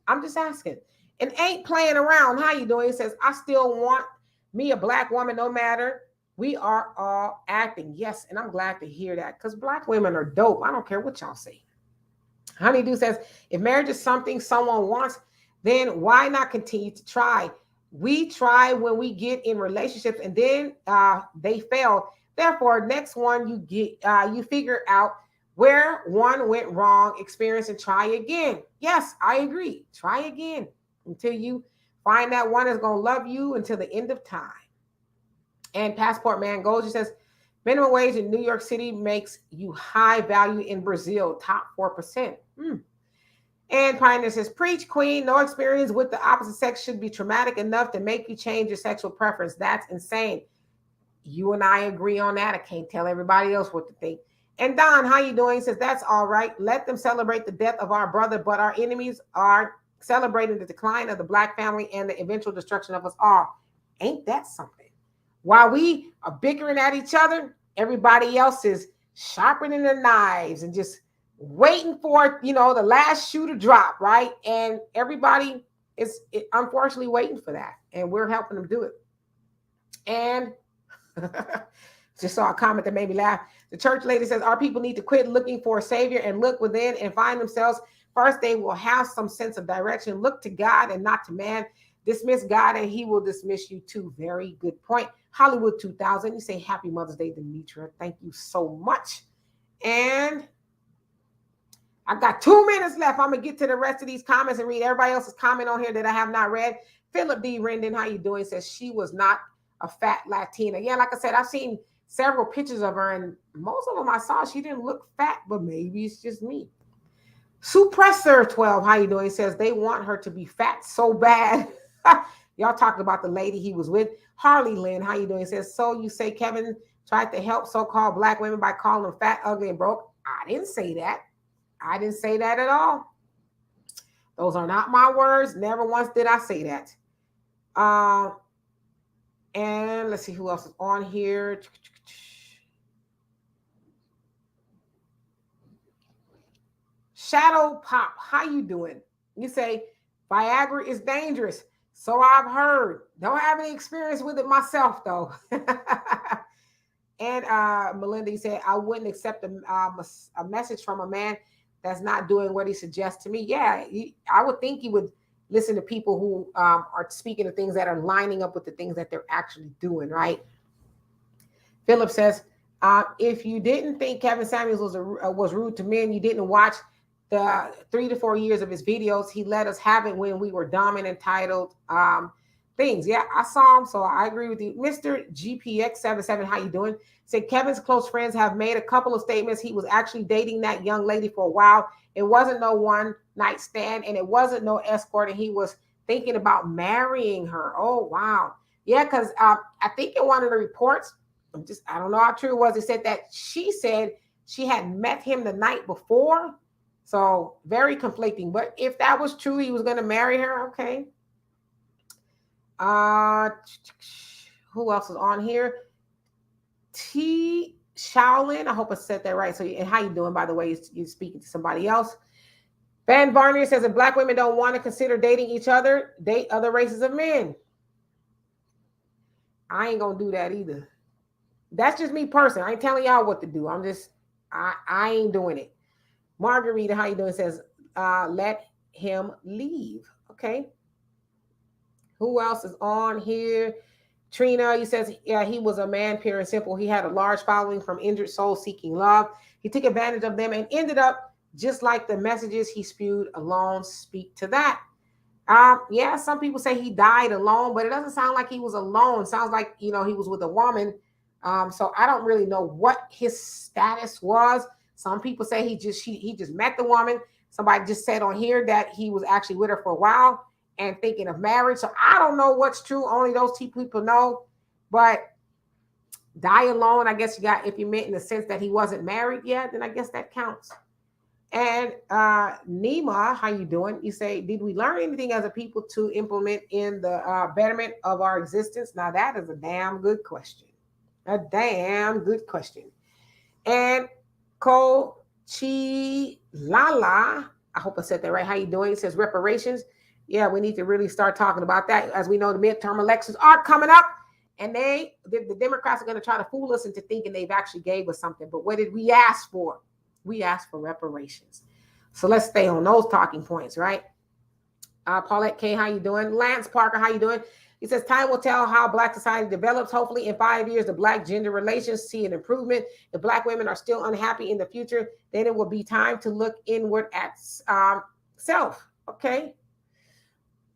I'm just asking. And ain't playing around. How you doing? He says, I still want me a black woman, no matter. We are all acting. Yes, and I'm glad to hear that, because black women are dope. I don't care what y'all say. Honeydew says, if marriage is something someone wants, then why not continue to try? We try when we get in relationships and then they fail. Therefore, next one you figure out where one went wrong, experience, and try again. Yes, I agree. Try again until you find that one is going to love you until the end of time. And Passport Man Goes, he says, minimum wage in New York City makes you high value in Brazil, top 4%. And Pioneer says, preach, queen. No experience with the opposite sex should be traumatic enough to make you change your sexual preference. That's insane. You and I agree on that. I can't tell everybody else what to think. And Don, how you doing? He says, that's all right. Let them celebrate the death of our brother, but our enemies are celebrating the decline of the black family and the eventual destruction of us all. Ain't that something? While we are bickering at each other, everybody else is sharpening their knives and just waiting for, the last shoe to drop, right? And everybody is unfortunately waiting for that. And we're helping them do it. And just saw a comment that made me laugh. The church lady says, our people need to quit looking for a savior and look within and find themselves. First, they will have some sense of direction. Look to God and not to man. Dismiss God and he will dismiss you too. Very good point. Hollywood 2000, you say happy Mother's Day, Demetra. Thank you so much. And I got 2 minutes left. I'm going to get to the rest of these comments and read everybody else's comment on here that I have not read. Philip D. Rendon, how you doing? Says she was not a fat Latina. Yeah, like I said, I've seen several pictures of her, and most of them I saw, she didn't look fat, but maybe it's just me. Suppressor 12, how you doing? He says they want her to be fat so bad. Y'all talked about the lady he was with. Harley Lynn, how you doing? He says, so you say Kevin tried to help so-called black women by calling them fat, ugly, and broke? I didn't say that. I didn't say that at all. Those are not my words. Never once did I say that. And let's see who else is on here. Shadow Pop, how you doing? You say Viagra is dangerous. So I've heard. Don't have any experience with it myself, though. And Melinda, you said, I wouldn't accept a message from a man that's not doing what he suggests to me. Yeah, I would think you would listen to people who are speaking of things that are lining up with the things that they're actually doing, right? Philip says, if you didn't think Kevin Samuels was rude to men, you didn't watch the 3 to 4 years of his videos. He let us have it when we were dumb and entitled things. Yeah, I saw him, so I agree with you. Mr. GPX77, how you doing? Said Kevin's close friends have made a couple of statements. He was actually dating that young lady for a while. It wasn't no one night stand, and it wasn't no escort, and he was thinking about marrying her. Oh, wow. Yeah, because I think in one of the reports, I don't know how true it was, it said that she said she had met him the night before. So very conflicting. But if that was true, he was going to marry her. Okay. Who else is on here? T. Shaolin. I hope I said that right. So, and how you doing, by the way? You're speaking to somebody else. Van Varnier says if black women don't want to consider dating each other, date other races of men. I ain't going to do that either. That's just me personally. I ain't telling y'all what to do. I ain't doing it. Margarita, how you doing? Says, let him leave. Okay. Who else is on here? Trina, he says, yeah, he was a man, pure and simple. He had a large following from injured souls seeking love. He took advantage of them and ended up just like the messages he spewed alone speak to that. Yeah, some people say he died alone, but it doesn't sound like he was alone. It sounds like, he was with a woman. So I don't really know what his status was. Some people say he just met the woman. Somebody just said on here that he was actually with her for a while and thinking of marriage. So I don't know what's true. Only those two people know. But die alone, I guess if you meant in the sense that he wasn't married yet, then I guess that counts. And Nima, how you doing? You say, did we learn anything as a people to implement in the betterment of our existence? Now that is a damn good question. A damn good question. And Kochi Lala, I hope I said that right. How you doing? It says reparations. Yeah, we need to really start talking about that. As we know, the midterm elections are coming up, and the Democrats are going to try to fool us into thinking they've actually gave us something. But what did we ask for? We asked for reparations. So let's stay on those talking points, right? Paulette K, how you doing? Lance Parker, how you doing? He says, time will tell how Black society develops. Hopefully in 5 years, the Black gender relations see an improvement. If Black women are still unhappy in the future, then it will be time to look inward at self. Okay.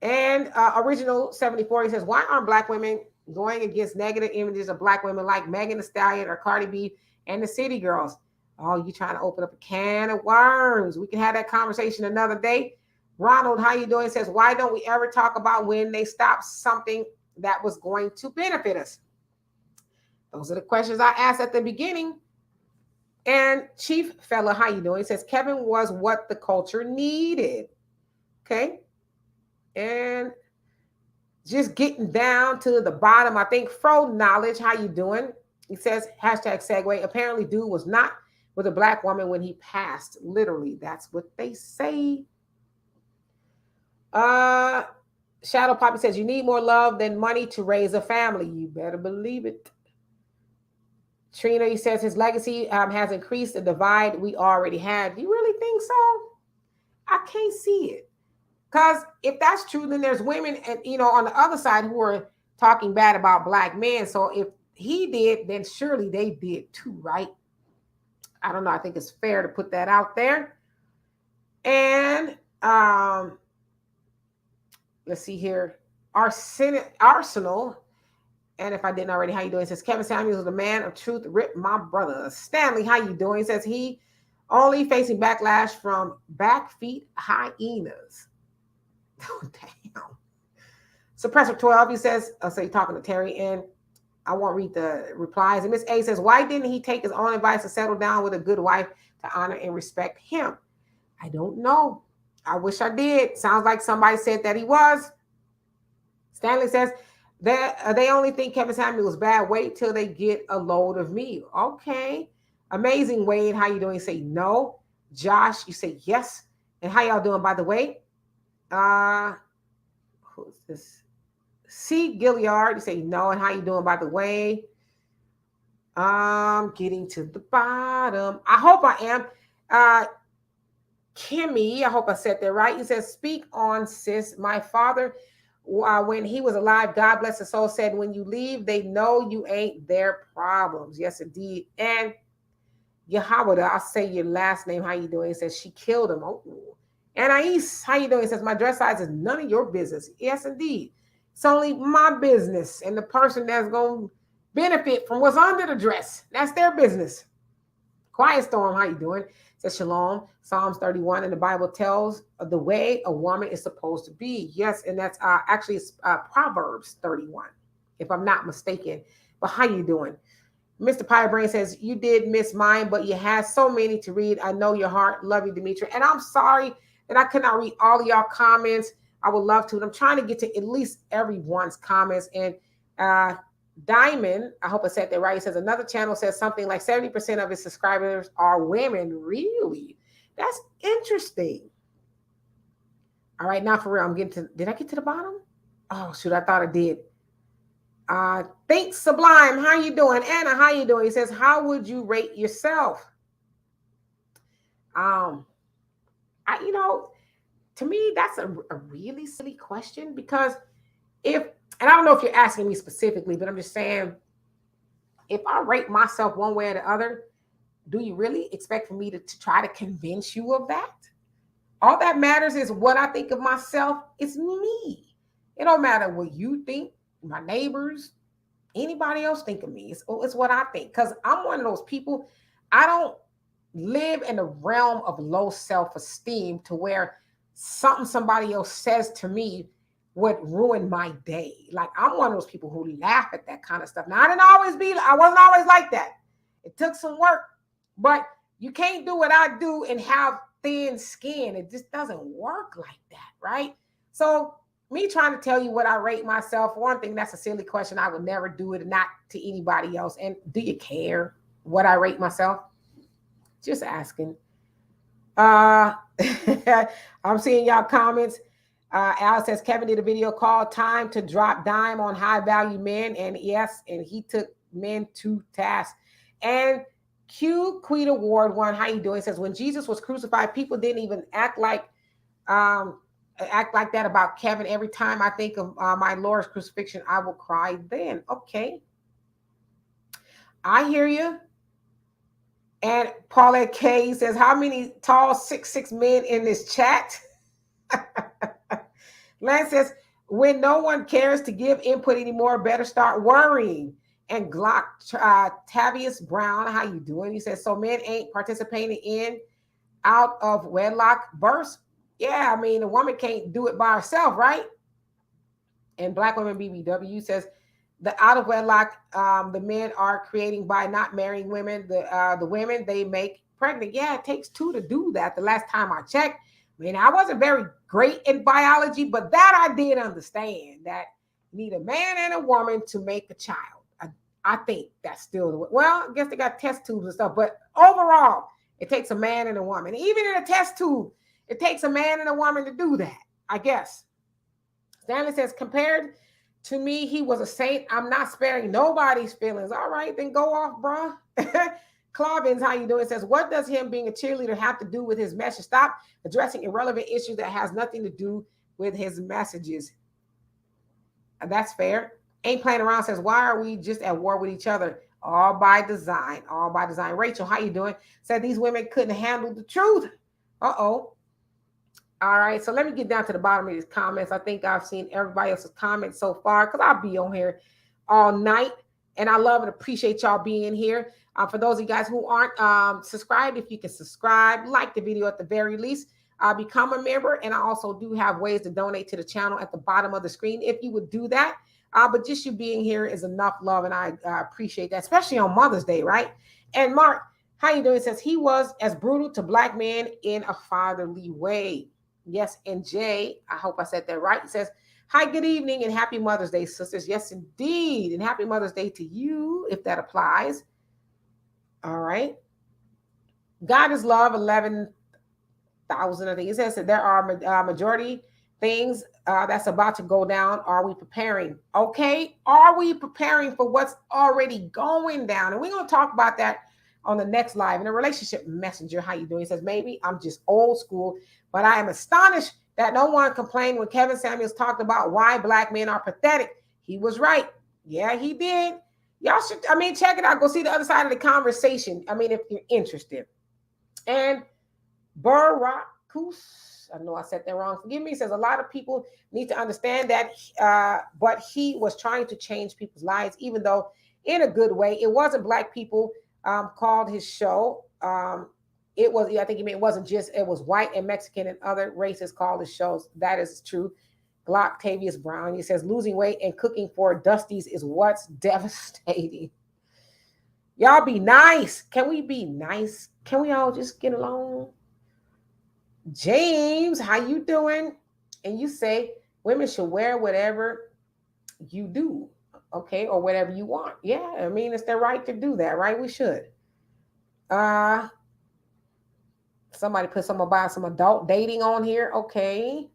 And Original 74, he says, why aren't Black women going against negative images of Black women like Megan Thee Stallion or Cardi B and the City Girls? Oh, you trying to open up a can of worms. We can have that conversation another day. Ronald, how you doing? Says, why don't we ever talk about when they stopped something that was going to benefit us? Those are the questions I asked at the beginning. And Chief Fella, how you doing? He says, Kevin was what the culture needed. Okay. And just getting down to the bottom, I think Fro Knowledge, how you doing? He says, hashtag segue. Apparently, dude was not with a Black woman when he passed. Literally, that's what they say. Shadow Poppy says, you need more love than money to raise a family. You better believe it. Trina, he says, his legacy has increased the divide we already had. Do you really think so? I can't see it. Because if that's true, then there's women, and on the other side who are talking bad about Black men. So if he did, then surely they did too, right? I don't know. I think it's fair to put that out there. And let's see here. Arsenal. And if I didn't already, how you doing? It says, Kevin Samuels is the man of truth. Rip my brother. Stanley, how you doing? He says he only facing backlash from backfeet hyenas. Oh, damn. Suppressor 12, he says, so you're talking to Terry, and I won't read the replies. And Miss A says, why didn't he take his own advice and settle down with a good wife to honor and respect him? I don't know. I wish I did. Sounds like somebody said that he was. Stanley says, that they only think Kevin Samuel was bad. Wait till they get a load of me. Okay. Amazing, Wade. How you doing? You say no. Josh, you say yes. And how y'all doing, by the way? Who's this? C. Gilliard, you say no. And how you doing, by the way? Getting to the bottom. I hope I am. Kimmy, I hope I said that right. You said, speak on, sis. My father, when he was alive, God bless his soul, said, when you leave, they know you ain't their problems. Yes, indeed. And Yahweh, I'll say your last name. How you doing? He says, she killed him. Oh. Anais, how you doing? He says, my dress size is none of your business. Yes, indeed. It's only my business and the person that's going to benefit from what's under the dress. That's their business. Quiet Storm, how you doing? Says Shalom. Psalms 31 in the Bible tells the way a woman is supposed to be. Yes, and that's actually Proverbs 31, if I'm not mistaken. But how you doing? Mr. Pie Brain says, you did miss mine, but you had so many to read. I know your heart. Love you, Demetri. And I'm sorry that I could not read all of y'all comments. I would love to. And I'm trying to get to at least everyone's comments. And Diamond, I hope I said that right. He says another channel says something like 70% of his subscribers are women. Really? That's interesting. All right, now for real, I'm getting to, did I get to the bottom? Oh, shoot, I thought I did. Thanks, Sublime. How you doing? Anna, how you doing? He says, how would you rate yourself? To me, that's a really silly question, because and I don't know if you're asking me specifically, but I'm just saying, if I rate myself one way or the other, do you really expect for me to try to convince you of that? All that matters is what I think of myself. It's me. It don't matter what you think, my neighbors, anybody else think of me. It's what I think, because I'm one of those people. I don't live in the realm of low self-esteem to where something somebody else says to me would ruin my day. Like, I'm one of those people who laugh at that kind of stuff. Now, I wasn't always like that. It took some work, but you can't do what I do and have thin skin. It just doesn't work like that, right? So me trying to tell you what I rate myself, one thing, that's a silly question. I would never do it, not to anybody else. And do you care what I rate myself? Just asking. I'm seeing y'all comments. Al says, Kevin did a video called Time to Drop Dime on High Value Men. And yes, and he took men to task. And Q Queen Award one, how you doing? He says, when Jesus was crucified, people didn't even act like that about Kevin. Every time I think of my Lord's crucifixion, I will cry then. Okay. I hear you. And Paulette K says, how many tall 6'6" men in this chat? Lance says, when no one cares to give input anymore, better start worrying. And Glock Tavius Brown, how you doing? He says, so men ain't participating in out of wedlock births? Yeah, I mean, a woman can't do it by herself, right? And Black Women BBW says, the out of wedlock the men are creating by not marrying women, the women they make pregnant. Yeah, it takes two to do that. The last time I checked, I mean, I wasn't very great in biology, but that I did understand, that you need a man and a woman to make a child. I think that's still, well, I guess they got test tubes and stuff, but overall, it takes a man and a woman. Even in a test tube, it takes a man and a woman to do that, I guess. Stanley says, compared to me, he was a saint. I'm not sparing nobody's feelings. All right, then go off, bro. Clavins, how you doing? Says, what does him being a cheerleader have to do with his message? Stop addressing irrelevant issues that has nothing to do with his messages. That's fair. Ain't playing around. Says, why are we just at war with each other? All by design. All by design. Rachel, how you doing? Said these women couldn't handle the truth. Uh-oh. All right, so let me get down to the bottom of these comments. I think I've seen everybody else's comments so far, because I'll be on here all night. And I love and appreciate y'all being here. For those of you guys who aren't subscribed, if you can subscribe, like the video at the very least. become a member. And I also do have ways to donate to the channel at the bottom of the screen if you would do that. But just you being here is enough love, and I appreciate that, especially on Mother's Day, right? And Mark, how you doing? It says he was as brutal to black men in a fatherly way. Yes, and Jay, I hope I said that right. It says, hi, good evening, and happy Mother's Day, sisters. Yes, indeed, and happy Mother's Day to you, if that applies. All right. God is love, 11,000, I think. It says that there are majority things that's about to go down. Are we preparing? Okay. Are we preparing for what's already going down? And we're going to talk about that on the next live. In a relationship messenger, how you doing? He says, maybe I'm just old school, but I am astonished that no one complained when Kevin Samuels talked about why black men are pathetic. He was right. Yeah, he did. Y'all should, check it out. Go see the other side of the conversation. If you're interested. And Barakus, I know I said that wrong. Forgive me. Says a lot of people need to understand that, but he was trying to change people's lives, even though in a good way. It wasn't black people called his show. It was, I think he meant it wasn't just, it was white and Mexican and other races called his shows. That is true. Glocktavius Brown, he says losing weight and cooking for Dusties is what's devastating. Y'all be nice. Can we be nice? Can we all just get along? James, how you doing? And you say women should wear whatever you do, okay, or whatever you want. Yeah, it's their right to do that, right? We should. Somebody put some about some adult dating on here. Okay.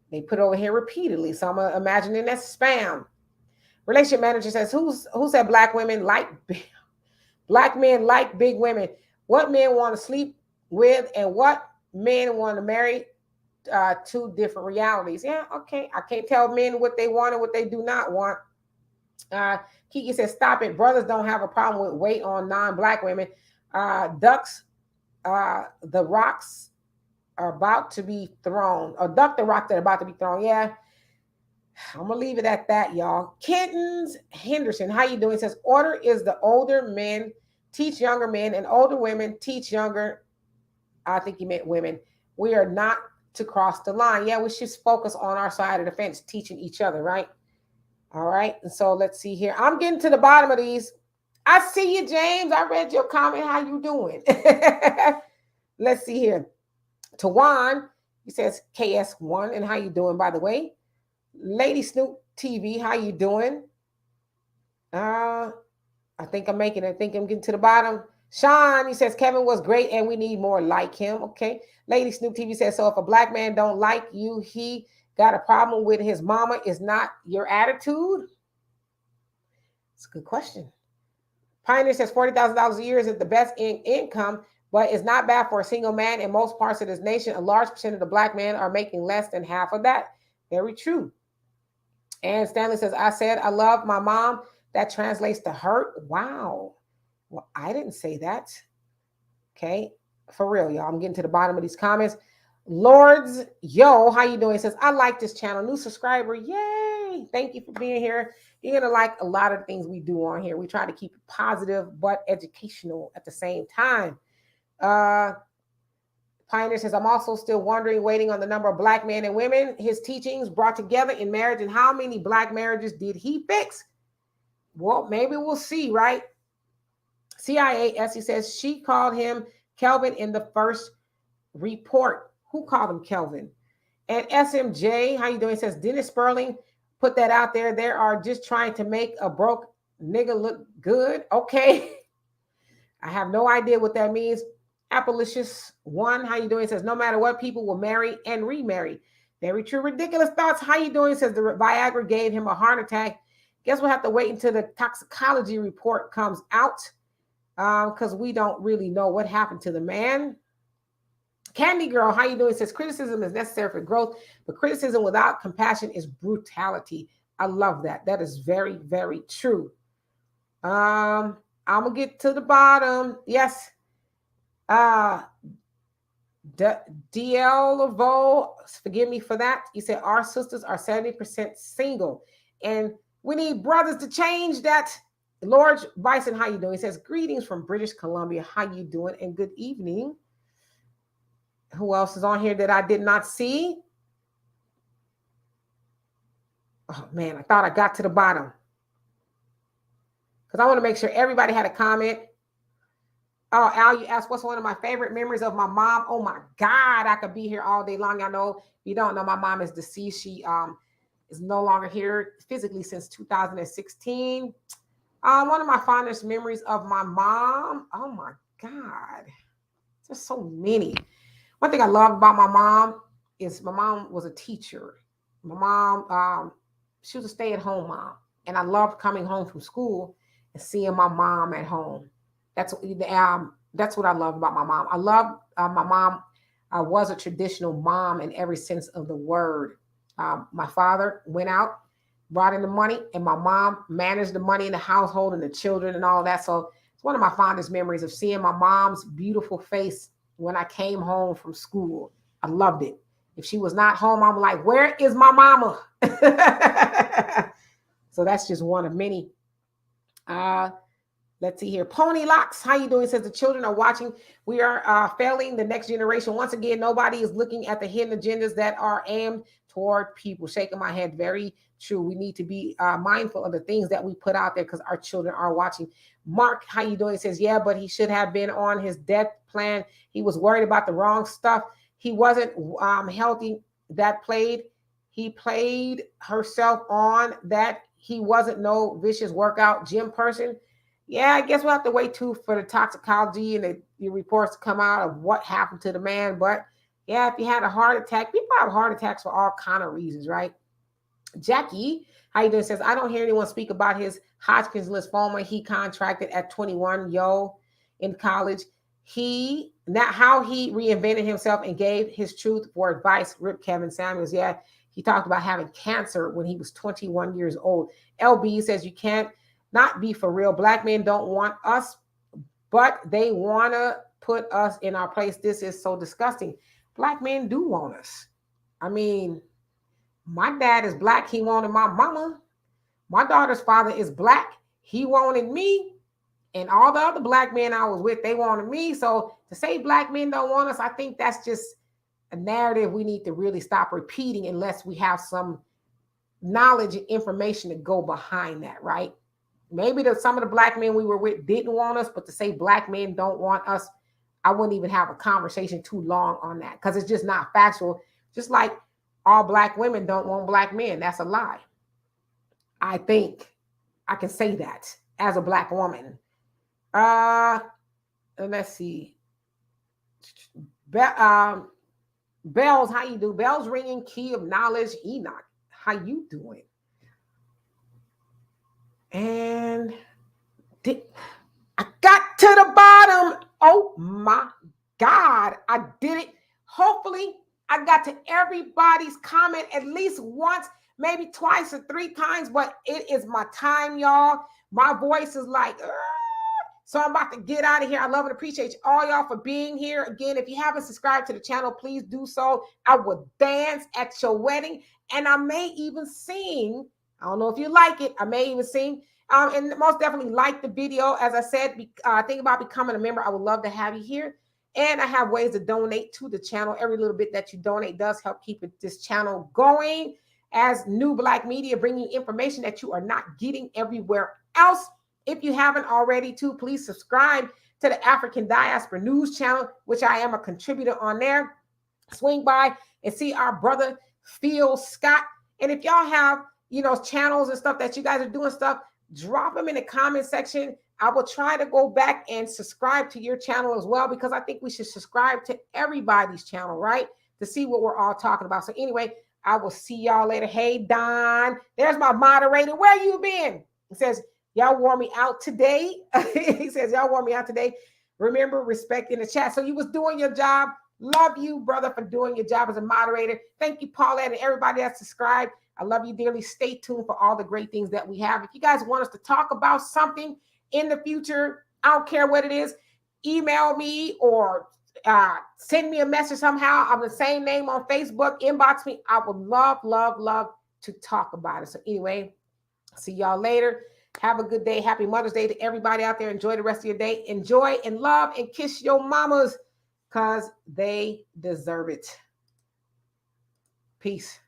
They put it over here repeatedly, so I'm imagining that's spam. Relationship manager says, who said black women like black men like big women? What men want to sleep with and what men want to marry? Two different realities. Yeah, okay. I can't tell men what they want and what they do not want. Kiki says, stop it. Brothers don't have a problem with weight on non-black women. Ducks, the rocks are about to be thrown, or duck the rock that are about to be thrown. Yeah, I'm gonna leave it at that, y'all. Kittens Henderson, how you doing? It says order is the older men teach younger men and older women teach younger. I think you meant women. We are not to cross the line. Yeah, we should focus on our side of the fence, teaching each other, right? All right. And so let's see here. I'm getting to the bottom of these. I see you, James. I read your comment. How you doing? Let's see here. Tawan, he says KS1, and how you doing, by the way? Lady Snoop TV, how you doing? I think I'm making it. I think I'm getting to the bottom. Sean, he says Kevin was great and we need more like him. Okay. Lady Snoop TV says, so if a black man don't like you, he got a problem with his mama, is not your attitude? It's a good question. Pioneer says $40,000 a year is the best income, but it's not bad for a single man. In most parts of this nation, a large percent of the black men are making less than half of that. Very true. And Stanley says, I said, I love my mom. That translates to hurt. Wow. Well, I didn't say that. Okay. For real, y'all. I'm getting to the bottom of these comments. Lords, yo, how you doing? He says, I like this channel. New subscriber. Yay. Thank you for being here. You're going to like a lot of the things we do on here. We try to keep it positive, but educational at the same time. Pioneer says, I'm also still wondering, waiting on the number of black men and women his teachings brought together in marriage, and how many black marriages did he fix? Well, maybe we'll see, right? CIAS, he says, she called him Kelvin in the first report. Who called him Kelvin? And SMJ, how you doing? He says, Dennis Sperling put that out there. They are just trying to make a broke nigga look good. Okay. I have no idea what that means. Appalicious one, how you doing? He says, no matter what, people will marry and remarry. Very true. Ridiculous thoughts. How you doing? He says, the Viagra gave him a heart attack. Guess we'll have to wait until the toxicology report comes out, because we don't really know what happened to the man. Candy Girl, how you doing? It says, criticism is necessary for growth, but criticism without compassion is brutality. I love that. That is very, very true. I'm going to get to the bottom. Yes. DL Laveau, forgive me for that. You said our sisters are 70% single, and we need brothers to change that. Lord Bison, how you doing? He says, greetings from British Columbia. How you doing? And good evening. Who else is on here that I did not see? Oh man, I thought I got to the bottom because I want to make sure everybody had a comment. Oh, Al, you asked what's one of my favorite memories of my mom. Oh my God, I could be here all day long. I know you don't know my mom is deceased. She is no longer here physically since 2016. One of my fondest memories of my mom. Oh my God, there's so many. One thing I love about my mom is my mom was a teacher. My mom, she was a stay-at-home mom, and I loved coming home from school and seeing my mom at home. That's what I love about my mom. I love my mom. Was a traditional mom in every sense of the word. My father went out, brought in the money, and my mom managed the money in the household and the children and all that. So it's one of my fondest memories of seeing my mom's beautiful face when I came home from school. I loved it. If she was not home, I'm like, where is my mama? So that's just one of many. Let's see here. Pony Locks, how you doing? Says the children are watching. We are failing the next generation. Once again, nobody is looking at the hidden agendas that are aimed toward people. Shaking my head. Very true. We need to be mindful of the things that we put out there because our children are watching. Mark, how you doing? Says, yeah, but he should have been on his death plan. He was worried about the wrong stuff. He wasn't healthy. He played herself on that. He wasn't no vicious workout gym person. Yeah, I guess we'll have to wait too for the toxicology and the reports to come out of what happened to the man. But yeah, if he had a heart attack, people have heart attacks for all kind of reasons, right? Jackie, how you doing? Says, I don't hear anyone speak about his Hodgkin's lymphoma he contracted at 21, in college. How he reinvented himself and gave his truth for advice. Rip Kevin Samuels. Yeah, he talked about having cancer when he was 21 years old. LB says, you can't not be for real. Black men don't want us, but they want to put us in our place. This is so disgusting. Black men do want us. I mean, my dad is black. He wanted my mama. My daughter's father is black. He wanted me. And all the other black men I was with, they wanted me. So to say black men don't want us, I think that's just a narrative we need to really stop repeating unless we have some knowledge and information to go behind that, right? Maybe some of the black men we were with didn't want us, but to say black men don't want us, I wouldn't even have a conversation too long on that because it's just not factual. Just like all black women don't want black men. That's a lie. I think I can say that as a black woman. Let's see. Bells, how you do? Bells ringing, key of knowledge. Enoch, how you doing? And I got to the bottom. Oh my God, I did it. Hopefully, I got to everybody's comment at least once, maybe twice or three times, but it is my time, y'all. My voice is like, so I'm about to get out of here. I love and appreciate all y'all for being here. Again, if you haven't subscribed to the channel, please do so. I will dance at your wedding, and I may even sing. I don't know if you like it. I may even sing. And most definitely like the video. As I said, think about becoming a member. I would love to have you here. And I have ways to donate to the channel. Every little bit that you donate does help keep this channel going as New Black Media, bringing information that you are not getting everywhere else. If you haven't already, please subscribe to the African Diaspora News channel, which I am a contributor on there. Swing by and see our brother Phil Scott. And if y'all have channels and stuff that you guys are doing stuff, drop them in the comment section. I will try to go back and subscribe to your channel as well, because I think we should subscribe to everybody's channel, right? To see what we're all talking about. So anyway, I will see y'all later. Hey, Don, there's my moderator. Where you been? He says, y'all wore me out today. He says, y'all wore me out today. Remember, respect in the chat. So you was doing your job. Love you, brother, for doing your job as a moderator. Thank you, Paulette, and everybody that's subscribed. I love you dearly. Stay tuned for all the great things that we have. If you guys want us to talk about something in the future, I don't care what it is, email me or send me a message somehow. I'm the same name on Facebook. Inbox me. I would love, love, love to talk about it. So anyway, see y'all later. Have a good day. Happy Mother's Day to everybody out there. Enjoy the rest of your day. Enjoy and love and kiss your mamas. because they deserve it. Peace.